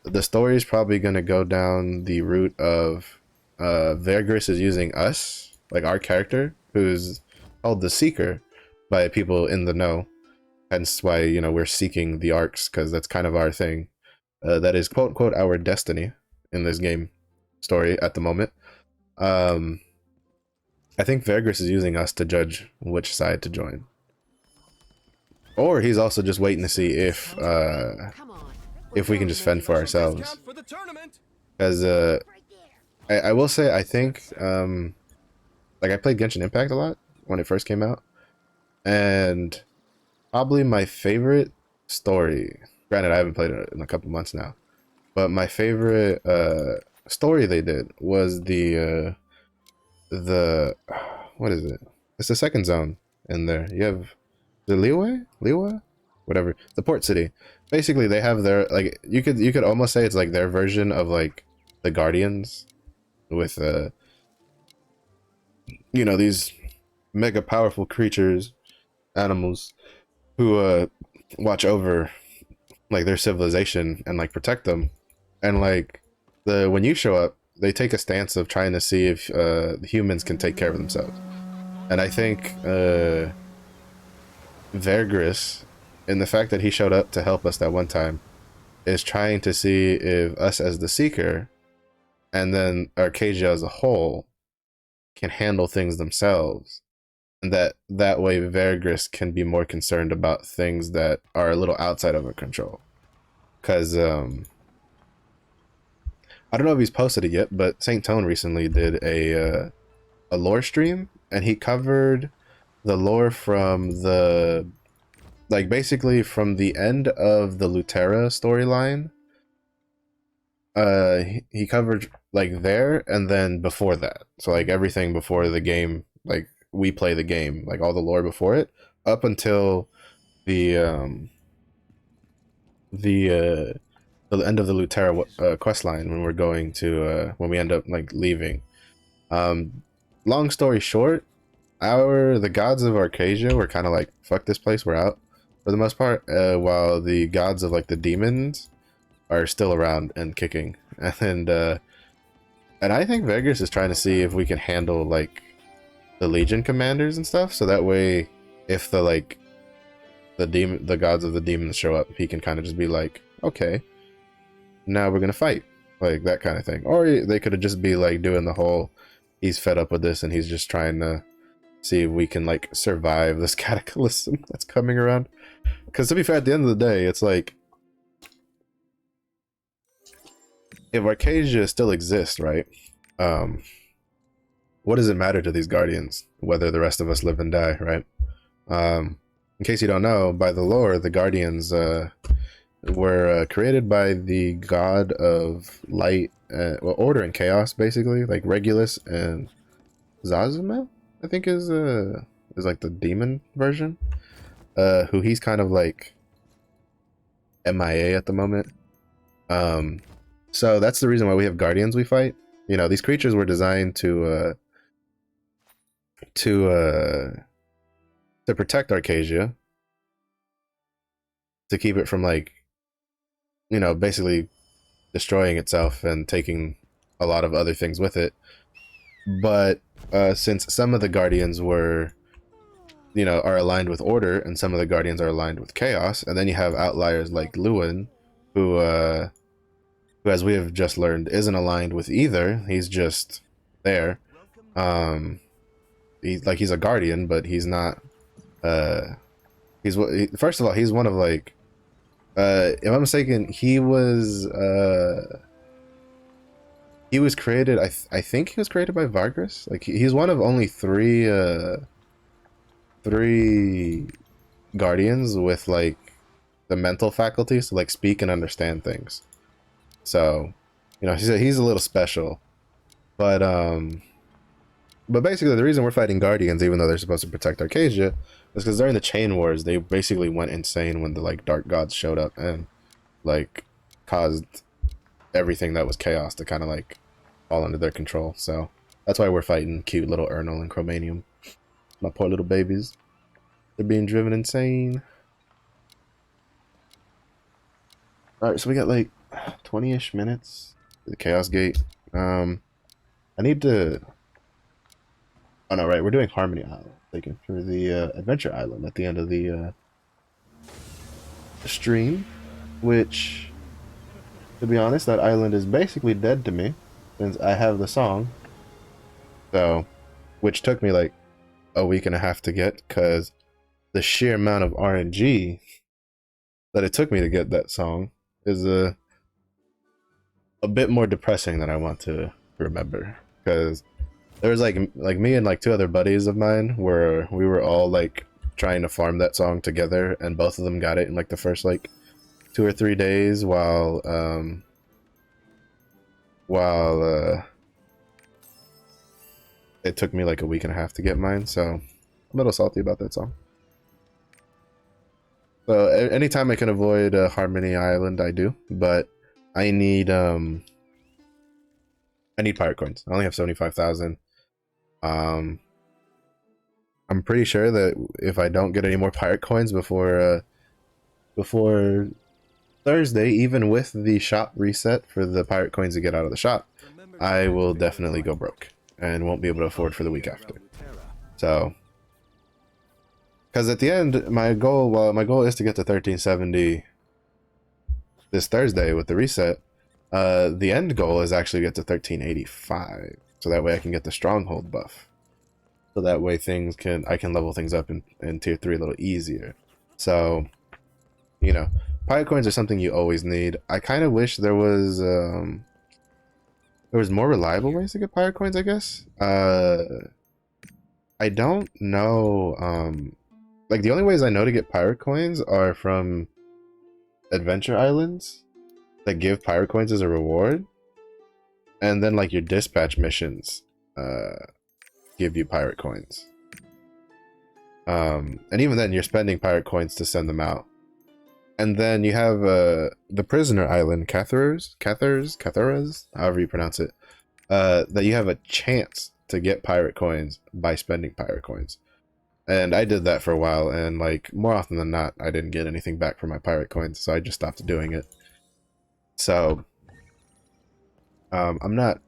Speaker 1: the story is probably going to go down the route of Vergris is using us, like our character, who's called the Seeker by people in the know. Hence why, you know, we're seeking the arcs, because that's kind of our thing. That is quote unquote our destiny in this game story at the moment. I think Vergris is using us to judge which side to join. Or he's also just waiting to see if we can just fend for ourselves. Because I will say, I think like I played Genshin Impact a lot when it first came out, and probably my favorite story, granted I haven't played it in a couple months now, but my favorite story they did was the what is it? It's the second zone in there. You have the Liwa, whatever, the port city. Basically, they have their, like, you could almost say it's like their version of like the Guardians, with you know, these mega powerful creatures, animals, who watch over like their civilization and like protect them. And like when you show up, they take a stance of trying to see if the humans can take care of themselves. And I think Vergris, in the fact that he showed up to help us that one time, is trying to see if us as the Seeker and then Arcadia as a whole can handle things themselves, and that way Vergris can be more concerned about things that are a little outside of our control. Because I don't know if he's posted it yet, but Saint Tone recently did a lore stream, and he covered the lore from the, like, basically from the end of the Lutera storyline. He covered like there, and then before that, so like everything before the game, like we play the game, like all the lore before it, up until the end of the Lutera quest line, when we're going to when we end up like leaving. Long story short, the gods of Arcadia were kind of like, fuck this place, we're out for the most part, while the gods of like the demons are still around and kicking. And I think Vegas is trying to see if we can handle like the Legion commanders and stuff, so that way if the gods of the demons show up, he can kind of just be like, okay, now we're gonna fight, like that kind of thing. Or they could have just be like doing the whole, he's fed up with this and he's just trying to see if we can like survive this cataclysm that's coming around. Because to be fair, at the end of the day, it's like, if Arcadia still exists, right? What does it matter to these guardians whether the rest of us live and die, right? In case you don't know, by the lore, the guardians were created by the god of light, well, order and chaos, basically, like Regulus and Zazumel, I think is like the demon version, who he's kind of like MIA at the moment. So that's the reason why we have guardians we fight. You know, these creatures were designed to protect Arcadia, to keep it from, like, you know, basically destroying itself and taking a lot of other things with it. But since some of the guardians were, you know, are aligned with order, and some of the guardians are aligned with chaos, and then you have outliers like Lewin, who as we have just learned, isn't aligned with either. He's just there. He's a guardian, but he's not. First of all, he's one of like, if I'm mistaken, he was created. I think he was created by Vargas. Like he's one of only three guardians with like the mental faculties to like speak and understand things. So, you know, he's a little special, but basically the reason we're fighting guardians, even though they're supposed to protect Arcadia, is because during the Chain Wars, they basically went insane when the like dark gods showed up and like caused everything that was chaos to kind of like fall under their control. So that's why we're fighting cute little Ernal and Chromanium. My poor little babies. They're being driven insane. Alright, so we got like 20-ish minutes to the Chaos Gate. I need to... Oh no, right, we're doing Harmony Island. Taking for the Adventure Island at the end of the stream. Which, to be honest, that island is basically dead to me. Since I have the song. So, which took me like a week and a half to get, because the sheer amount of RNG that it took me to get that song is a bit more depressing than I want to remember. Because there was like me and like two other buddies of mine where we were all like trying to farm that song together, and both of them got it in like the first like 2 or 3 days, while it took me like a week and a half to get mine. So I'm a little salty about that song. So anytime I can avoid Harmony Island, I do. But I need pirate coins. I only have 75,000. I'm pretty sure that if I don't get any more pirate coins before Thursday, even with the shop reset for the pirate coins to get out of the shop, I will definitely go broke and won't be able to afford for the week after. So, because at the end, my goal is to get to 1370 this Thursday with the reset. The end goal is actually get to 1385, so that way I can get the stronghold buff. So that way I can level things up in tier 3 a little easier. So, you know, pirate coins are something you always need. I kind of wish there was more reliable ways to get pirate coins, I guess. I don't know. Like the only ways I know to get pirate coins are from adventure islands that give pirate coins as a reward, and then like your dispatch missions give you pirate coins. And even then, you're spending pirate coins to send them out. And then you have the prisoner island, Catharas, however you pronounce it, that you have a chance to get pirate coins by spending pirate coins. And I did that for a while, and like more often than not, I didn't get anything back for my pirate coins, so I just stopped doing it. So I'm not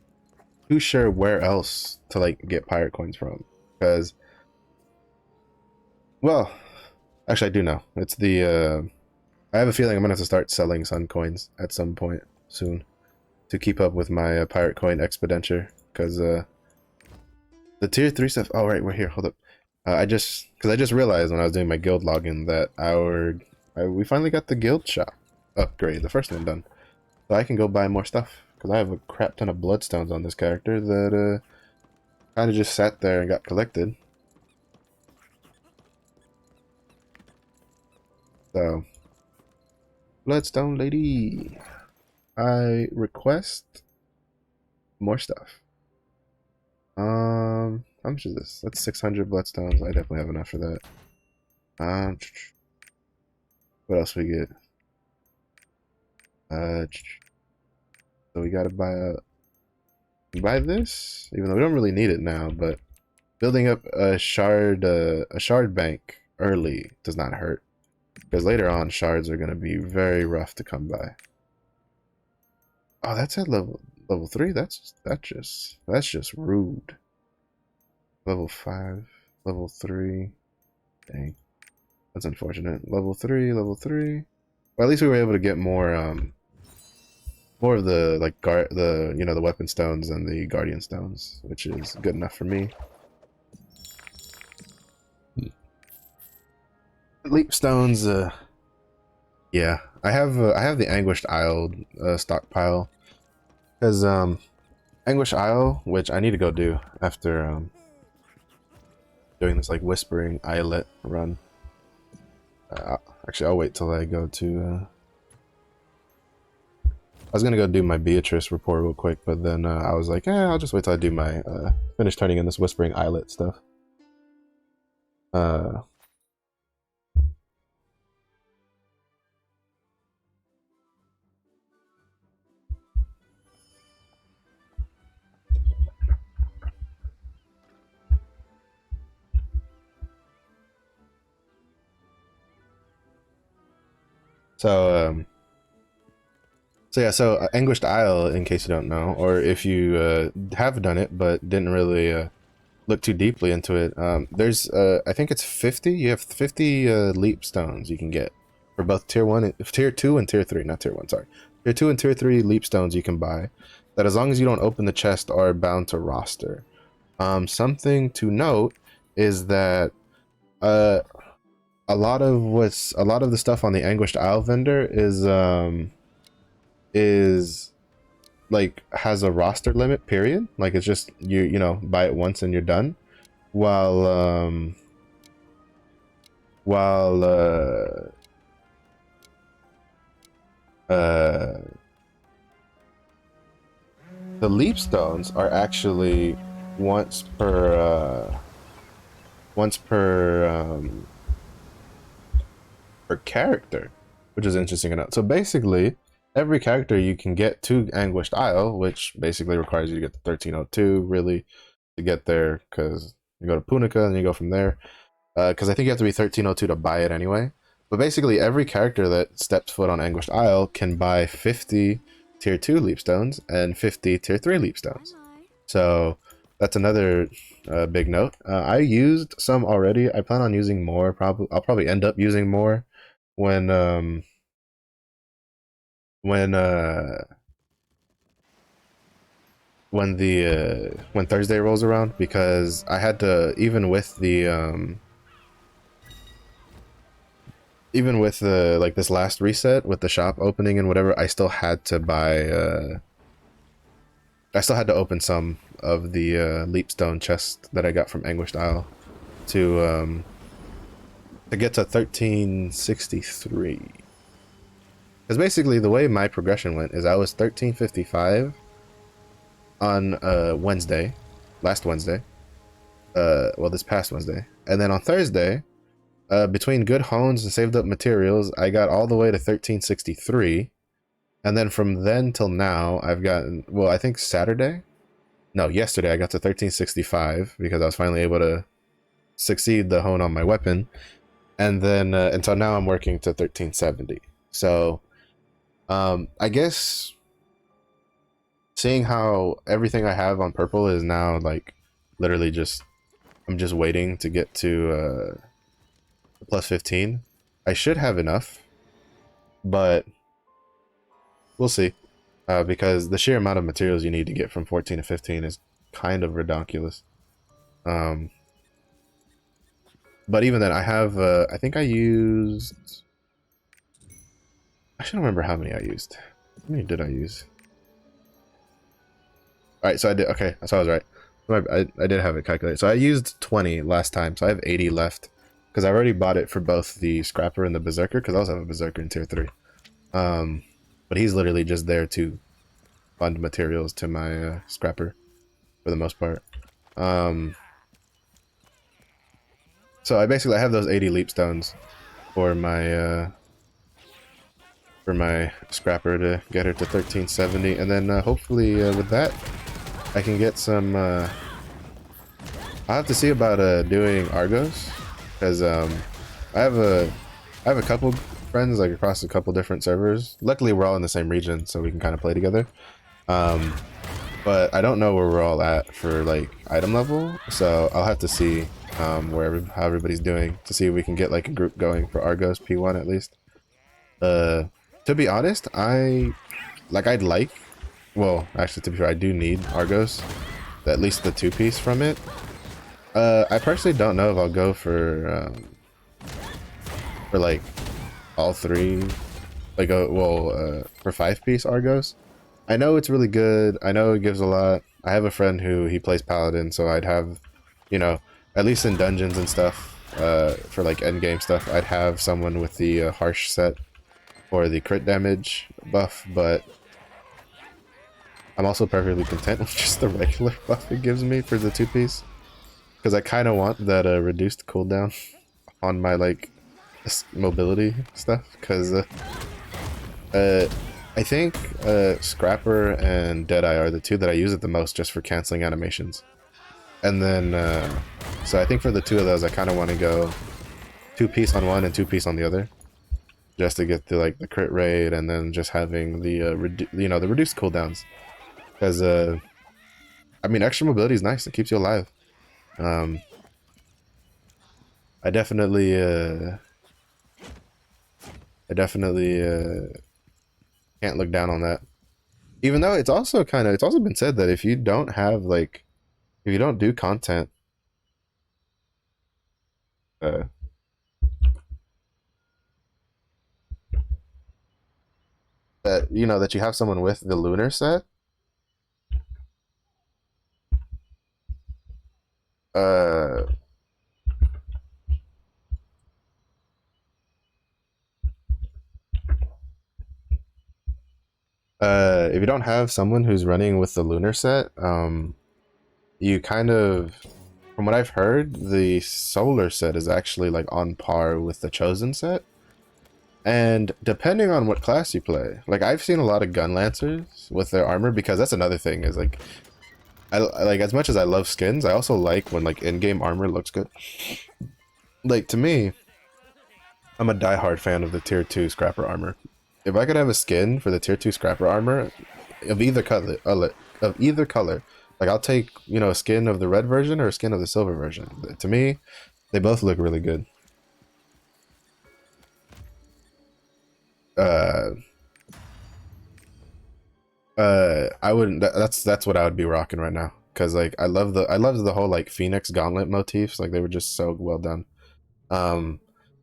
Speaker 1: too sure where else to like get pirate coins from, because, well, actually I do know. It's the I have a feeling I'm gonna have to start selling sun coins at some point soon to keep up with my pirate coin expenditure, because the tier 3 stuff. Oh right, we're here. Hold up. Because I just realized when I was doing my guild login that we finally got the guild shop upgrade, the first one done, so I can go buy more stuff, because I have a crap ton of bloodstones on this character that kind of just sat there and got collected. So, bloodstone lady, I request more stuff. How much is this? That's 600 bloodstones. I definitely have enough for that. What else we get? So we gotta buy this, even though we don't really need it now. But building up a shard bank early does not hurt, because later on shards are gonna be very rough to come by. Oh, that's at level 3. That's just rude. Level 5, level 3. Dang, that's unfortunate. Level 3, level 3. Well, at least we were able to get more of the like the weapon stones and the guardian stones, which is good enough for me. Leap stones, yeah, I have the anguished isle stockpile, because anguished isle, which I need to go do after doing this like whispering islet run. Actually, I'll wait till I go to I was gonna go do my Beatrice report real quick, but then I was like, I'll just wait till I do my finish turning in this whispering islet stuff. So yeah, so Anguished Isle, in case you don't know, or if you have done it but didn't really look too deeply into it, there's I think it's 50. You have 50 leap stones you can get for both tier 1, tier 2, and tier 3. Not tier 1, sorry. Tier 2 and tier 3 leap stones you can buy. That as long as you don't open the chest are bound to roster. Something to note is that a lot of the stuff on the Anguished Isle vendor is like has a roster limit, period. Like it's just you know, buy it once and you're done. While while the leap stones are actually once per character, which is interesting enough. So basically, every character you can get to Anguished Isle, which basically requires you to get to 1302 really to get there, because you go to Punica and you go from there. Because I think you have to be 1302 to buy it anyway. But basically, every character that steps foot on Anguished Isle can buy 50 tier 2 leap stones and 50 tier 3 leap stones. So that's another big note. I used some already. I plan on using more. I'll probably end up using more when when Thursday rolls around, because I had to, even with the like this last reset with the shop opening and whatever, I still had to buy I still had to open some of the leapstone chest that I got from Anguished Isle to get to 1363. Because basically the way my progression went is I was 1355 on Wednesday, last Wednesday, well, this past Wednesday, and then on Thursday, between good hones and saved up materials, I got all the way to 1363. And then from then till now, I've gotten, well, I think yesterday I got to 1365 because I was finally able to succeed the hone on my weapon. And then until now, I'm working to 1370. So I guess seeing how everything I have on purple is now like literally just, I'm just waiting to get to plus 15. I should have enough, but we'll see, because the sheer amount of materials you need to get from 14 to 15 is kind of ridiculous. But even then, I have, I think I used, I should remember how many I used. How many did I use? All right, so I did, okay, so I was right. I did have it calculated. So I used 20 last time, so I have 80 left, because I already bought it for both the Scrapper and the Berserker, because I also have a Berserker in tier 3. But he's literally just there to fund materials to my Scrapper, for the most part. So I have those 80 leap stones for my Scrapper to get her to 1370, and then hopefully with that I can get some. I'll have to see about doing Argos, because I have a couple friends like across a couple different servers. Luckily we're all in the same region, so we can kind of play together. But I don't know where we're all at for like item level, so I'll have to see how everybody's doing to see if we can get like a group going for Argos P1 at least. To be honest, well, actually, to be fair, I do need Argos, at least the 2-piece from it. I personally don't know if I'll go for like all 3, like for 5-piece Argos. I know it's really good. I know it gives a lot. I have a friend who he plays Paladin, so I'd have, you know, at least in dungeons and stuff, for like end game stuff, I'd have someone with the harsh set or the crit damage buff, but I'm also perfectly content with just the regular buff it gives me for the 2-piece, because I kind of want that reduced cooldown on my like mobility stuff, because I think Scrapper and Deadeye are the 2 that I use it the most, just for canceling animations. And then so I think for the 2 of those I kind of want to go 2-piece on one and 2-piece on the other, just to get the like the crit rate, and then just having the the reduced cooldowns. Because I mean, extra mobility is nice. It keeps you alive. I definitely can't look down on that. Even though it's also been said that if you don't have like, if you don't do content, uh, that that you have someone with the lunar set, uh, if you don't have someone who's running with the lunar set, you kind of, from what I've heard, the solar set is actually like on par with the chosen set. And depending on what class you play, like I've seen a lot of gun lancers with their armor, because that's another thing is like, I like, as much as I love skins, I also like when like in-game armor looks good. Like to me, I'm a diehard fan of the tier 2 scrapper armor. If I could have a skin for the tier 2 scrapper armor of either color, like I'll take, a skin of the red version or a skin of the silver version. To me, they both look really good. I wouldn't. That's what I would be rocking right now. Cause like I love the whole like Phoenix Gauntlet motifs. Like they were just so well done.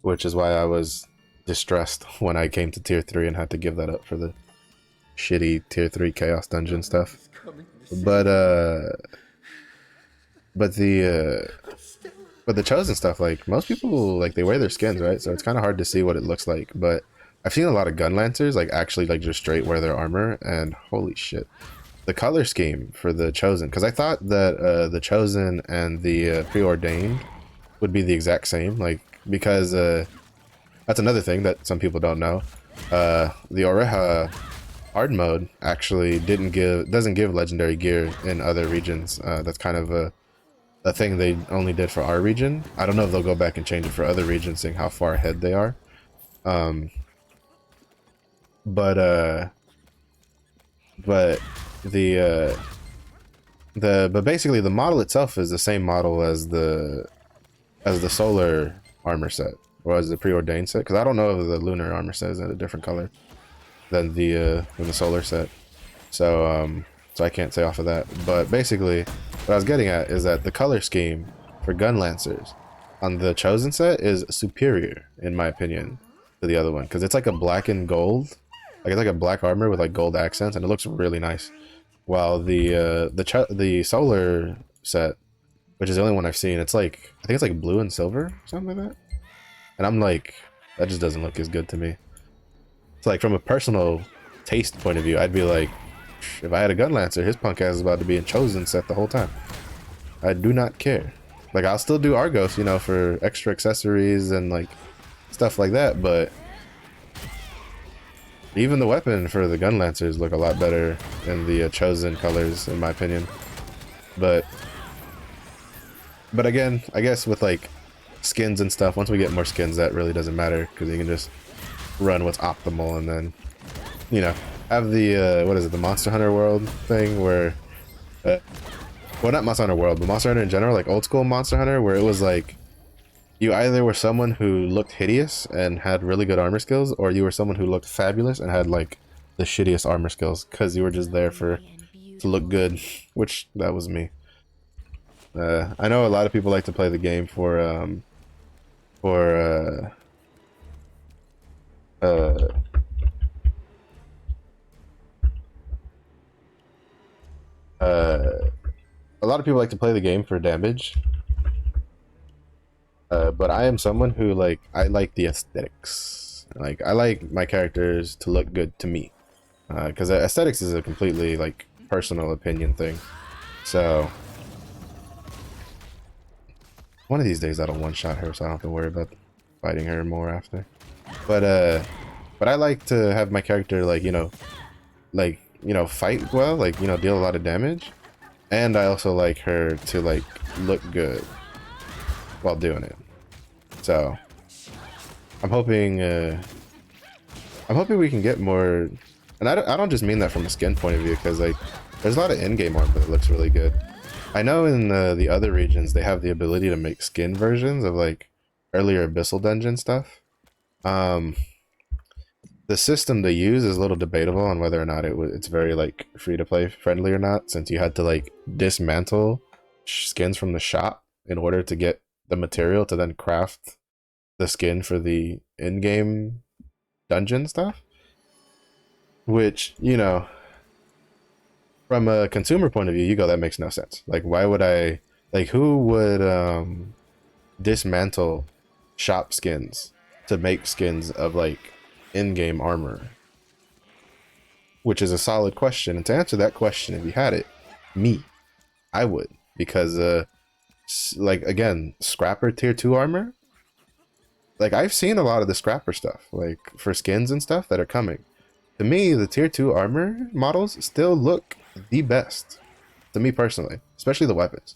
Speaker 1: Which is why I was distressed when I came to tier 3 and had to give that up for the shitty tier 3 chaos dungeon stuff. But the chosen stuff, like most people, like they wear their skins, right? So it's kind of hard to see what it looks like. But I've seen a lot of gun lancers like actually like just straight wear their armor, and holy shit, the color scheme for the chosen. Because I thought that the chosen and the preordained would be the exact same, like because that's another thing that some people don't know. The Oreha hard mode actually doesn't give legendary gear in other regions. That's kind of a thing they only did for our region. I don't know if they'll go back and change it for other regions, seeing how far ahead they are. But basically the model itself is the same model as the solar armor set, or as the preordained set, because I don't know if the lunar armor set is in a different color than the solar set. So I can't say off of that. But basically what I was getting at is that the color scheme for gun lancers on the chosen set is superior, in my opinion, to the other one, because it's like a black and gold, like it's like a black armor with like gold accents, and it looks really nice. While the solar set, which is the only one I've seen, it's like, I think it's like blue and silver, something like that. And I'm like, that just doesn't look as good to me. It's like, from a personal taste point of view, I'd be like, if I had a gun lancer, his punk ass is about to be in chosen set the whole time. I do not care. Like, I'll still do Argos, for extra accessories and like stuff like that, but even the weapon for the gun lancers look a lot better in the chosen colors, in my opinion. But again, I guess with like skins and stuff, once we get more skins, that really doesn't matter, because you can just run what's optimal, and then have the what is it, the Monster Hunter World thing, where well, not Monster Hunter World, but Monster Hunter in general, like old school Monster Hunter, where it was like you either were someone who looked hideous and had really good armor skills, or you were someone who looked fabulous and had like the shittiest armor skills, because you were just there to look good, which that was me. I know a lot of people like to play the game for a lot of people like to play the game for damage, but I am someone who I like the aesthetics. Like, I like my characters to look good to me, because aesthetics is a completely personal opinion thing. So one of these days I don't one-shot her, so I don't have to worry about fighting her more after. But I like to have my character fight well, deal a lot of damage, and I also like her to look good while doing it. So I'm hoping I'm hoping we can get more, and I don't just mean that from a skin point of view, because like there's a lot of in-game armor that looks really good. I know in the other regions they have the ability to make skin versions of like earlier Abyssal Dungeon stuff. Um, the system they use is a little debatable on whether or not it's very like free to play friendly or not, since you had to like dismantle skins from the shop in order to get the material to then craft the skin for the in-game dungeon stuff. Which, you know, from a consumer point of view, you go, that makes no sense. Like, why would I, like, who would dismantle shop skins to make skins of like in-game armor? Which is a solid question. And to answer that question, if you had it, me, I would, because like again, scrapper tier 2 armor, like I've seen a lot of the scrapper stuff, like for skins and stuff that are coming. To me, the tier 2 armor models still look the best. To me personally, especially the weapons.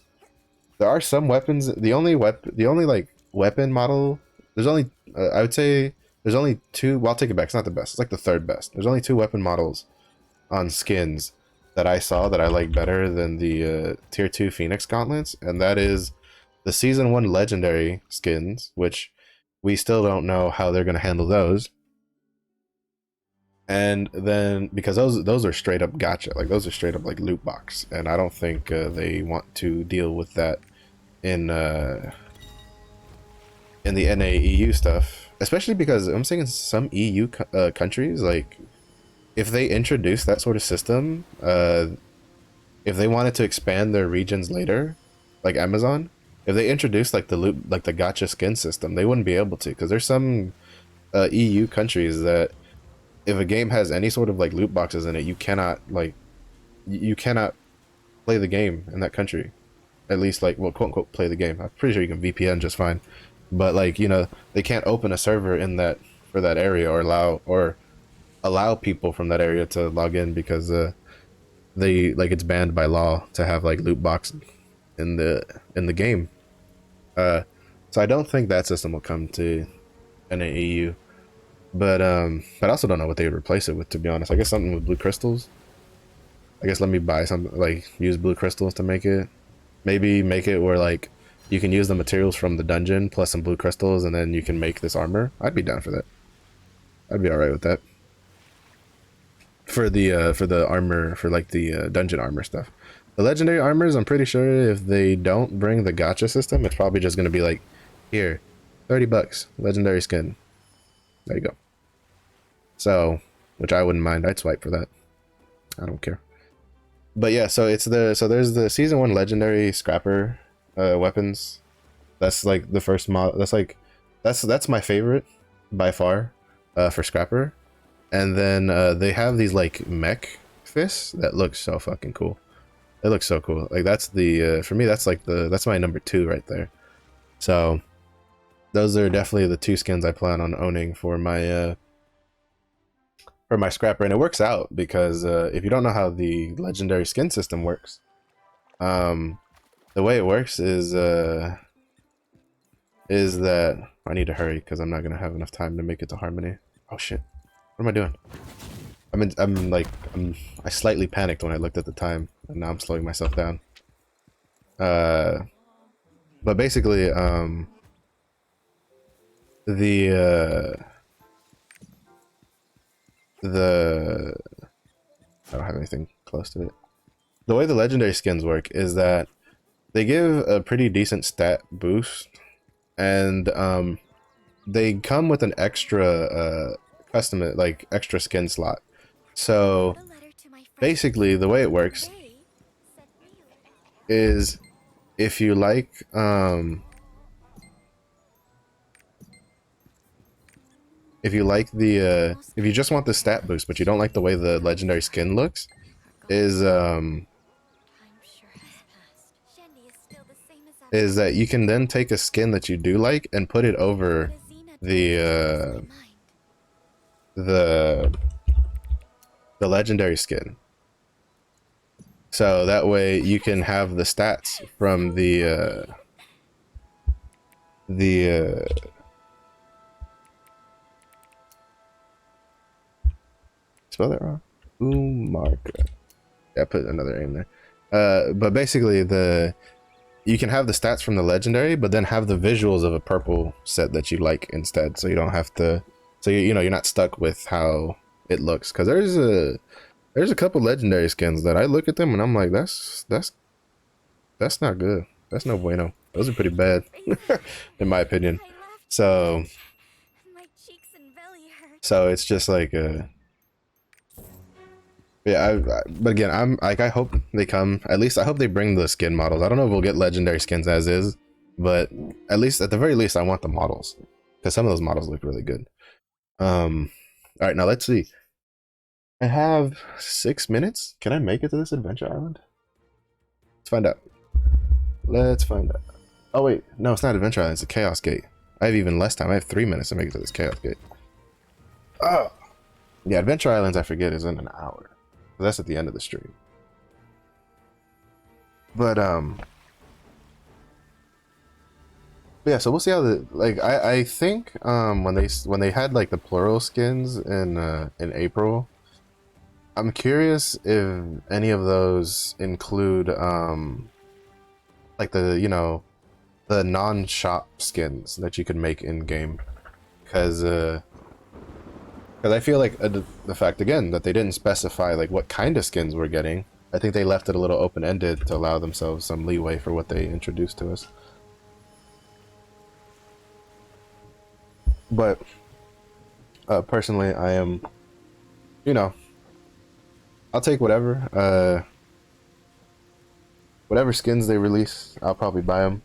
Speaker 1: There are some weapons. The only like weapon model. There's only I would say there's only two. Well, I'll take it back. It's not the best. It's like the third best. There's only two weapon models on skins that I saw that I like better than the tier 2 Phoenix gauntlets, and that is the season 1 legendary skins, which we still don't know how they're gonna handle those. And then because those are straight up gotcha, like those are straight up like loot box, and I don't think they want to deal with that in the NAEU stuff, especially because I'm saying in some EU countries, like if they introduce that sort of system, if they wanted to expand their regions later, like Amazon, if they introduce like the loot, like the gotcha skin system, they wouldn't be able to, because there's some EU countries that if a game has any sort of like loot boxes in it, you cannot like you cannot play the game in that country. At least like, well, quote unquote play the game. I'm pretty sure you can VPN just fine, but like, you know, they can't open a server in that for that area or allow people from that area to log in, because they like it's banned by law to have like loot box in the game. So I don't think that system will come to NAEU. But I also don't know what they would replace it with, to be honest. I guess something with blue crystals. I guess let me buy something, like use blue crystals to make it. Maybe make it where like you can use the materials from the dungeon plus some blue crystals, and then you can make this armor. I'd be down for that. I'd be all right with that. For the armor, for like the dungeon armor stuff. The legendary armors, I'm pretty sure if they don't bring the gotcha system, it's probably just gonna be like, here, $30, legendary skin. There you go. So, which I wouldn't mind. I'd swipe for that. I don't care. But yeah, so it's there's the season 1 legendary scrapper weapons. That's like the first mod. That's my favorite by far for scrapper. And then they have these like mech fists that look so fucking cool. It looks so cool. Like that's the for me that's like that's my number 2 right there. So those are definitely the 2 skins I plan on owning for my scrapper, and it works out because if you don't know how the legendary skin system works, the way it works is that I need to hurry because I'm not gonna have enough time to make it to Harmony. Oh shit, what am I doing? I slightly panicked when I looked at the time, and now I'm slowing myself down. But basically, the I don't have anything close to it. The way the legendary skins work is that they give a pretty decent stat boost, and they come with an extra custom, like extra skin slot. So basically the way it works is if you like if you just want the stat boost but you don't like the way the legendary skin looks, is that you can then take a skin that you do like and put it over the legendary skin. So that way you can have the stats from the Spell that wrong. Umarka. Yeah, I put another name there. But basically you can have the stats from the legendary, but then have the visuals of a purple set that you like instead, so you don't have to. So you know you're not stuck with how it looks. Because there's a couple legendary skins that I look at them and I'm like, that's not good. That's no bueno. Those are pretty bad, in my opinion. So
Speaker 2: My cheeks and belly hurt.
Speaker 1: so it's just like yeah. But again, I'm like I hope they come. At least I hope they bring the skin models. I don't know if we'll get legendary skins as is, but at the very least, I want the models because some of those models look really good. All right, now let's see. I have 6 minutes. Can I make it to this adventure island? Let's find out. Let's find out. Oh wait, no, it's not adventure island. It's a chaos gate. I have even less time. I have 3 minutes to make it to this chaos gate. Oh, yeah, adventure islands. I forget is in an hour. That's at the end of the stream. But yeah, so we'll see how the I think when they had like the plural skins in April, I'm curious if any of those include like the the non-shop skins that you could make in game, because I feel like the fact again that they didn't specify like what kind of skins we're getting. I think they left it a little open-ended to allow themselves some leeway for what they introduced to us. But personally, I am, I'll take whatever skins they release. I'll probably buy them.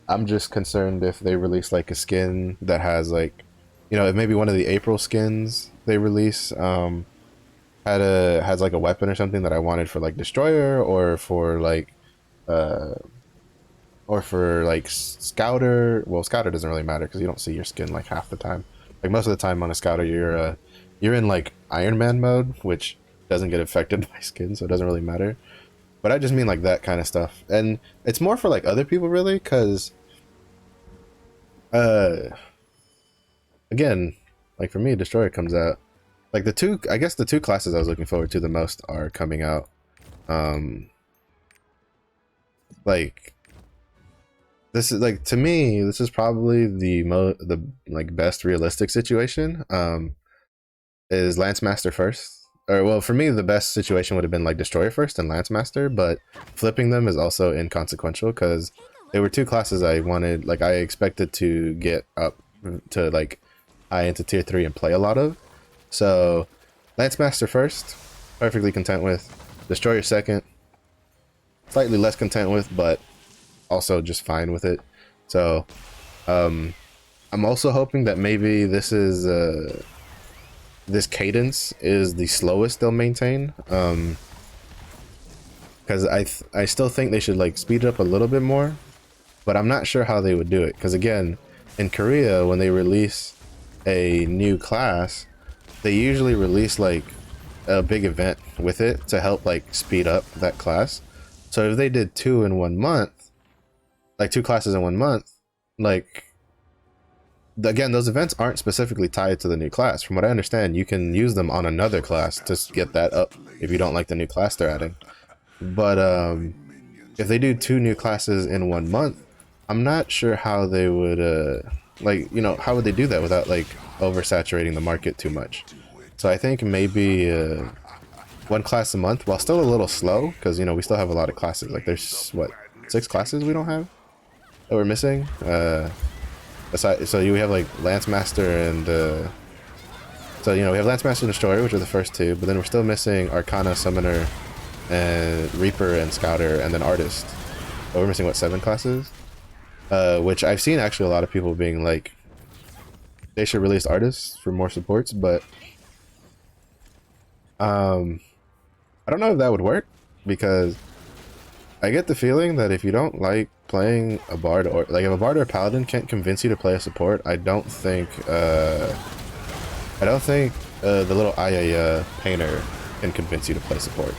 Speaker 1: I'm just concerned if they release like a skin that has like, if maybe one of the April skins they release has like a weapon or something that I wanted for like destroyer or for like scouter. Well, scouter doesn't really matter because you don't see your skin like half the time. Like most of the time on a scouter you're in like Iron Man mode, which doesn't get affected by skin, so it doesn't really matter. But I just mean like that kind of stuff, and it's more for like other people really, because again, like for me, destroyer comes out. Like the two classes I was looking forward to the most are coming out. Like this is like, to me, this is probably the like best realistic situation. Is Lancemaster first. Or well, for me, the best situation would have been like Destroyer first and Lancemaster, but flipping them is also inconsequential because they were two classes I wanted, like I expected to get up to like high into tier 3 and play a lot of. So Lancemaster first, perfectly content with. Destroyer second, slightly less content with, but also just fine with it. So I'm also hoping that maybe this cadence is the slowest they'll maintain, because I still think they should like speed it up a little bit more, but I'm not sure how they would do it, because again, in Korea when they release a new class, they usually release like a big event with it to help like speed up that class. So if they did two classes in 1 month, like again, those events aren't specifically tied to the new class. From what I understand, you can use them on another class to get that up if you don't like the new class they're adding. But if they do 2 new classes in 1 month, I'm not sure how they would how would they do that without like oversaturating the market too much. So I think maybe 1 class a month, while still a little slow, because we still have a lot of classes. Like there's what, 6 classes we don't have that we're missing. So we have like Lancemaster and we have Lancemaster and Destroyer, which are the first 2, but then we're still missing Arcana, Summoner, and Reaper and Scouter, and then Artist. So we're missing what, 7 classes? Which I've seen actually a lot of people being like, they should release Artists for more supports, but I don't know if that would work, because I get the feeling that if you don't like playing a bard, or like if a bard or a paladin can't convince you to play a support, I don't think the little Ayaya painter can convince you to play support,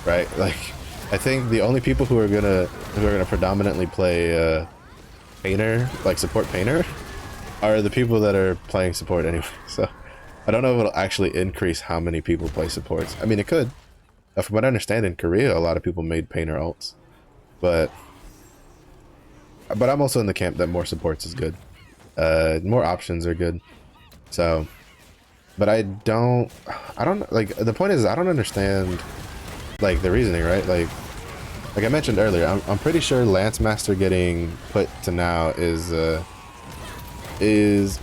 Speaker 1: right? Like I think the only people who are gonna predominantly play painter, like support painter, are the people that are playing support anyway. So I don't know if it'll actually increase how many people play supports. I mean, it could. From what I understand, in Korea, a lot of people made painter alts, but I'm also in the camp that more supports is good. More options are good. So, but I don't like, the point is I don't understand like the reasoning, right? Like I mentioned earlier, I'm pretty sure Lance Master getting put to now is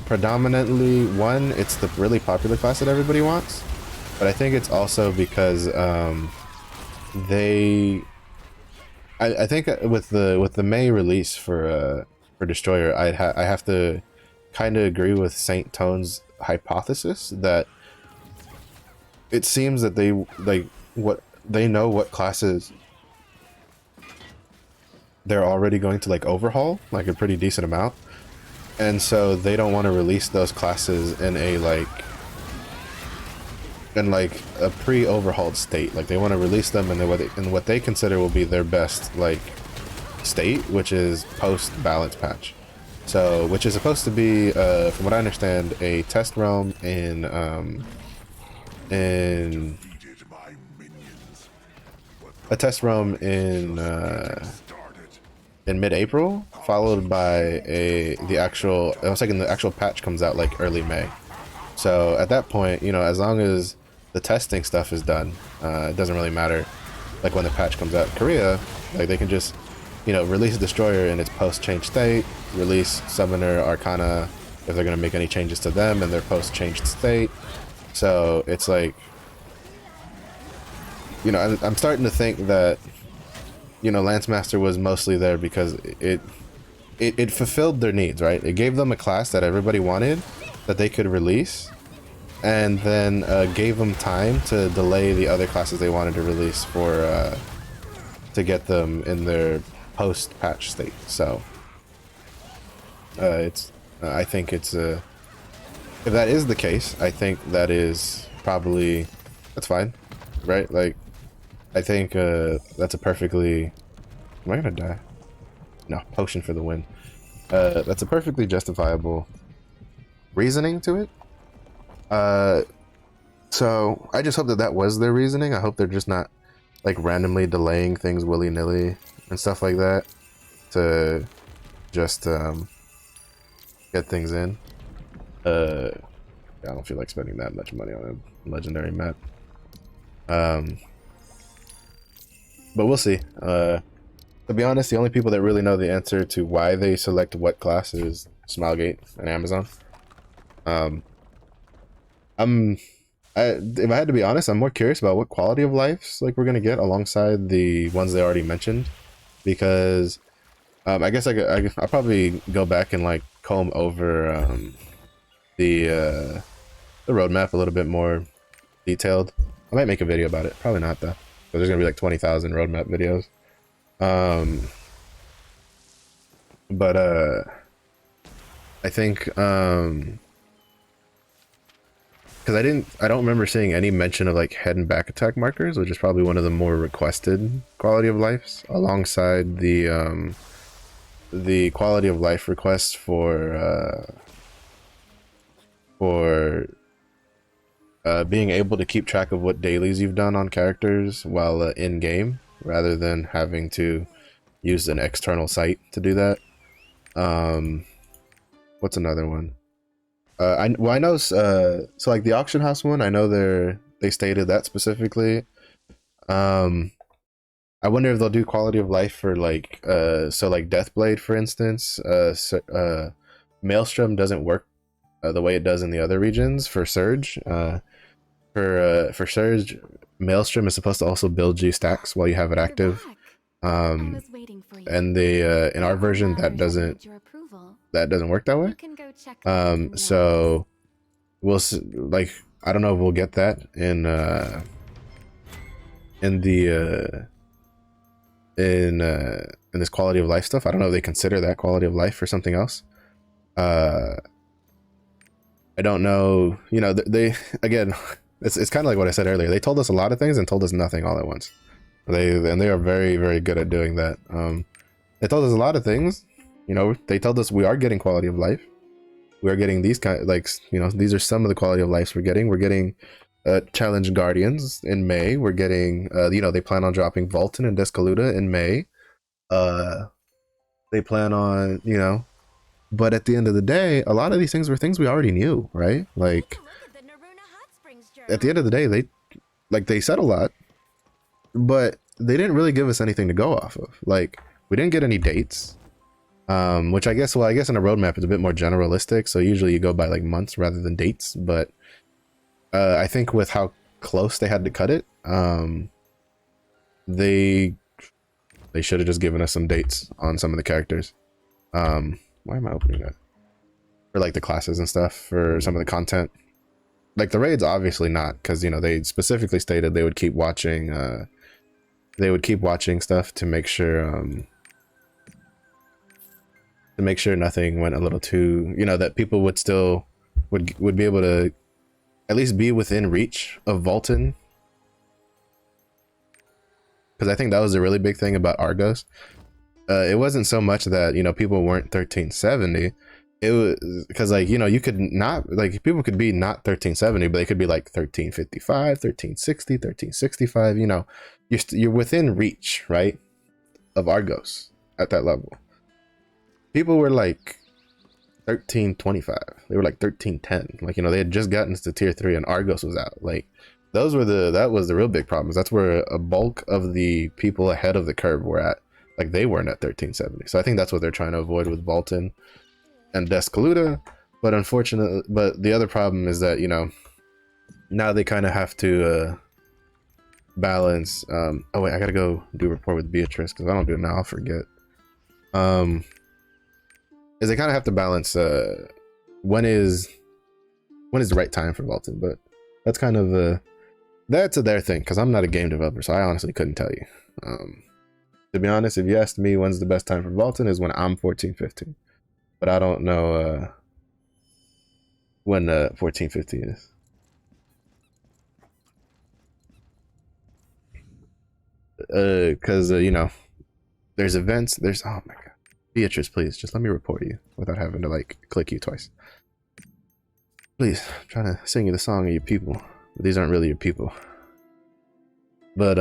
Speaker 1: predominantly, one, it's the really popular class that everybody wants, but I think it's also because I think with the May release for Destroyer, I have to kind of agree with Saint Tone's hypothesis that it seems that they know what classes they're already going to like overhaul like a pretty decent amount, and so they don't want to release those classes in a a pre-overhauled state. Like they want to release them in what they consider will be their best like state, which is post balance patch. So which is supposed to be from what I understand a test realm in a test realm in mid-April, followed by the actual, I was thinking the actual patch comes out like early May. So at that point, you know, as long as the testing stuff is done, it doesn't really matter like when the patch comes out. Korea, like they can just, you know, release Destroyer in its post-change state, release Summoner Arcana if they're going to make any changes to them in their post-changed state. So it's like, you know, I'm starting to think that, you know, Lance Master was mostly there because it fulfilled their needs, right? It gave them a class that everybody wanted that they could release, and then gave them time to delay the other classes they wanted to release for to get them in their post-patch state. So I think it's if that is the case, I think that is probably, that's fine, right? Like I think that's a perfectly, am I gonna die? No, potion for the win. That's a perfectly justifiable reasoning to it. So I just hope that that was their reasoning. I hope they're just not like randomly delaying things willy-nilly and stuff like that to just get things in. I don't feel like spending that much money on a legendary map. But we'll see. To be honest, the only people that really know the answer to why they select what class is Smilegate and Amazon. If I had to be honest, I'm more curious about what quality of lives like we're gonna get alongside the ones they already mentioned, because I guess I'll probably go back and like comb over the roadmap a little bit more detailed. I might make a video about it. Probably not though. So there's gonna be like 20,000 roadmap videos. But I think because I don't remember seeing any mention of like head and back attack markers, which is probably one of the more requested quality of lives, alongside the quality of life requests for being able to keep track of what dailies you've done on characters while in game, rather than having to use an external site to do that. What's another one? I know so like the auction house one, I know they stated that specifically. I wonder if they'll do quality of life for like so like Deathblade, for instance. Maelstrom doesn't work the way it does in the other regions for Surge. For Surge, Maelstrom is supposed to also build you stacks while you have it active. And the in our version that doesn't work that way. So we'll like, I don't know if we'll get that in this quality of life stuff. I don't know if they consider that quality of life for something else. I don't know, you know, they again, it's kind of like what I said earlier. They told us a lot of things and told us nothing all at once. They are very, very good at doing that. They told us a lot of things, you know. They told us we are getting quality of life. we're getting these kind, like, you know, these are some of the quality of lives we're getting. We're getting Challenge Guardians in May. We're getting, you know, they plan on dropping Vulcan and Descaluda in May. They plan on, you know, but at the end of the day, a lot of these things were things we already knew, right? Like, at the end of the day, they said a lot, but they didn't really give us anything to go off of. Like, we didn't get any dates, which I guess in a roadmap it's a bit more generalistic. So usually you go by like months rather than dates. But I think with how close they had to cut it, they should have just given us some dates on some of the characters. Why am I opening that? For like the classes and stuff, for some of the content. Like the raids, obviously not, because, you know, they specifically stated they would keep watching stuff to make sure nothing went a little too, you know, that people would still would be able to at least be within reach of Vulcan. Because I think that was a really big thing about Argos. It wasn't so much that, you know, people weren't 1370. It was because, like, you know, you could not, like, people could be not 1370, but they could be like 1355, 1360, 1365. You know, you're within reach, right, of Argos at that level. People were like 1325. They were like 1310. Like, you know, they had just gotten to tier 3 and Argos was out. Like, that was the real big problems. That's where a bulk of the people ahead of the curve were at. Like, they weren't at 1370. So I think that's what they're trying to avoid with Vulcan and Descaluda. But unfortunately, but the other problem is that, you know, now they kind of have to balance. Oh wait, I gotta go do a report with Beatrice, because if I don't do it now, I'll forget. Is they kind of have to balance when is the right time for Vulcan. But that's kind of that's their thing, because I'm not a game developer, so I honestly couldn't tell you. To be honest, if you asked me when's the best time for Vulcan, is when I'm 14, 15. But I don't know when 14, 15 is. Because, you know, there's events, oh my god. Beatrice, please, just let me report you without having to, like, click you twice. Please, I'm trying to sing you the song of your people. But these aren't really your people. But,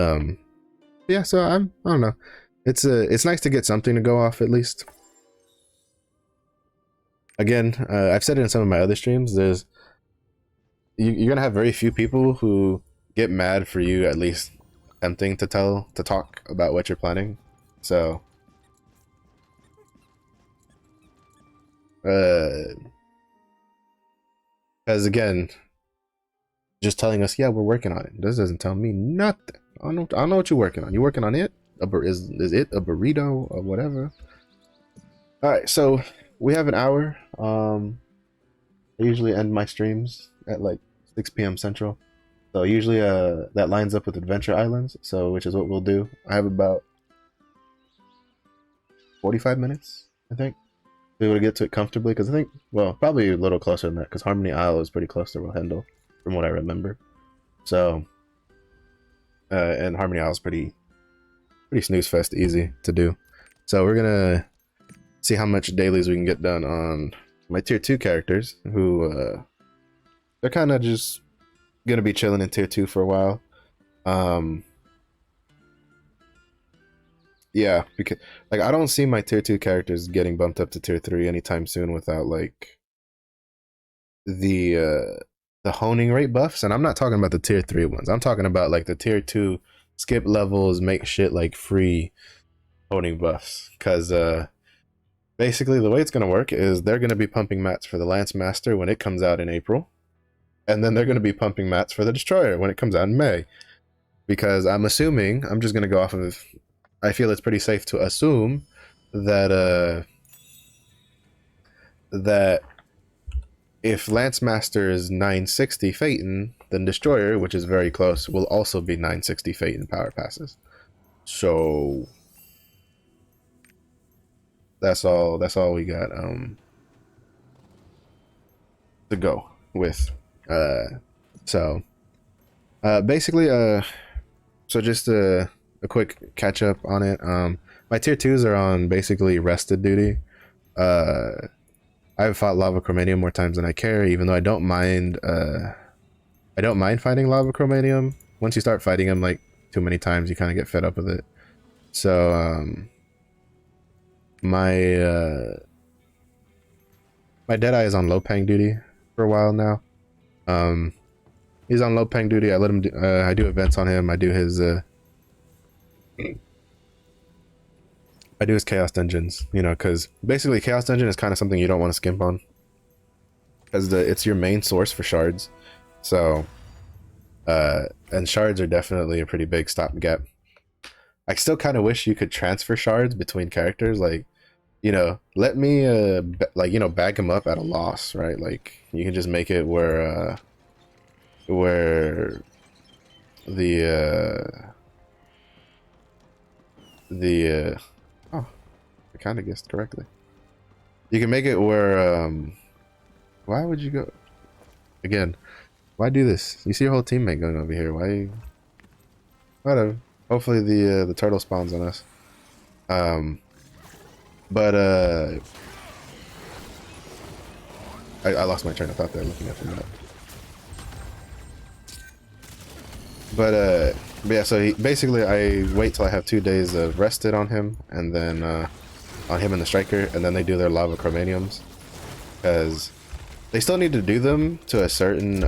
Speaker 1: yeah, so I don't know. It's nice to get something to go off at least. Again, I've said it in some of my other streams. You're gonna have very few people who get mad for you at least attempting to talk about what you're planning. So, because again, just telling us, yeah, we're working on it. This doesn't tell me nothing. I don't know what you're working on. You working on it? Is it a burrito or whatever? All right, so we have an hour. I usually end my streams at like 6 p.m. Central. So usually that lines up with Adventure Islands, so which is what we'll do. I have about 45 minutes, I think, to be able to get to it comfortably, because I think, well, probably a little closer than that, because Harmony Isle is pretty close to Rohendel, from what I remember. So, and Harmony Isle is pretty snooze fest easy to do. So we're gonna see how much dailies we can get done on my tier 2 characters, who they're kind of just gonna be chilling in tier 2 for a while. Yeah, because, like, I don't see my tier 2 characters getting bumped up to tier 3 anytime soon without, like, the honing rate buffs. And I'm not talking about the tier 3 ones. I'm talking about, like, the tier 2 skip levels, make shit like free honing buffs. Because basically the way it's going to work is they're going to be pumping mats for the Lance Master when it comes out in April. And then they're going to be pumping mats for the Destroyer when it comes out in May. Because I'm assuming, I'm just going to go off of, I feel it's pretty safe to assume that that if Lance Master is 960 Phaeton, then Destroyer, which is very close, will also be 960 Phaeton power passes. So that's all we got to go with. Basically, so just a quick catch up on it. My tier 2s are on basically rested duty. I've fought lava chromanium more times than I care, even though I don't mind fighting lava chromanium. Once you start fighting him like too many times, you kind of get fed up with it. So my my Deadeye is on low pang duty for a while now. He's on low pang duty. I let him do, I do events on him. I do his chaos dungeons, you know, because basically chaos dungeon is kind of something you don't want to skimp on, because it's your main source for shards. So and shards are definitely a pretty big stopgap. I still kind of wish you could transfer shards between characters, like, you know, let me like, you know, bag them up at a loss, right? Like you can just make it where the oh, I kind of guessed correctly. You can make it where why would you go again? Why do this? You see your whole teammate going over here. Why? Whatever. Hopefully the turtle spawns on us. But I lost my train of thought there looking at the map. But yeah, so basically I wait till I have 2 days of rested on him, and then on him and the striker, and then they do their lava chromaniums, because they still need to do them to a certain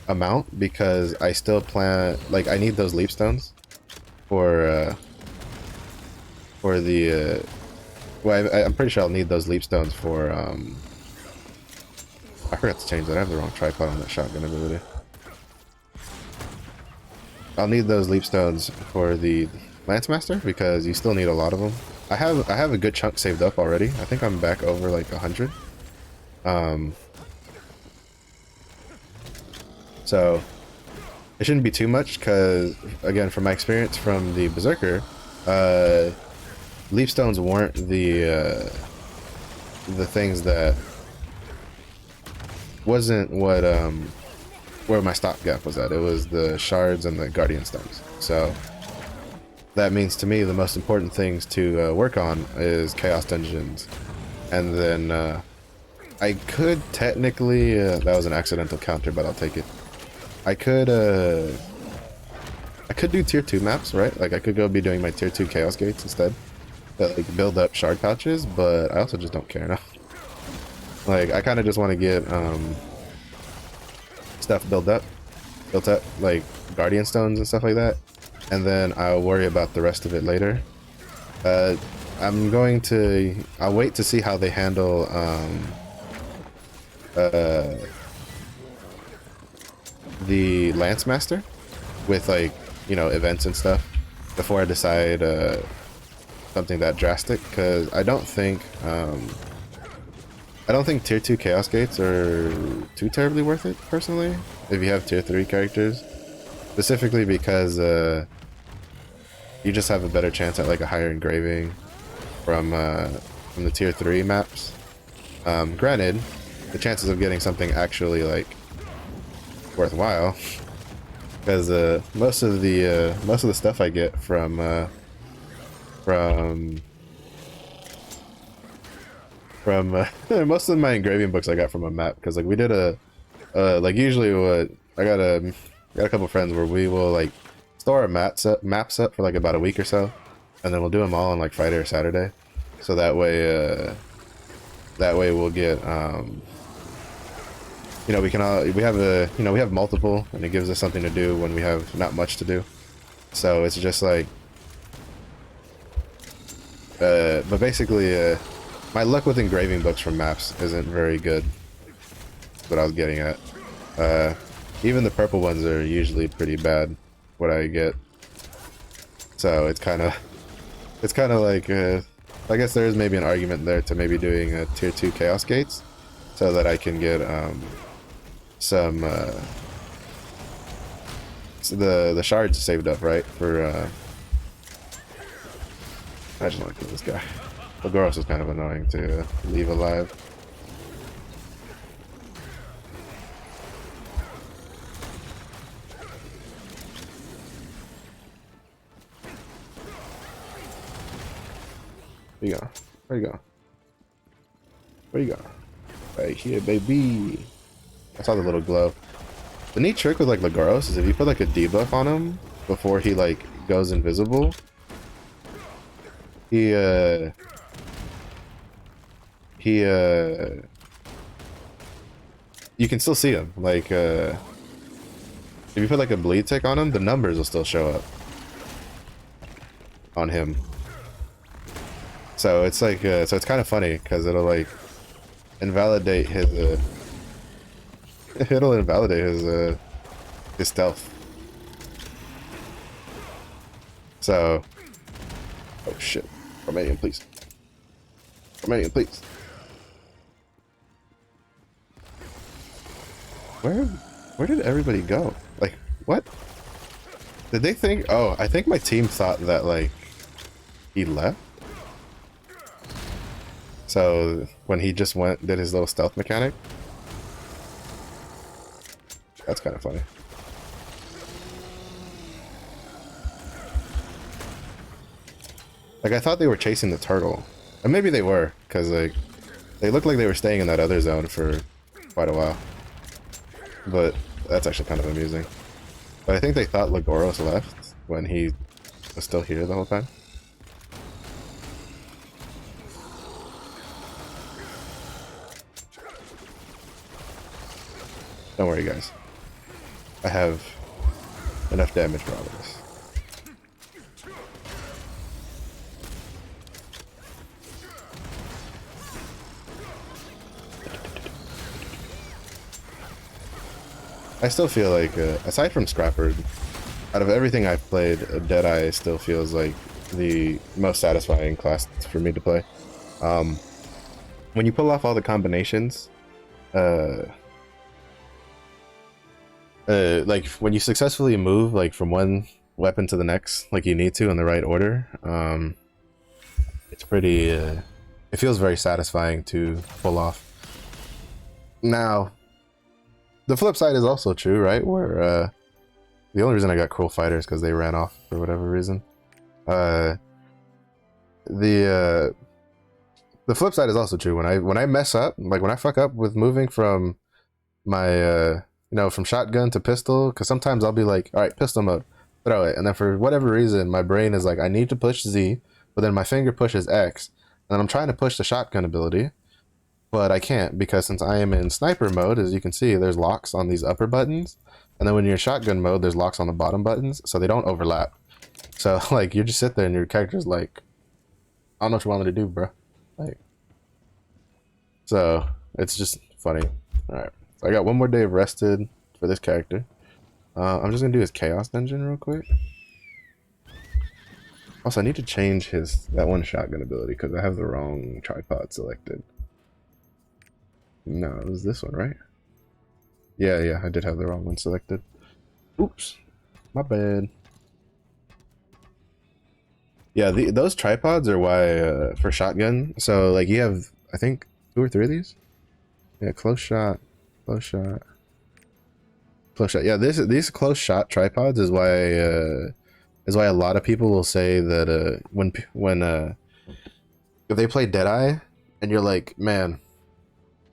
Speaker 1: amount, because I still plan, like, I need those leap stones for the well, I'm pretty sure I'll need those leap stones for I forgot to change that. I have the wrong tripod on that shotgun ability. I'll need those leap stones for the Lance Master, because you still need a lot of them. I have a good chunk saved up already. I think I'm back over like 100. So it shouldn't be too much, because again, from my experience from the Berserker, leap stones weren't the things that wasn't what where my stopgap was at. It was the shards and the guardian stones. So that means to me the most important things to work on is chaos dungeons, and then I could technically that was an accidental counter, but I'll take it. I could do tier 2 maps, right? Like I could go be doing my tier 2 chaos gates instead, that like build up shard pouches, but I also just don't care enough. Like I kind of just want to get stuff built up, like guardian stones and stuff like that, and then I'll worry about the rest of it later. I'll wait to see how they handle the Lance Master with, like, you know, events and stuff before I decide something that drastic, because I don't think tier 2 chaos gates are too terribly worth it personally if you have tier 3 characters, specifically because you just have a better chance at like a higher engraving from the tier 3 maps. Granted, the chances of getting something actually like worthwhile, because most of the stuff I get from most of my engraving books I got from a map, because like we did a like usually what I got a couple friends where we will like store our maps up for like about a week or so, and then we'll do them all on like Friday or Saturday, so that way we'll get you know, we have multiple, and it gives us something to do when we have not much to do. So it's just like but basically my luck with engraving books from maps isn't very good. That's what I was getting at. Even the purple ones are usually pretty bad, what I get. So it's kind of like I guess there is maybe an argument there to maybe doing a tier 2 chaos gates, so that I can get some the shards saved up, right? For I just want to kill this guy. Lagoros is kind of annoying to leave alive. There you go. Where you go? Where you go? Right here, baby. I saw the little glow. The neat trick with like Legoros is if you put like a debuff on him before he like goes invisible, he you can still see him. Like if you put like a bleed tick on him, the numbers will still show up on him. So it's like so it's kind of funny because it'll like invalidate his it'll invalidate his stealth. So oh shit. Romanian, please. Romanian, please. Where did everybody go? Like, what? Did they think? Oh, I think my team thought that like he left. So when he just did his little stealth mechanic. That's kind of funny. Like I thought they were chasing the turtle. And maybe they were, because like they looked like they were staying in that other zone for quite a while. But that's actually kind of amusing. But I think they thought Legoros left when he was still here the whole time. Don't worry, guys. I have enough damage for all of this. I still feel like, aside from Scrapper, out of everything I've played, Deadeye still feels like the most satisfying class for me to play. When you pull off all the combinations, like when you successfully move like from one weapon to the next, like you need to in the right order, it's pretty, it feels very satisfying to pull off. Now, the flip side is also true, right? Where the only reason I got Cruel Fighters because they ran off for whatever reason. The flip side is also true. When I mess up, like when I fuck up with moving from my you know, from shotgun to pistol, because sometimes I'll be like, all right, pistol mode, throw it, and then for whatever reason my brain is like, I need to push Z, but then my finger pushes X, and then I'm trying to push the shotgun ability. But I can't, because since I am in sniper mode, as you can see, there's locks on these upper buttons. And then when you're in shotgun mode, there's locks on the bottom buttons, so they don't overlap. So, like, you just sit there and your character's like, I don't know what you want me to do, bro. Like, so, it's just funny. Alright, so I got one more day of rested for this character. I'm just gonna do his Chaos Dungeon real quick. Also, I need to change that one shotgun ability, because I have the wrong tripod selected. No, it was this one, right? Yeah, I did have the wrong one selected. Oops, my bad. Yeah, those tripods are why, for shotgun. So, like, you have, I think, 2 or 3 of these? Yeah, close shot, close shot, close shot. Yeah, these close shot tripods is why a lot of people will say that, if they play Deadeye, and you're like, man,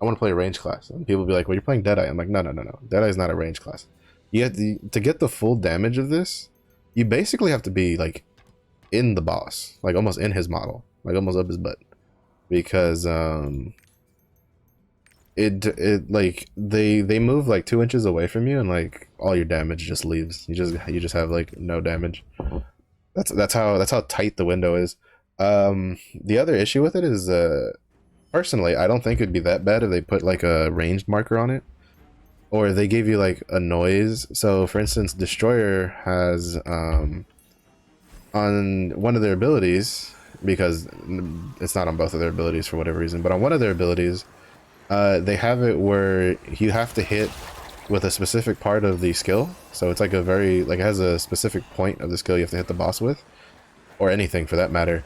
Speaker 1: I want to play a range class, and people will be like, well, you're playing Deadeye. I'm like, no. Deadeye is not a range class. You have to get the full damage of this, you basically have to be like in the boss, like almost in his model, like almost up his butt, because it like they move like 2 inches away from you, and like all your damage just leaves. You just have like no damage. That's how tight the window is. The other issue with it is personally, I don't think it'd be that bad if they put like a ranged marker on it, or they gave you like a noise. So for instance, Destroyer has on one of their abilities, because it's not on both of their abilities for whatever reason, but on one of their abilities, they have it where you have to hit with a specific part of the skill. So it's like a very, like, it has a specific point of the skill you have to hit the boss with, or anything for that matter.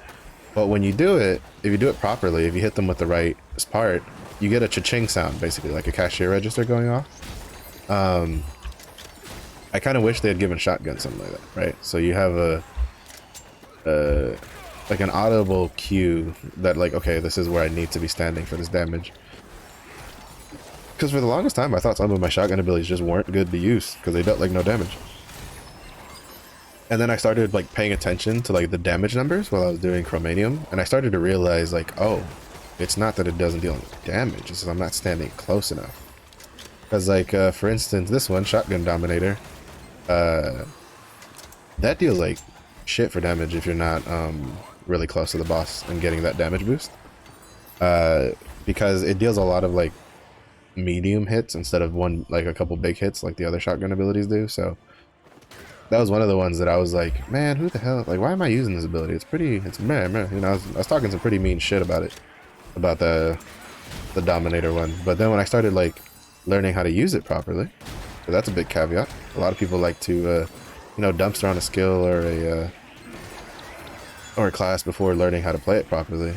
Speaker 1: But when you do it, if you do it properly, if you hit them with the right part, you get a cha-ching sound, basically, like a cashier register going off. I kind of wish they had given shotgun something like that, right? So you have a like an audible cue that like, okay, this is where I need to be standing for this damage. Because for the longest time, I thought some of my shotgun abilities just weren't good to use because they dealt like no damage. And then I started like paying attention to like the damage numbers while I was doing Chromanium, and I started to realize like, oh, it's not that it doesn't deal damage, it's that I'm not standing close enough. Because like, for instance, this one, Shotgun Dominator, that deals like shit for damage if you're not really close to the boss and getting that damage boost. Because it deals a lot of like medium hits instead of one, like a couple big hits like the other shotgun abilities do. So that was one of the ones that I was like, man, who the hell, like, why am I using this ability? It's pretty, it's meh. You know, I was talking some pretty mean shit about it, about the Dominator one. But then when I started like learning how to use it properly, so that's a big caveat. A lot of people like to, you know, dumpster on a skill or a class before learning how to play it properly.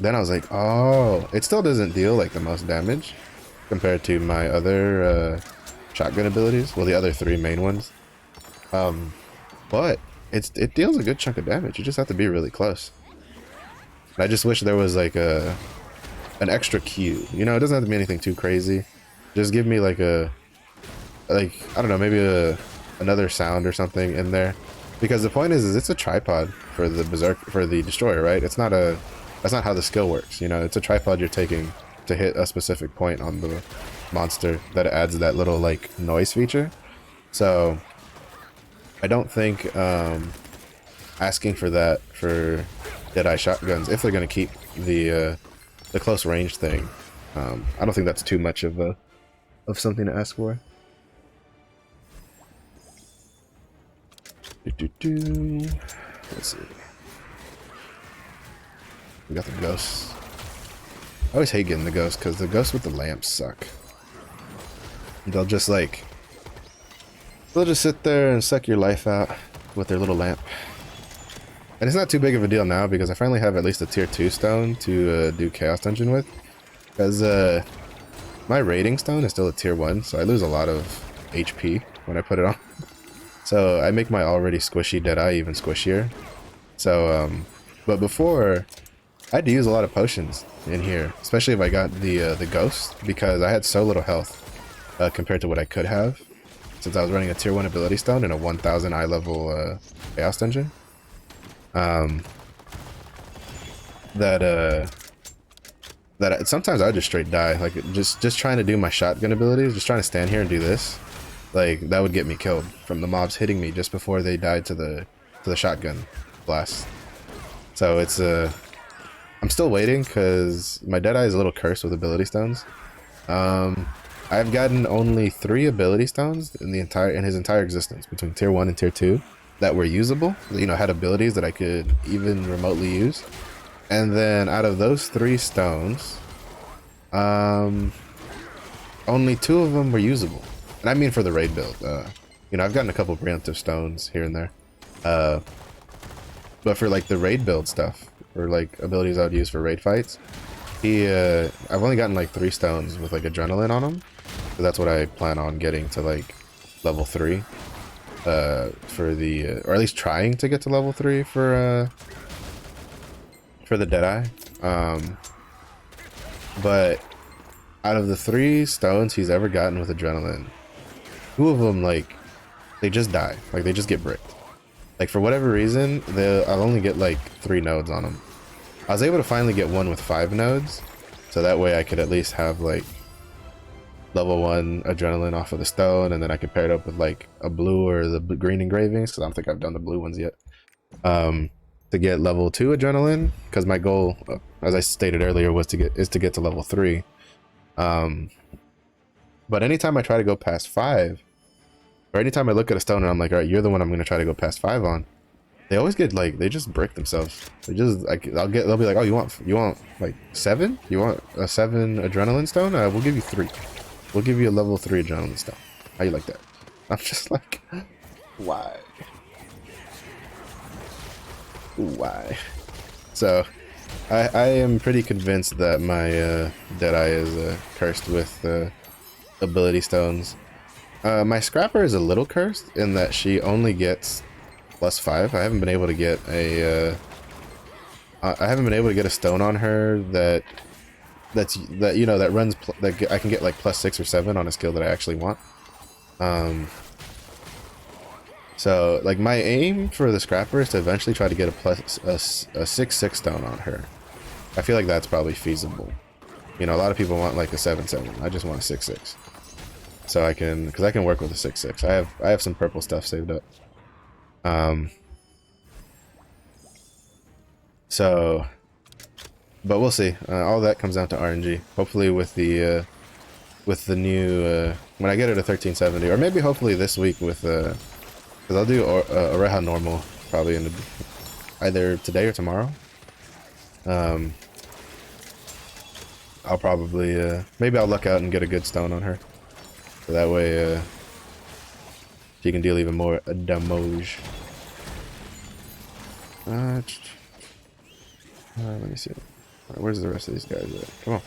Speaker 1: Then I was like, oh, it still doesn't deal like the most damage compared to my other shotgun abilities. Well, the other three main ones. But it deals a good chunk of damage. You just have to be really close. And I just wish there was like an extra cue. You know, it doesn't have to be anything too crazy. Just give me like I don't know, maybe another sound or something in there. Because the point is it's a tripod for the destroyer, right? It's not that's not how the skill works. You know, it's a tripod you're taking to hit a specific point on the monster that adds that little like noise feature. So I don't think asking for that for Deadeye shotguns, if they're going to keep the close range thing, I don't think that's too much of something to ask for. Let's see. We got the ghosts. I always hate getting the ghosts because the ghosts with the lamps suck. They'll just like, they'll just sit there and suck your life out with their little lamp. And it's not too big of a deal now because I finally have at least a tier 2 stone to do Chaos Dungeon with. Because my rating stone is still a tier 1, so I lose a lot of HP when I put it on. So I make my already squishy Deadeye even squishier. So, but before, I had to use a lot of potions in here, especially if I got the ghost, because I had so little health compared to what I could have, since I was running a tier 1 ability stone in a 1000 eye level Chaos Dungeon. That sometimes I would just straight die, like just trying to do my shotgun abilities, just trying to stand here and do this. Like, that would get me killed from the mobs hitting me just before they died to the shotgun blast. So it's I'm still waiting because my Deadeye is a little cursed with ability stones. I've gotten only 3 ability stones in his entire existence between tier 1 and tier 2 that were usable, you know, had abilities that I could even remotely use. And then out of those 3 stones, only 2 of them were usable. And I mean for the raid build. You know, I've gotten a couple preemptive stones here and there. But for like the raid build stuff, or like abilities I would use for raid fights, I've only gotten like 3 stones with like adrenaline on them. So that's what I plan on getting to like level 3. For the, or at least trying to get to level 3 for the Deadeye. But out of the 3 stones he's ever gotten with adrenaline, 2 of them, like, they just die. Like, they just get bricked. Like, for whatever reason, I'll only get like 3 nodes on them. I was able to finally get one with 5 nodes, so that way I could at least have like level 1 adrenaline off of the stone, and then I could pair it up with like a blue or the green engravings, because I don't think I've done the blue ones yet. To get level 2 adrenaline, because my goal, as I stated earlier, was to get to level 3. But anytime I try to go past 5, or anytime I look at a stone and I'm like, all right, you're the one I'm going to try to go past 5 on, they always get like, they just break themselves. They just, like, they'll be like, oh, you want like 7? You want a 7 adrenaline stone? We'll give you 3. We'll give you a level 3 adrenaline stone. How you like that? I'm just like, why? Why? So, I am pretty convinced that my Deadeye is cursed with ability stones. My Scrapper is a little cursed in that she only gets +5. I haven't been able to get a I haven't been able to get a stone on her that you know that runs I can get like +6 or 7 on a skill that I actually want. So like my aim for the scrapper is to eventually try to get a 6/6 stone on her. I feel like that's probably feasible. You know, a lot of people want like a 7/7. I just want a 6/6. So I can, because I can work with a 6/6. I have some purple stuff saved up. So, but we'll see. All that comes down to RNG. Hopefully with the new when I get it to 1370, or maybe hopefully this week with because I'll do Oreha normal probably in either today or tomorrow. I'll probably maybe I'll luck out and get a good stone on her, so that way she can deal even more damage. Let me see. Where's the rest of these guys at? Come on.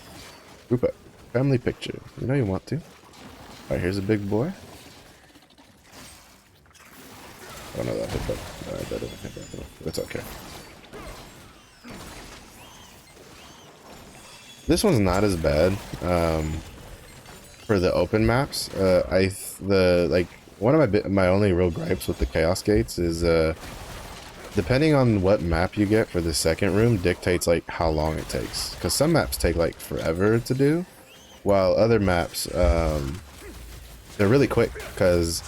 Speaker 1: Group up. Family picture. You know you want to. Alright, here's a big boy. Oh no, that hit that. That didn't hit that though. That's okay. This one's not as bad. For the open maps, one of my only real gripes with the Chaos Gates is depending on what map you get for the second room dictates like how long it takes. Because some maps take like forever to do, while other maps they're really quick. Because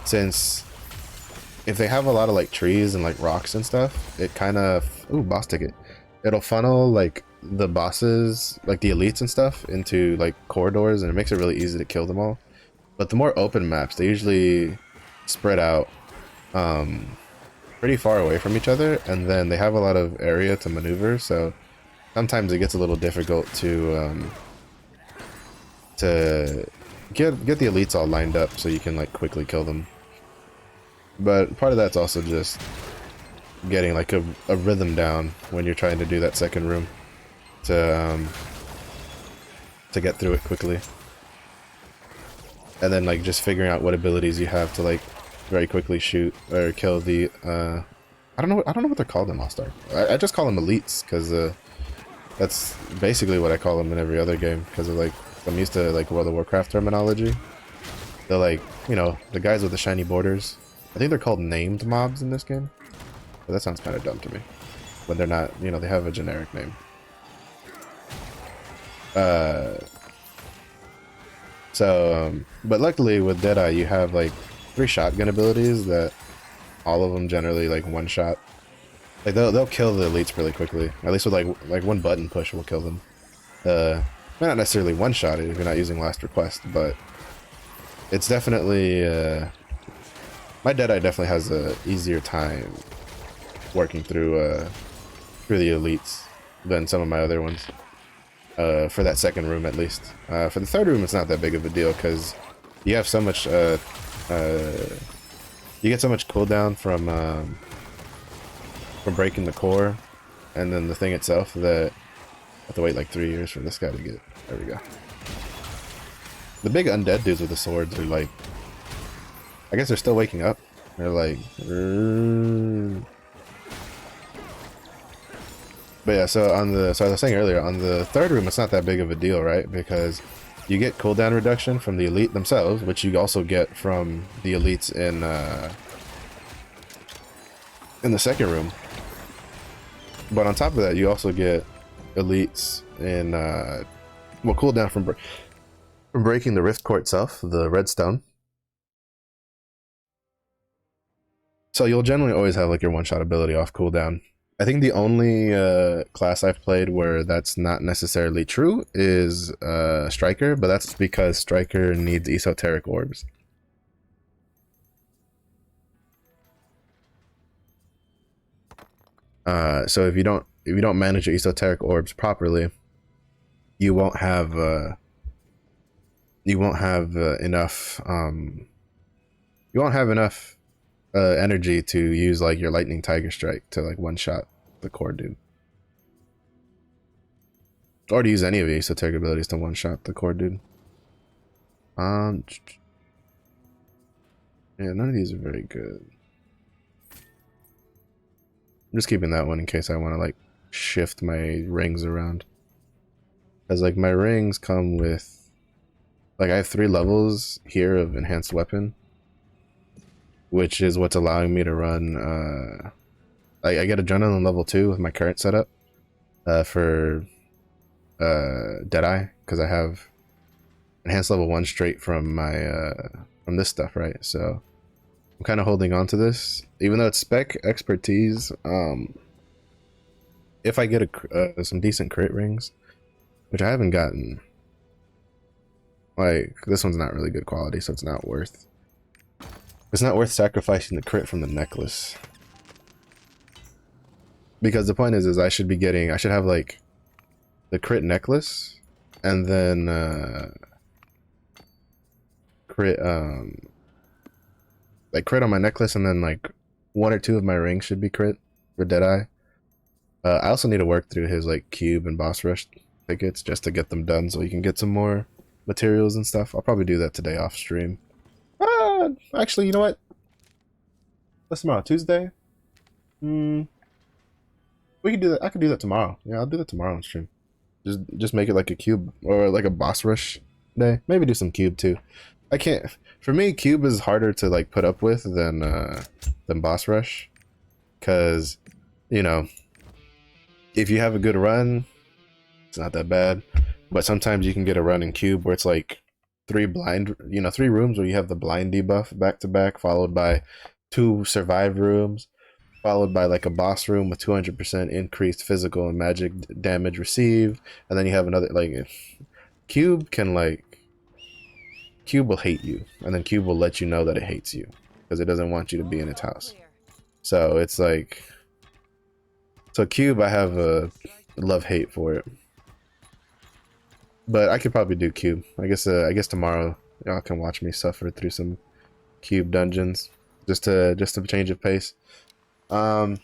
Speaker 1: since if they have a lot of like trees and like rocks and stuff, it kind of boss ticket. It'll funnel like the bosses, like the elites and stuff, into like corridors, and it makes it really easy to kill them all. But the more open maps, they usually spread out pretty far away from each other, and then they have a lot of area to maneuver, so sometimes it gets a little difficult to get the elites all lined up so you can like quickly kill them. But part of that's also just getting like a rhythm down when you're trying to do that second room to get through it quickly, and then like just figuring out what abilities you have to like very quickly shoot or kill the I don't know what they're called in Lost Ark. I just call them elites because that's basically what I call them in every other game, because of like I'm used to like World of Warcraft terminology. They're like, you know, the guys with the shiny borders. I think they're called named mobs in this game, but that sounds kind of dumb to me when they're not, you know, they have a generic name. But luckily with Deadeye you have like 3 shotgun abilities that all of them generally like one shot. Like they'll kill the elites really quickly. At least with like one button push will kill them. Might not necessarily one shot it if you're not using last request, but it's definitely my Deadeye definitely has a easier time working through the elites than some of my other ones. For that second room at least. For the third room it's not that big of a deal because you have so much you get so much cooldown from breaking the core and then the thing itself that I have to wait like 3 years for this guy to get. There we go. The big undead dudes with the swords are like, I guess they're still waking up. They're like But yeah, so as I was saying earlier, on the third room it's not that big of a deal, right? Because you get cooldown reduction from the elite themselves, which you also get from the elites in the second room. But on top of that, you also get elites in cooldown from breaking the rift core itself, the redstone. So you'll generally always have like your one-shot ability off cooldown. I think the only class I've played where that's not necessarily true is Striker, but that's because Striker needs esoteric orbs. So if you don't manage your esoteric orbs properly, you won't have enough energy to use like your lightning tiger strike to like one shot the core dude, or to use any of your esoteric abilities to one shot the core dude. Yeah, none of these are very good. I'm just keeping that one in case I want to like shift my rings around. Because like my rings come with, like I have 3 levels here of enhanced weapon, which is what's allowing me to run, I get adrenaline level 2 with my current setup, for Deadeye, because I have enhanced level 1 straight from my, from this stuff, right? So I'm kind of holding on to this, even though it's spec expertise. If I get some decent crit rings, which I haven't gotten, like this one's not really good quality, so it's not worth sacrificing the crit from the necklace. Because the point is I should have like the crit necklace, and then crit like crit on my necklace, and then like 1 or 2 of my rings should be crit for Deadeye. I also need to work through his like cube and boss rush tickets just to get them done, so you can get some more materials and stuff. I'll probably do that today off stream. Actually, you know what? What's tomorrow? Tuesday? We could do that. I could do that tomorrow. Yeah, I'll do that tomorrow on stream. Just make it like a cube or like a boss rush day. Maybe do some cube too. I can't. For me, cube is harder to like put up with than boss rush, because you know, if you have a good run, it's not that bad. But sometimes you can get a run in cube where it's like 3 rooms where you have the blind debuff back to back, followed by 2 survive rooms, followed by like a boss room with 200% increased physical and magic damage received, and then you have another like cube will hate you, and then cube will let you know that it hates you because it doesn't want you to be in its house. So it's like, so cube, I have a love-hate for it, but I could probably do cube. I guess tomorrow y'all can watch me suffer through some cube dungeons just to change of pace. I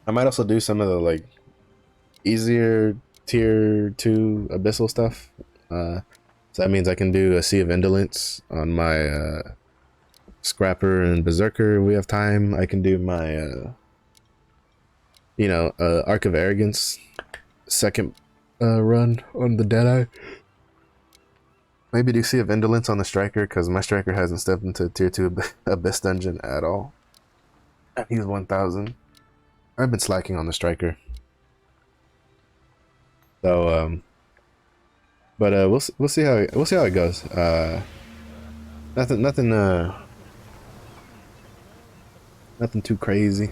Speaker 1: might also do some of the like easier tier 2 abyssal stuff. So that means I can do a Sea of Indolence on my Scrapper and Berserker. We have time. I can do my Arc of Arrogance second run on the Deadeye. Maybe do Sea of Indolence on the Striker, because my Striker hasn't stepped into tier 2 Abyss dungeon at all. He's 1000. I've been slacking on the Striker. So but we'll see how it goes. Nothing too crazy.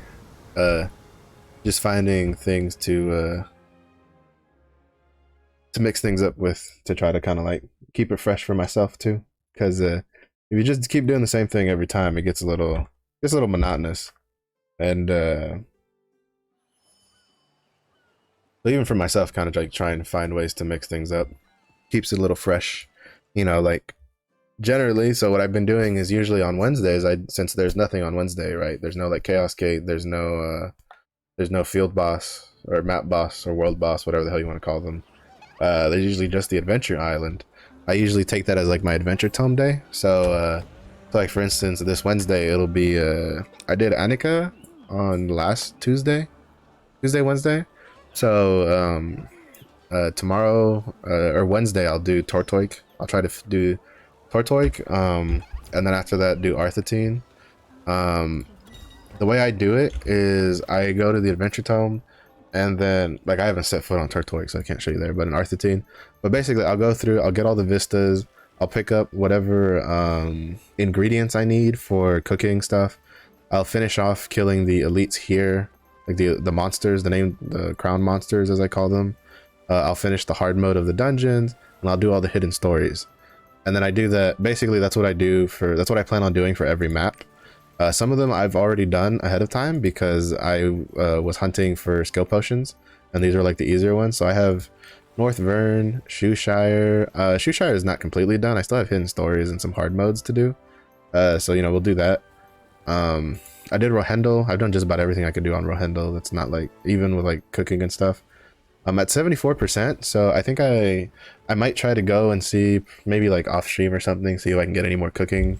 Speaker 1: Just finding things to mix things up with, to try to kind of like keep it fresh for myself too. Because if you just keep doing the same thing every time, it gets a little monotonous. And even for myself, kind of like trying to find ways to mix things up keeps it a little fresh, like generally. So what I've been doing is usually on Wednesdays, since there's nothing on Wednesday, right? There's no like Chaos Gate, there's no field boss or map boss or world boss, whatever the hell you want to call them. There's usually just the adventure island. I usually take that as like my adventure tome day. So like for instance, this Wednesday it'll be I did Annika on last Wednesday. So tomorrow or Wednesday I'll do Tortoik. I'll try to do Tortoik, and then after that do Arthetine. The way I do it is I go to the adventure tome, and then like I haven't set foot on Tortoik, so I can't show you there, but in Arthetine. But basically I'll go through, I'll get all the vistas, I'll pick up whatever ingredients I need for cooking stuff. I'll finish off killing the elites here, like the monsters, the crown monsters as I call them. I'll finish the hard mode of the dungeons, and I'll do all the hidden stories. And then I do that, basically that's what I plan on doing for every map. Some of them I've already done ahead of time because I was hunting for skill potions, and these are like the easier ones. So I have North Vern, Shoeshire. Shoeshire is not completely done. I still have hidden stories and some hard modes to do. So we'll do that. I did Rohendel. I've done just about everything I could do on Rohendel. That's not like, even with like cooking and stuff. I'm at 74%, so I think I might try to go and see, maybe like off stream or something, see if I can get any more cooking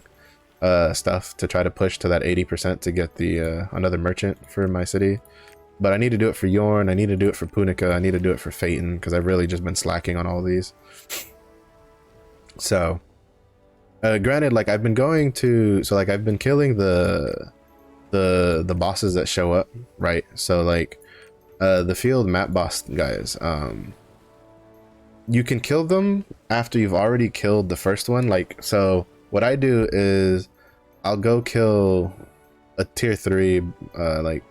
Speaker 1: stuff to try to push to that 80% to get the another merchant for my city. But I need to do it for Yorn, I need to do it for Punica, I need to do it for Phaeton, because I've really just been slacking on all these. So, granted, like I've been going to, so like I've been killing the bosses that show up, right? So like the field map boss guys, you can kill them after you've already killed the first one. Like, so what I do is I'll go kill a tier 3 like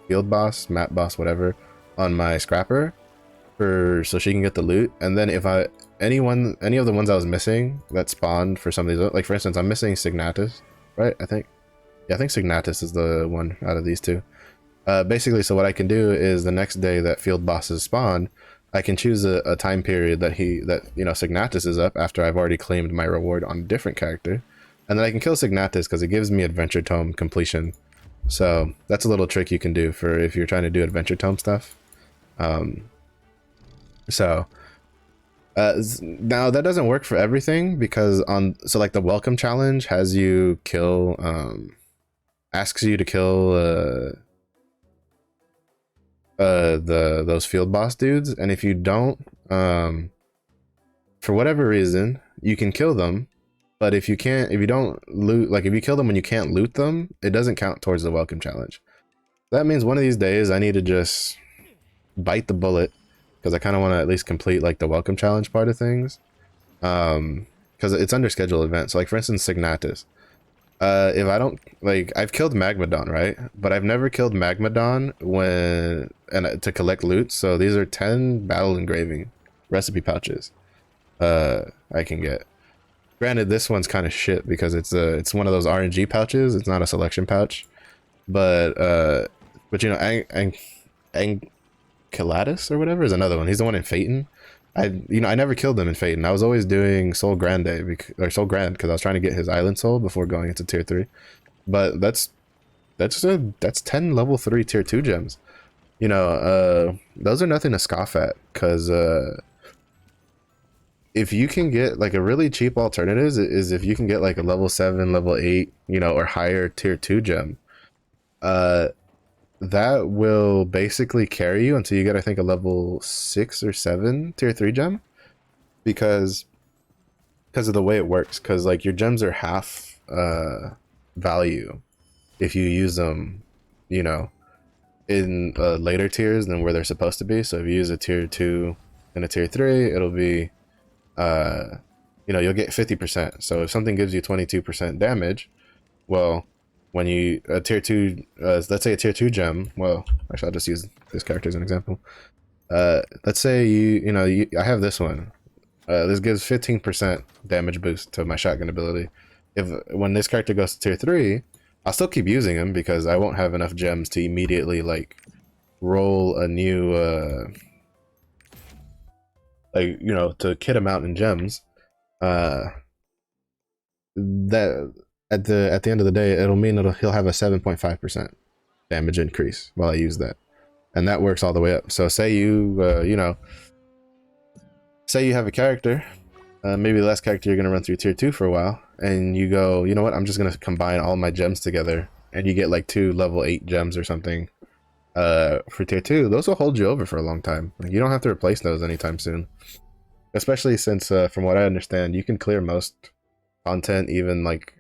Speaker 1: field boss, map boss, whatever, on my scrapper so she can get the loot. And then if any of the ones I was missing that spawned for some of these, like for instance, I'm missing Signatus, right? I think Signatus is the one out of these two. Basically, so what I can do is the next day that field bosses spawn, I can choose a time period that Signatus is up after I've already claimed my reward on a different character, and then I can kill Signatus because it gives me Adventure Tome completion. So that's a little trick you can do for if you're trying to do Adventure Tome stuff. Now that doesn't work for everything, because like the welcome challenge has you kill asks you to kill those field boss dudes, and if you don't, for whatever reason, you can kill them, but if you don't loot, like if you kill them when you can't loot them, it doesn't count towards the welcome challenge. That means one of these days I need to just bite the bullet, because I kind of want to at least complete like the welcome challenge part of things, because it's under scheduled events. So like for instance, Signatus, if I don't, like, I've killed Magmadon, right? But I've never killed Magmadon to collect loot. So these are 10 battle engraving recipe pouches I can get. Granted, this one's kind of shit because it's one of those RNG pouches. It's not a selection pouch, but you know, Ankylladus or whatever is another one. He's the one in Phaeton. I never killed him in Phaeton. I was always doing Soul Grand because I was trying to get his Island Soul before going into tier 3. But that's 10 level 3 tier 2 gems. You know, those are nothing to scoff at, because if you can get like a really cheap alternative is if you can get like a level 7, level 8, you know, or higher tier 2 gem, that will basically carry you until you get, I think, a level 6 or 7 tier 3 gem, because of the way it works. Because like your gems are half value if you use them, you know, in later tiers than where they're supposed to be. So if you use a tier 2 and a tier 3, it'll be you know, you'll get 50%. So if something gives you 22% damage, well, when you tier 2, let's say a tier 2 gem, well, actually I'll just use this character as an example. Let's say I have this one. This gives 15% damage boost to my shotgun ability. When this character goes to tier 3, I'll still keep using him because I won't have enough gems to immediately like roll a new like, you know, to kit him out in gems. That at the end of the day, it'll mean he'll have a 7.5% damage increase while I use that, and that works all the way up. So say you say you have a character, maybe the last character you're gonna run through tier 2 for a while, and you go, you know what, I'm just gonna combine all my gems together, and you get like 2 level 8 gems or something for tier 2. Those will hold you over for a long time. Like, you don't have to replace those anytime soon, especially since from what I understand, you can clear most content even like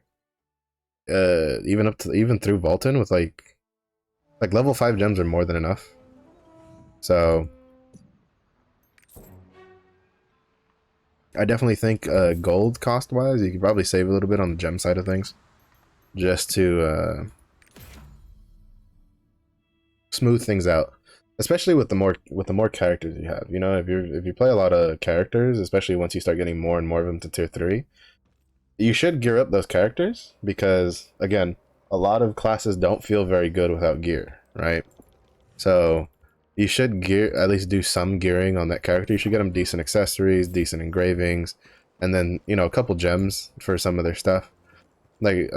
Speaker 1: even through Vulcan with like level 5 gems are more than enough. So I definitely think gold cost wise, you could probably save a little bit on the gem side of things, just to smooth things out, especially with the more characters you have. You know, if you play a lot of characters, especially once you start getting more and more of them to tier 3, you should gear up those characters, because again, a lot of classes don't feel very good without gear, right? So you should at least do some gearing on that character. You should get them decent accessories, decent engravings, and then, you know, a couple gems for some of their stuff. Like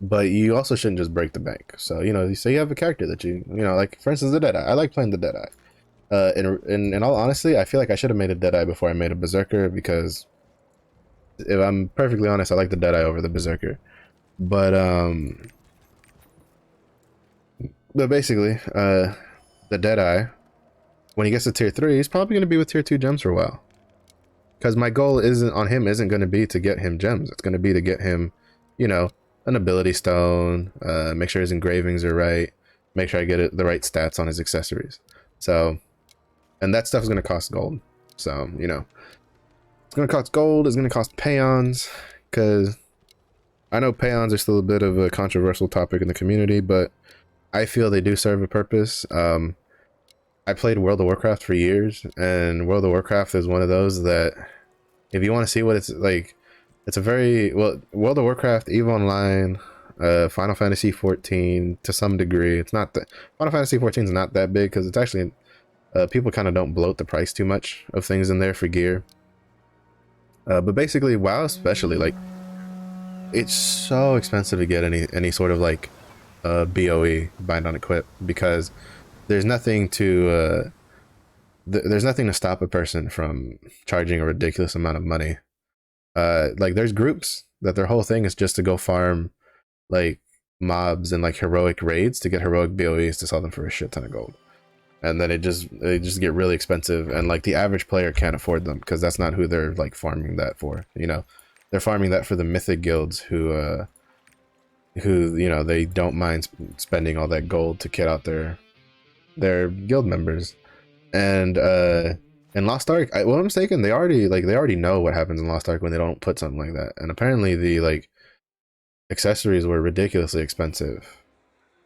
Speaker 1: but you also shouldn't just break the bank. So, you know, say you have a character that you know, like for instance the Deadeye. I like playing the Deadeye. In all honesty, I feel like I should have made a Deadeye before I made a Berserker, because If I'm perfectly honest, I like the Deadeye over the Berserker. But basically, the Deadeye, when he gets to tier 3, he's probably going to be with tier 2 gems for a while. Because my goal isn't going to be to get him gems. It's going to be to get him, you know, an ability stone, make sure his engravings are right, make sure I get the right stats on his accessories. So, and that stuff is going to cost gold. So, you know, it's going to cost gold, it's going to cost peons, because I know peons are still a bit of a controversial topic in the community, but I feel they do serve a purpose. I played World of Warcraft for years, and World of Warcraft is one of those that, if you want to see what it's like, it's a very, well, World of Warcraft, EVE Online, Final Fantasy 14 to some degree. It's not that, Final Fantasy 14 is not that big because it's actually, people kind of don't bloat the price too much of things in there for gear. But basically, WoW especially, like, it's so expensive to get any sort of like BOE, bind on equip, because there's nothing to there's nothing to stop a person from charging a ridiculous amount of money. Like there's groups that their whole thing is just to go farm like mobs and like heroic raids to get heroic BOEs to sell them for a shit ton of gold. And then they just get really expensive, and like the average player can't afford them because that's not who they're like farming that for, you know. They're farming that for the mythic guilds who you know, they don't mind spending all that gold to kit out their guild members. And in Lost Ark, well, I'm mistaken, they already know what happens in Lost Ark when they don't put something like that. And apparently the like accessories were ridiculously expensive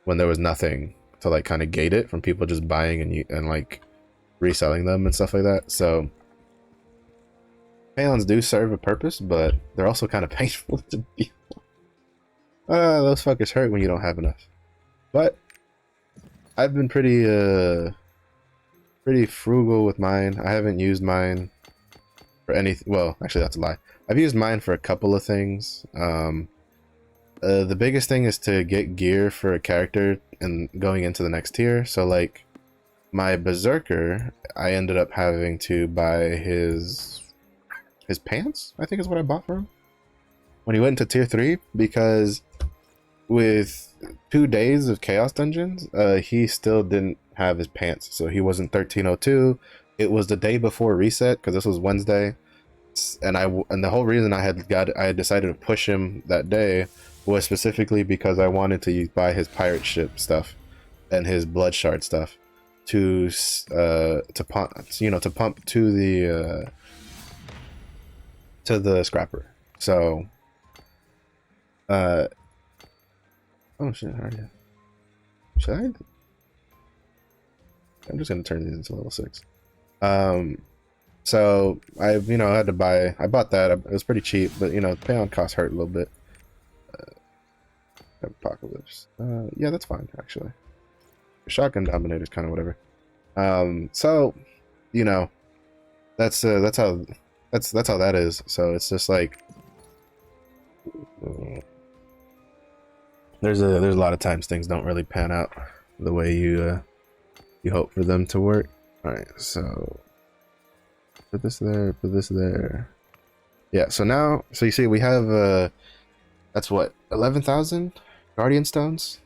Speaker 1: when there was nothing to like kind of gate it from people just buying and like reselling them and stuff like that. So peons do serve a purpose, but they're also kind of painful to be. Those fuckers hurt when you don't have enough. But I've been pretty frugal with mine. I haven't used mine for anything. Well, actually, that's a lie. I've used mine for a couple of things. The biggest thing is to get gear for a character and going into the next tier. So like my Berserker, I ended up having to buy his pants, I think is what I bought for him when he went into tier 3, because with 2 days of chaos dungeons, he still didn't have his pants, so he wasn't 1302. It was the day before reset, because this was Wednesday, and the whole reason I had decided to push him that day was specifically because I wanted to buy his pirate ship stuff and his blood shard stuff to pump, you know, to pump to the scrapper. So oh shit, alright. Should I? I'm just gonna turn these into level 6. So I had to buy, I bought that. It was pretty cheap, but you know, pound cost hurt a little bit. Apocalypse. Yeah, that's fine actually. Shotgun Dominator's kind of whatever. So, you know, that's how that is. So it's just like there's a lot of times things don't really pan out the way you hope for them to work. All right, so put this there, put this there. Yeah, so now, so you see we have that's what, 11,000 Guardian Stones.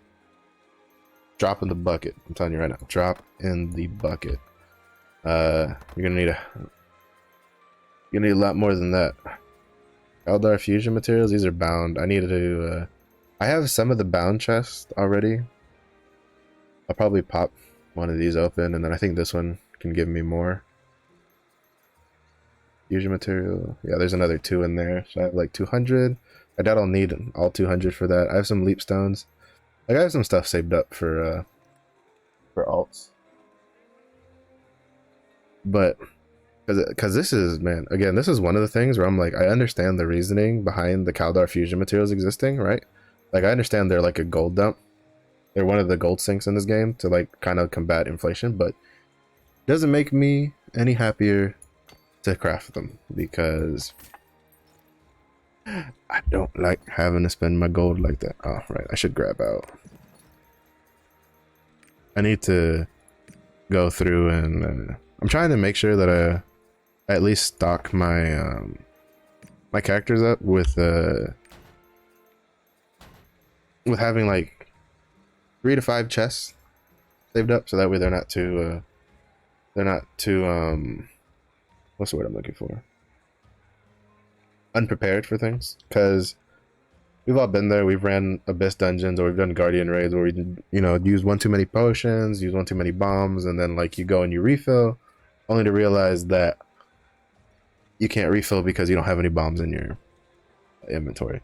Speaker 1: Drop in the bucket. I'm telling you right now, drop in the bucket. You're gonna need a lot more than that. Eldar fusion materials, these are bound. I need to I have some of the bound chests already. I'll probably pop one of these open, and then I think this one can give me more. Fusion material. Yeah, there's another 2 in there. So I have like 200. I doubt I'll need all 200 for that. I have some leap stones. Like, I have some stuff saved up for alts. But because this is, man, again, this is one of the things where I'm like, I understand the reasoning behind the Kaldar fusion materials existing, right? Like, I understand they're like a gold dump. They're one of the gold sinks in this game to like kind of combat inflation, but it doesn't make me any happier to craft them, because I don't like having to spend my gold like that. Oh, right, I should grab out. I need to go through and I'm trying to make sure that I at least stock my my characters up with having like 3 to 5 chests saved up, so that way they're not too what's the word I'm looking for? Unprepared for things, because we've all been there. We've ran Abyss dungeons, or we've done Guardian raids where we, you know, use one too many potions, use one too many bombs, and then like you go and you refill, only to realize that you can't refill because you don't have any bombs in your inventory.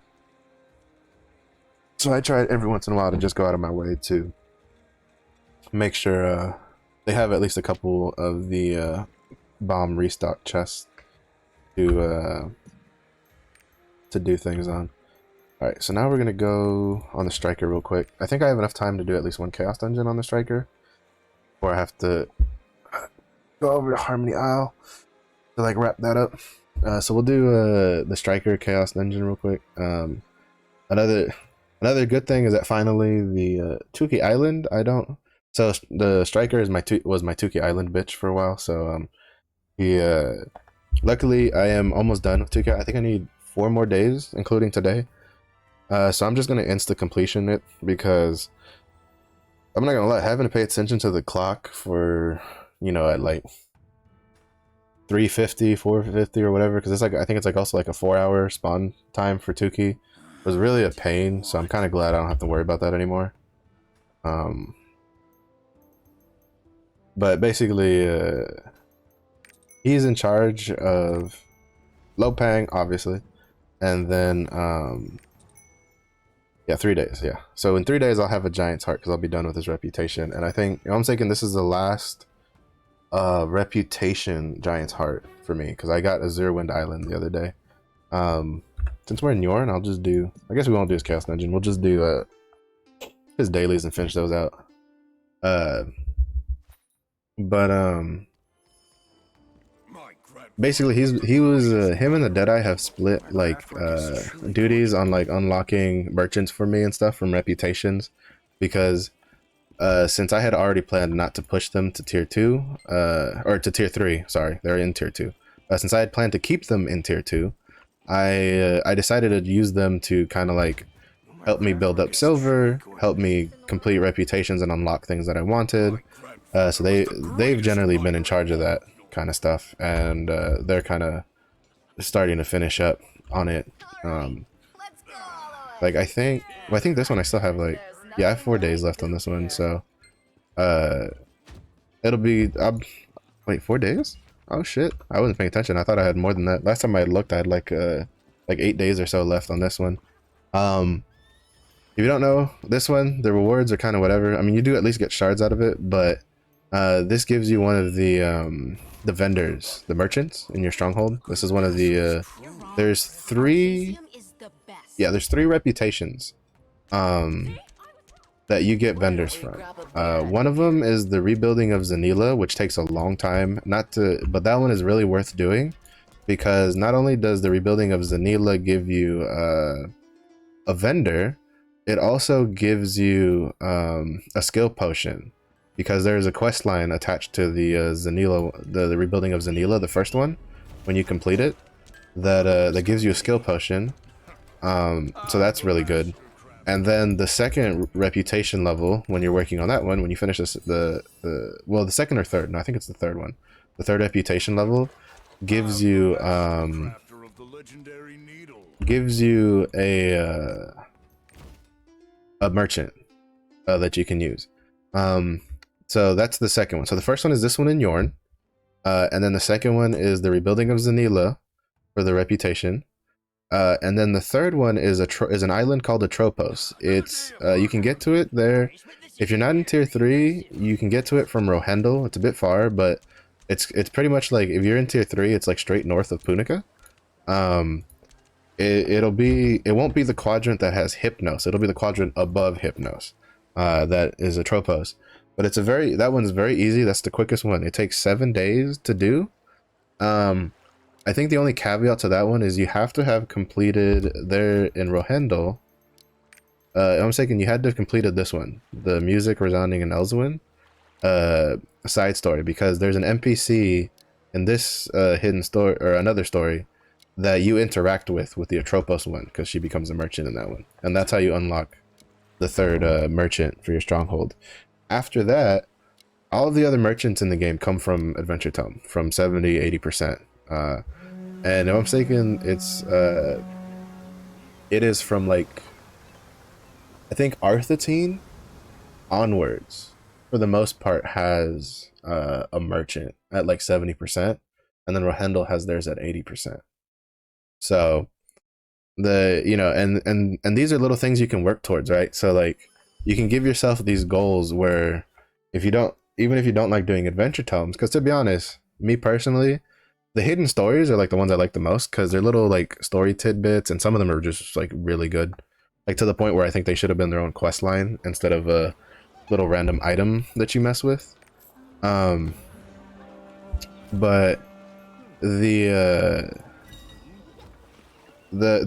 Speaker 1: So I try every once in a while to just go out of my way to make sure they have at least a couple of the bomb restock chests to do things on. Alright, so now we're gonna go on the Striker real quick. I think I have enough time to do at least one Chaos Dungeon on the Striker, or I have to go over to Harmony Isle to like wrap that up. So we'll do the Striker Chaos Dungeon real quick. Another good thing is that finally the Tuki Island. So the Striker is was my Tuki Island bitch for a while. So luckily I am almost done with Tuki. I think I need 4 more days, including today. So I'm just gonna insta completion it, because I'm not gonna lie, having to pay attention to the clock for, you know, at like 350, 450 or whatever, because it's like, I think it's like also like a 4-hour spawn time for Tuki, was really a pain. So I'm kind of glad I don't have to worry about that anymore. But basically he's in charge of Lopang, obviously, and then yeah, 3 days. Yeah, so in 3 days I'll have a Giant's Heart, because I'll be done with his reputation. And I think, you know, I'm thinking this is the last reputation Giant's Heart for me, because I got Azure Wind Island the other day. Since we're in Yorn, I'll just do, I guess we won't do his Chaos Dungeon, we'll just do his dailies and finish those out. Basically him and the Deadeye have split like duties on like unlocking merchants for me and stuff from reputations, because since I had already planned not to push them to tier 2 or to tier 3, sorry, they're in tier 2. Since I had planned to keep them in tier 2, I decided to use them to kind of like help me build up silver, help me complete reputations and unlock things that I wanted. So they've generally been in charge of that kind of stuff, and they're kind of starting to finish up on it. Like I think this one I still have like, yeah, I have 4 days left on this one, so it'll be wait, 4 days? Oh shit, I wasn't paying attention. I thought I had more than that. Last time I looked, I had like 8 days or so left on this one. If you don't know, this one, the rewards are kind of whatever. I mean, you do at least get shards out of it, but this gives you one of the vendors, the merchants in your stronghold. This is one of the there's 3 reputations that you get vendors from. One of them is the rebuilding of Zanila, which takes a long time, but that one is really worth doing, because not only does the rebuilding of Zanila give you a vendor, it also gives you a skill potion, because there's a quest line attached to the Zanila, the rebuilding of Zanila, the first one, when you complete it, that gives you a skill potion. So that's really good. And then the second reputation level, when you're working on that one, when you finish this, the second or third, no, I think it's the third one. The third reputation level gives you a merchant that you can use. So that's the second one. So the first one is this one in Yorn, and then the second one is the rebuilding of Zanila for the reputation. And then the third one is an island called Atropos. It's you can get to it there. If you're not in tier 3, you can get to it from Rohendel. It's a bit far, but it's pretty much like, if you're in tier 3, it's like straight north of Punica. It won't be the quadrant that has Hypnos. It'll be the quadrant above Hypnos. That is Atropos. But that one's very easy. That's the quickest one. It takes 7 days to do. I think the only caveat to that one is you have to have completed there in Rohendel. I'm thinking you had to have completed this one, the music resounding in Elswyn side story, because there's an NPC in this hidden story, or another story, that you interact with the Atropos one, because she becomes a merchant in that one, and that's how you unlock the third merchant for your stronghold. After that, all of the other merchants in the game come from Adventure Tome, from 70-80%. And if I'm mistaken, it is from like, I think Arthitine onwards, for the most part, has a merchant at like 70%, and then Rohendel has theirs at 80%. So and these are little things you can work towards, right? So like, you can give yourself these goals where, if you don't, even if you don't like doing adventure tomes, because to be honest, me personally, the hidden stories are like the ones I like the most, because they're little like story tidbits, and some of them are just like really good, like to the point where I think they should have been their own quest line instead of a little random item that you mess with. But the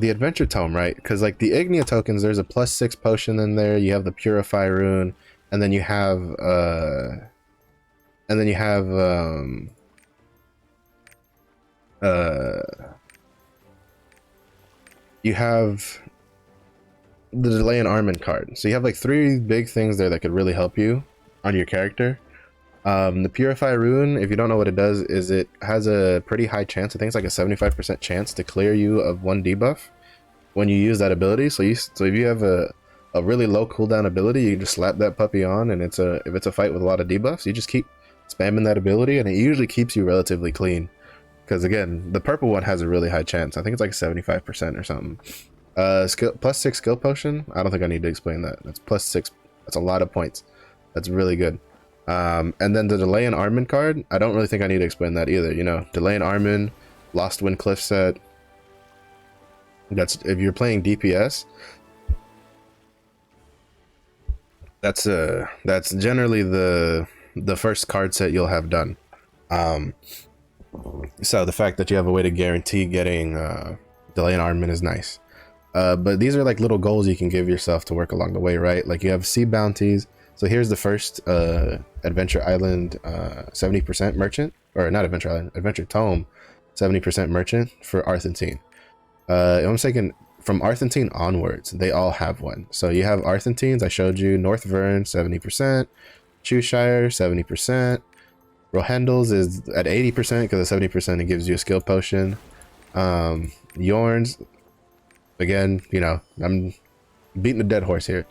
Speaker 1: adventure tome, right? Because like the Ignia tokens, there's a +6 potion in there. You have the Purify rune, and then you have you have the delay in Armament card. So you have like 3 big things there that could really help you on your character. The Purify rune, if you don't know what it does, is it has a pretty high chance, I think it's like a 75% chance to clear you of 1 debuff when you use that ability. So if you have a really low cooldown ability, you just slap that puppy on, and if it's a fight with a lot of debuffs, you just keep spamming that ability, and it usually keeps you relatively clean. Because again, the purple one has a really high chance. I think it's like 75% or something. +6 skill potion. I don't think I need to explain that. That's +6. That's a lot of points. That's really good. And then the delay in Armin card, I don't really think I need to explain that either. You know, delay in Armin, Lost Wind Cliff set. That's, if you're playing DPS, that's generally the first card set you'll have done. So the fact that you have a way to guarantee getting delay in Armin is nice. But these are like little goals you can give yourself to work along the way, right? Like you have sea bounties. So here's the first Adventure Island 70% merchant, or not Adventure Island, Adventure Tome 70% merchant for Arthentine. I'm thinking from Arthentine onwards, they all have one. So you have Arthentines, I showed you, North Vern 70%, Chewshire 70%, Rohendels is at 80% because at 70% it gives you a skill potion. Yorns, again, you know, I'm beating a dead horse here.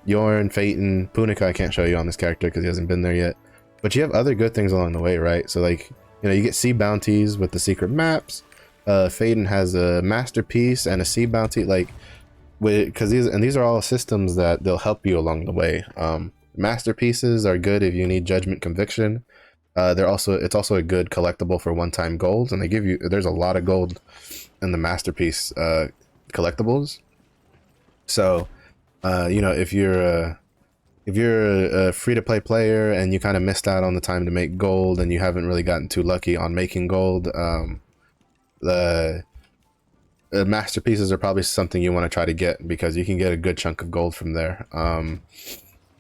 Speaker 1: Yorn, Phaeton, Punica I can't show you on this character because he hasn't been there yet. But you have other good things along the way, right? So like, you know, you get sea bounties with the secret maps. Phaeton has a masterpiece and a sea bounty, like, because these are all systems that they'll help you along the way. Masterpieces are good if you need judgment conviction. It's also a good collectible for one-time gold, and there's a lot of gold in the masterpiece collectibles. So you know, if you're a free-to-play player and you kind of missed out on the time to make gold, and you haven't really gotten too lucky on making gold, the masterpieces are probably something you want to try to get, because you can get a good chunk of gold from there.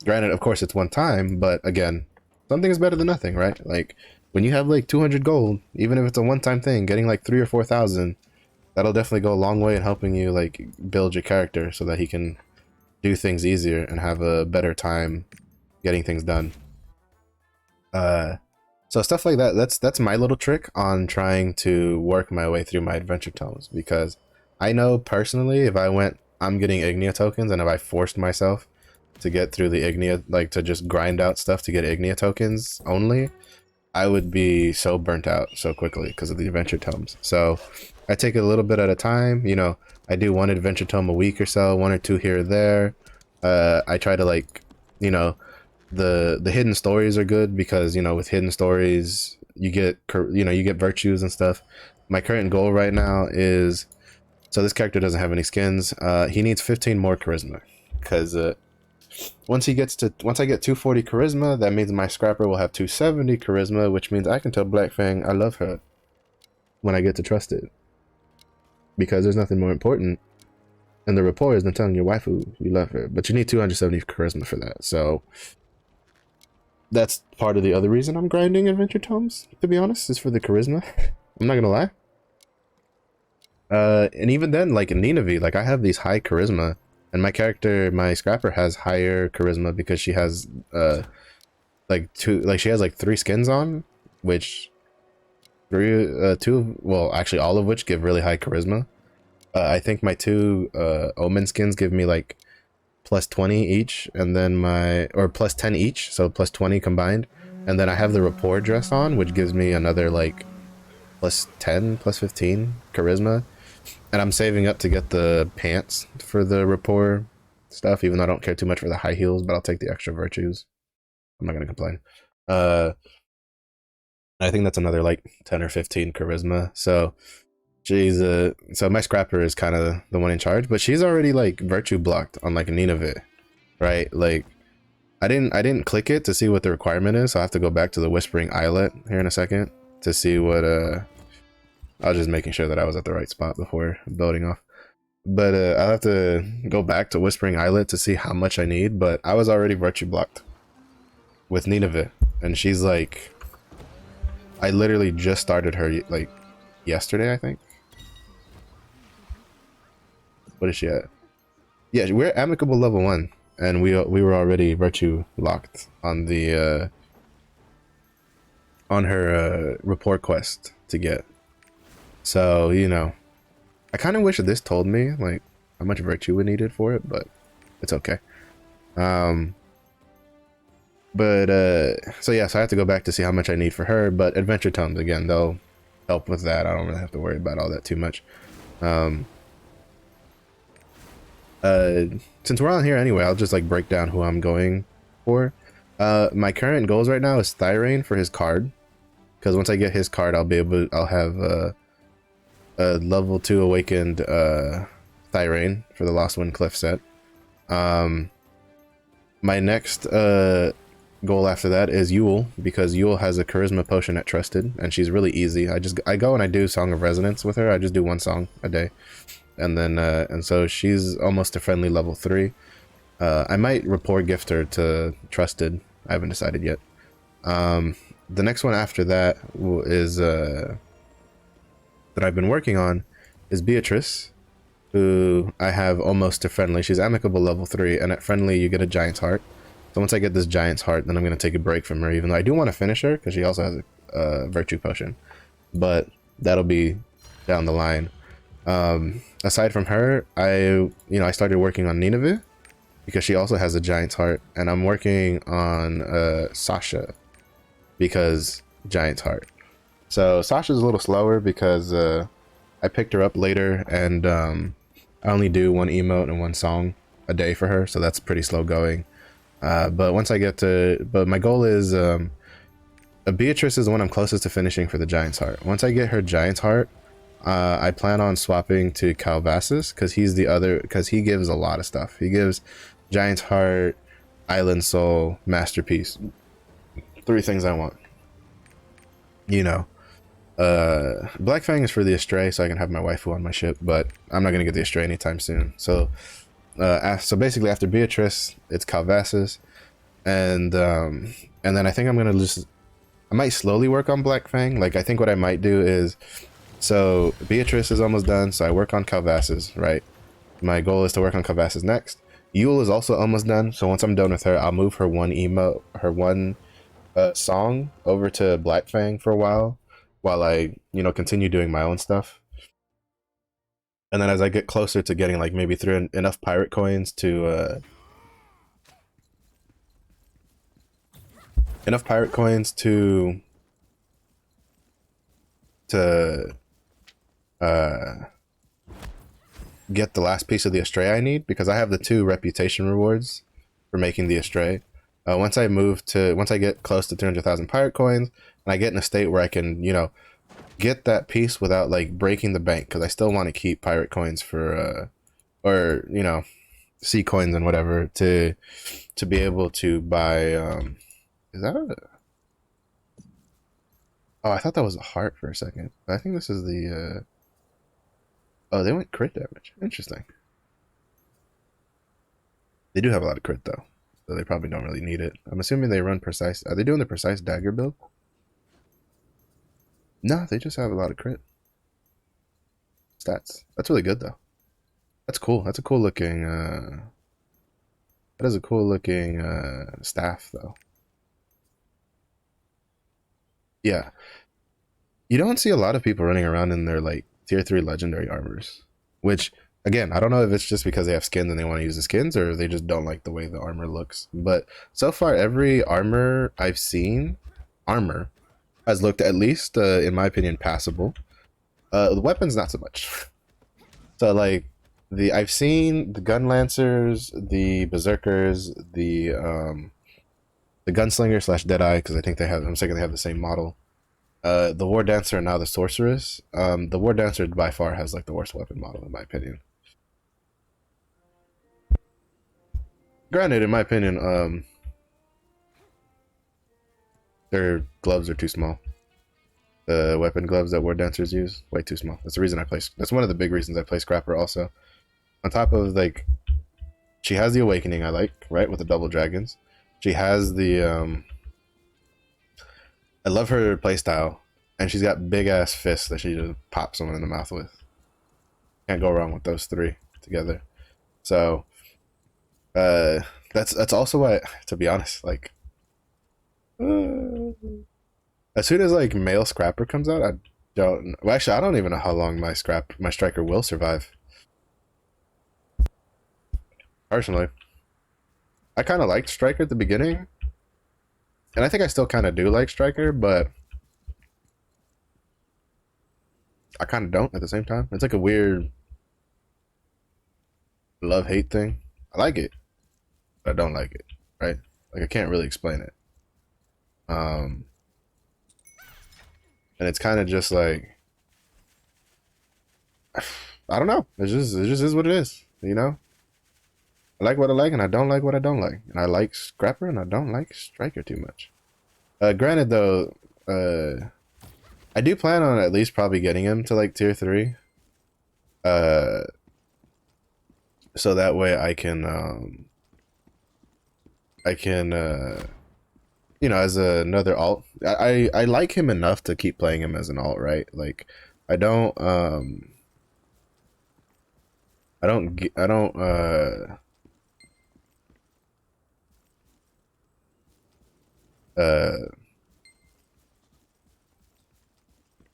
Speaker 1: Granted, of course, it's one time, but again, something is better than nothing, right? Like, when you have like 200 gold, even if it's a one-time thing, getting like 3,000 or 4,000, that'll definitely go a long way in helping you like build your character so that he can do things easier and have a better time getting things done. So stuff like that, that's my little trick on trying to work my way through my adventure tomes, because I know personally, if I'm getting Ignia tokens, and if I forced myself to get through the Ignia, like to just grind out stuff to get Ignia tokens only, I would be so burnt out so quickly because of the adventure tomes. So I take it a little bit at a time. You know, I do 1 adventure tome a week or so, 1 or 2 here or there. I try to, like, you know, the hidden stories are good because, you know, with hidden stories you get virtues and stuff. My current goal right now is, so this character doesn't have any skins. He needs 15 more charisma, because once I get 240 charisma, that means my scrapper will have 270 charisma, which means I can tell Blackfang I love her when I get to trust it, because there's nothing more important in the rapport than telling your waifu you love her. But you need 270 charisma for that. So that's part of the other reason I'm grinding adventure tomes, to be honest, is for the charisma. I'm not gonna lie. And even then, like in Ninavi, like I have these high charisma, and my character, my scrapper, has higher charisma because she has like she has like 3 skins on, which well, actually all of which give really high charisma. I think my 2 Omen skins give me like plus 20 each, and then or plus 10 each, so plus 20 combined. And then I have the rapport dress on, which gives me another like plus 10, plus 15 charisma. And I'm saving up to get the pants for the rapport stuff, even though I don't care too much for the high heels, but I'll take the extra virtues. I'm not gonna complain. I think that's another like 10 or 15 charisma. So she's so my scrapper is kind of the one in charge, but she's already like virtue blocked on like Nineveh, right? Like I didn't click it to see what the requirement is, so I have to go back to the Whispering Islet here in a second to see what I was just making sure that I was at the right spot before building off. But I'll have to go back to Whispering Islet to see how much I need, but I was already virtue blocked with Nineveh, and she's like, I literally just started her like yesterday, I think. What is she at? Yeah, we're amicable level 1, and we were already virtue locked on the on her report quest to get. So, you know, I kind of wish that this told me like how much virtue we needed for it, but it's okay. So yeah, so I have to go back to see how much I need for her, but adventure tomes, again, they'll help with that. I don't really have to worry about all that too much. Since we're on here anyway, I'll just like break down who I'm going for. My current goals right now is Tryin for his card, because once I get his card, I'll have a level 2 awakened Tryin for the Lost Wind Cliff set. My next goal after that is Yule, because Yule has a charisma potion at Trusted, and she's really easy. I go and I do Song of Resonance with her. I just do 1 song a day, and then and so she's almost a friendly level 3. I might rapport gift her to Trusted. I haven't decided yet. The next one after that is that I've been working on is Beatrice, who I have almost to friendly. She's amicable level 3, and at friendly you get a giant's heart. So once I get this giant's heart, then I'm going to take a break from her, even though I do want to finish her because she also has a virtue potion, but that'll be down the line. Aside from her, I started working on Nineveh because she also has a giant's heart, and I'm working on Sasha because giant's heart. So Sasha's a little slower because I picked her up later, and I only do 1 emote and 1 song a day for her, so that's pretty slow going. But once I get to, but my goal is Beatrice is the one I'm closest to finishing for the giant's heart. Once I get her giant's heart, I plan on swapping to Calvasis because he gives a lot of stuff. He gives giant's heart, island soul, masterpiece, 3 things I want. You know, Black Fang is for the Astray, so I can have my waifu on my ship, but I'm not gonna get the Astray anytime soon. So so basically after Beatrice, it's Calvasis, and then I think I might slowly work on Black Fang. Like I think what I might do is, so Beatrice is almost done, so I work on Calvasis, right? My goal is to work on Calvasis next. Yule is also almost done, so once I'm done with her, I'll move her 1 song over to Black Fang for a while I continue doing my own stuff. And then as I get closer to getting like maybe through enough pirate coins to get the last piece of the Astray I need, because I have the 2 reputation rewards for making the Astray. Once I get close to 300,000 pirate coins, and I get in a state where I can, get that piece without like breaking the bank, because I still want to keep pirate coins for or sea coins and whatever to be able to buy is that oh, I thought that was a heart for a second. I think this is the oh, they went crit damage. Interesting. They do have a lot of crit though, so they probably don't really need it. I'm assuming they run precise. Are they doing the precise dagger build? No, they just have a lot of crit. stats. That's really good though. That's cool. That's a cool looking. That is a cool looking staff though. Yeah, you don't see a lot of people running around in their like tier 3 legendary armors, which again, I don't know if it's just because they have skins and they want to use the skins or they just don't like the way the armor looks. But so far, every armor I've seen, armor, has looked at least, in my opinion, passable. The weapons, not so much. So like I've seen the gun lancers, the berserkers, the gunslinger slash deadeye because I think they have. I'm thinking they have the same model. The war dancer and now the sorceress. The war dancer by far has like the worst weapon model in my opinion. Granted, in my opinion, their gloves are too small. The weapon gloves that war dancers use, way too small. That's the reason I play. That's one of the big reasons I play Scrapper. Also, on top of like, she has the awakening I like, right, with the double dragons. She has the I love her playstyle, and she's got big ass fists that she just pops someone in the mouth with. Can't go wrong with those three together. So, that's also why, to be honest, like, as soon as like male Scrapper comes out, I don't. Well, actually, I don't even know how long my striker will survive. Personally, I kind of liked Striker at the beginning, and I think I still kind of do like Striker, but I kind of don't at the same time. It's like a weird love-hate thing. I like it, but I don't like it, right? Like I can't really explain it. And it's kind of just like I don't know. It just is what it is, you know? I like what I like and I don't like what I don't like. And I like Scrapper and I don't like Striker too much. Granted though, I do plan on at least probably getting him to like tier 3. So that way I can you know, as another alt. I like him enough to keep playing him as an alt, right? Like I don't I don't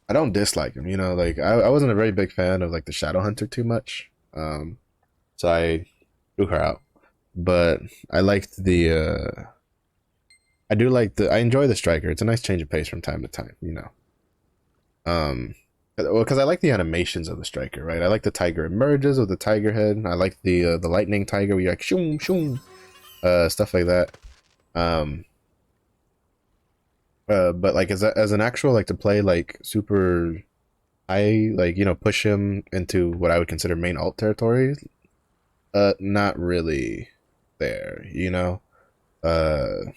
Speaker 1: I don't dislike him, you know, like I wasn't a very big fan of like the Shadow Hunter too much. So I threw her out. But I liked the I do like I enjoy the striker. It's a nice change of pace from time to time, you know. Well, because I like the animations of the striker, right? I like the tiger emerges with the tiger head. I like the lightning tiger where you're like shoom shoom, stuff like that. But like as an actual like to play like super high, like you know, push him into what I would consider main alt territory. Not really there, you know. Uh,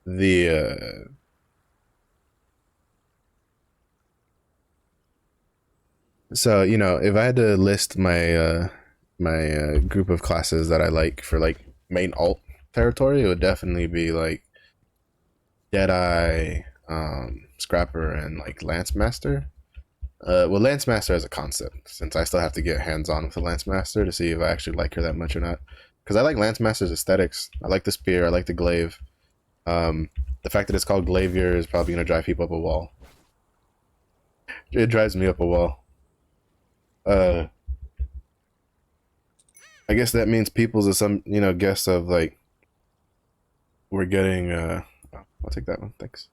Speaker 1: the So you know, if I had to list my group of classes that I like for like main alt territory, it would definitely be like Deadeye, Scrapper, and like Lance Master. Well, Lance Master as a concept, since I still have to get hands on with the Lance Master to see if I actually like her that much or not. Because I like Lance Master's aesthetics. I like the spear. I like the glaive. The fact that it's called Glavier is probably gonna drive people up a wall. It drives me up a wall. Uh, I guess that means people's is some guess of like we're getting. I'll take that one. Thanks.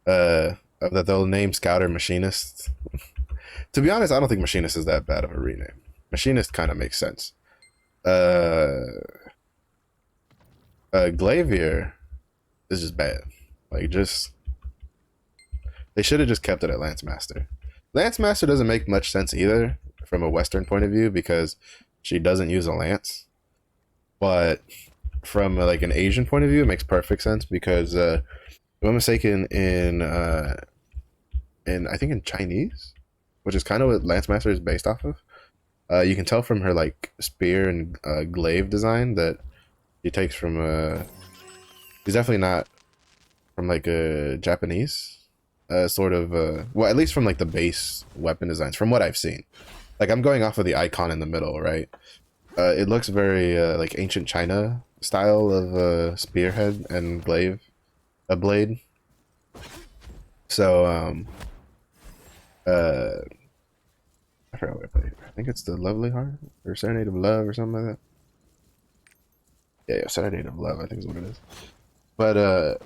Speaker 1: That they'll name Scouter Machinist. To be honest, I don't think Machinist is that bad of a rename. Machinist kind of makes sense. Glavier is just bad. Like just they should have just kept it at Lance Master. Lance Master doesn't make much sense either from a Western point of view because she doesn't use a lance. But from like an Asian point of view, it makes perfect sense because if I'm mistaken, in I think in Chinese, which is kind of what Lance Master is based off of, you can tell from her like spear and glaive design that she takes from she's definitely not from like a Japanese sort of well, at least from like the base weapon designs, from what I've seen. Like I'm going off of the icon in the middle, right? It looks very like ancient China style of spearhead and glaive, a blade. So I forgot what I played. I think it's the Lovely Heart or Serenade of Love or something like that. Yeah, Serenade of Love, I think is what it is. But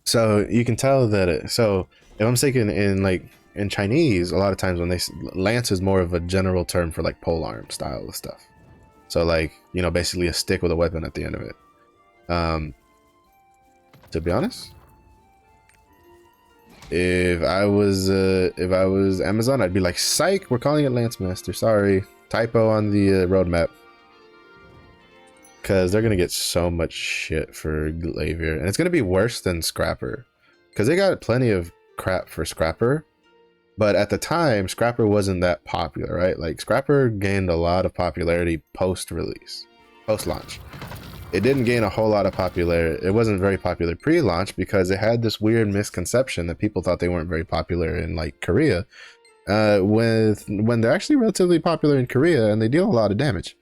Speaker 1: so you can tell that so if I'm thinking in like in Chinese, a lot of times when they lance is more of a general term for like polearm style of stuff. So like, you know, basically a stick with a weapon at the end of it. To be honest, if I was Amazon, I'd be like, psych, we're calling it Lance Master. Sorry, typo on the roadmap. Because they're gonna get so much shit for Glavier, and it's gonna be worse than Scrapper, because they got plenty of crap for Scrapper, but at the time Scrapper wasn't that popular, right? Like Scrapper gained a lot of popularity post-release, post-launch. It didn't gain a whole lot of popularity. It wasn't very popular pre-launch because it had this weird misconception that people thought they weren't very popular in like Korea, when they're actually relatively popular in Korea and they deal a lot of damage.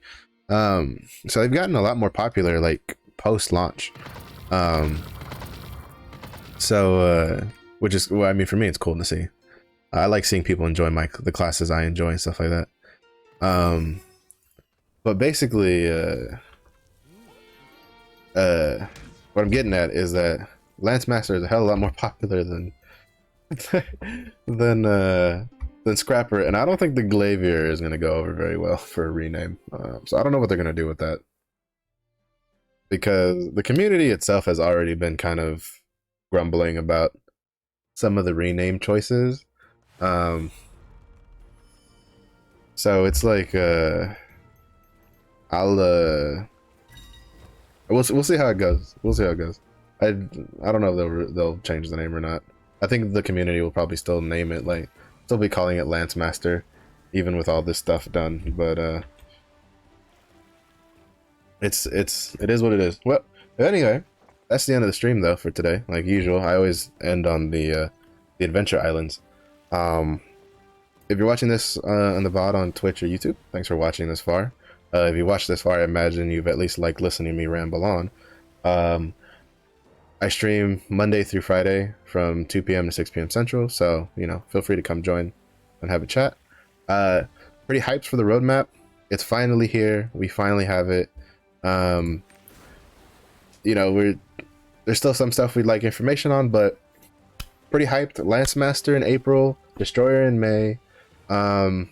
Speaker 1: So they've gotten a lot more popular like post-launch. Which is, well, I mean, for me it's cool to see. I like seeing people enjoy the classes I enjoy and stuff like that. But basically what I'm getting at is that Lance Master is a hell of a lot more popular than than Scrapper, and I don't think the Glavier is going to go over very well for a rename. So I don't know what they're going to do with that, because the community itself has already been kind of grumbling about some of the rename choices. So it's like we'll see how it goes. We'll see how it goes. I don't know if they'll change the name or not. I think the community will probably still name it, like still be calling it Lance Master, even with all this stuff done. But it is what it is. Well, anyway, that's the end of the stream though for today. Like usual, I always end on the Adventure Islands. If you're watching this on the VOD on Twitch or YouTube, thanks for watching this far. If you watched this far, I imagine you've at least liked listening to me ramble on. I stream Monday through Friday from 2 p.m. to 6 p.m. Central, so, you know, feel free to come join and have a chat. Pretty hyped for the roadmap. It's finally here. We finally have it. You know, there's still some stuff we'd like information on, but pretty hyped. Lance Master in April, Destroyer in May. That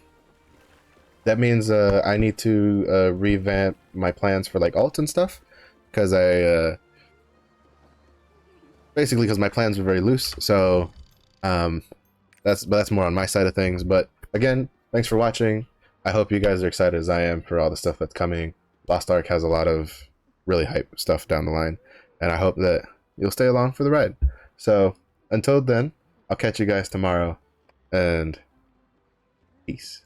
Speaker 1: means I need to revamp my plans for like alt and stuff, because basically because my plans were very loose. So that's more on my side of things. But again, thanks for watching. I hope you guys are excited as I am for all the stuff that's coming. Lost Ark has a lot of really hype stuff down the line, and I hope that you'll stay along for the ride. So until then, I'll catch you guys tomorrow, and peace.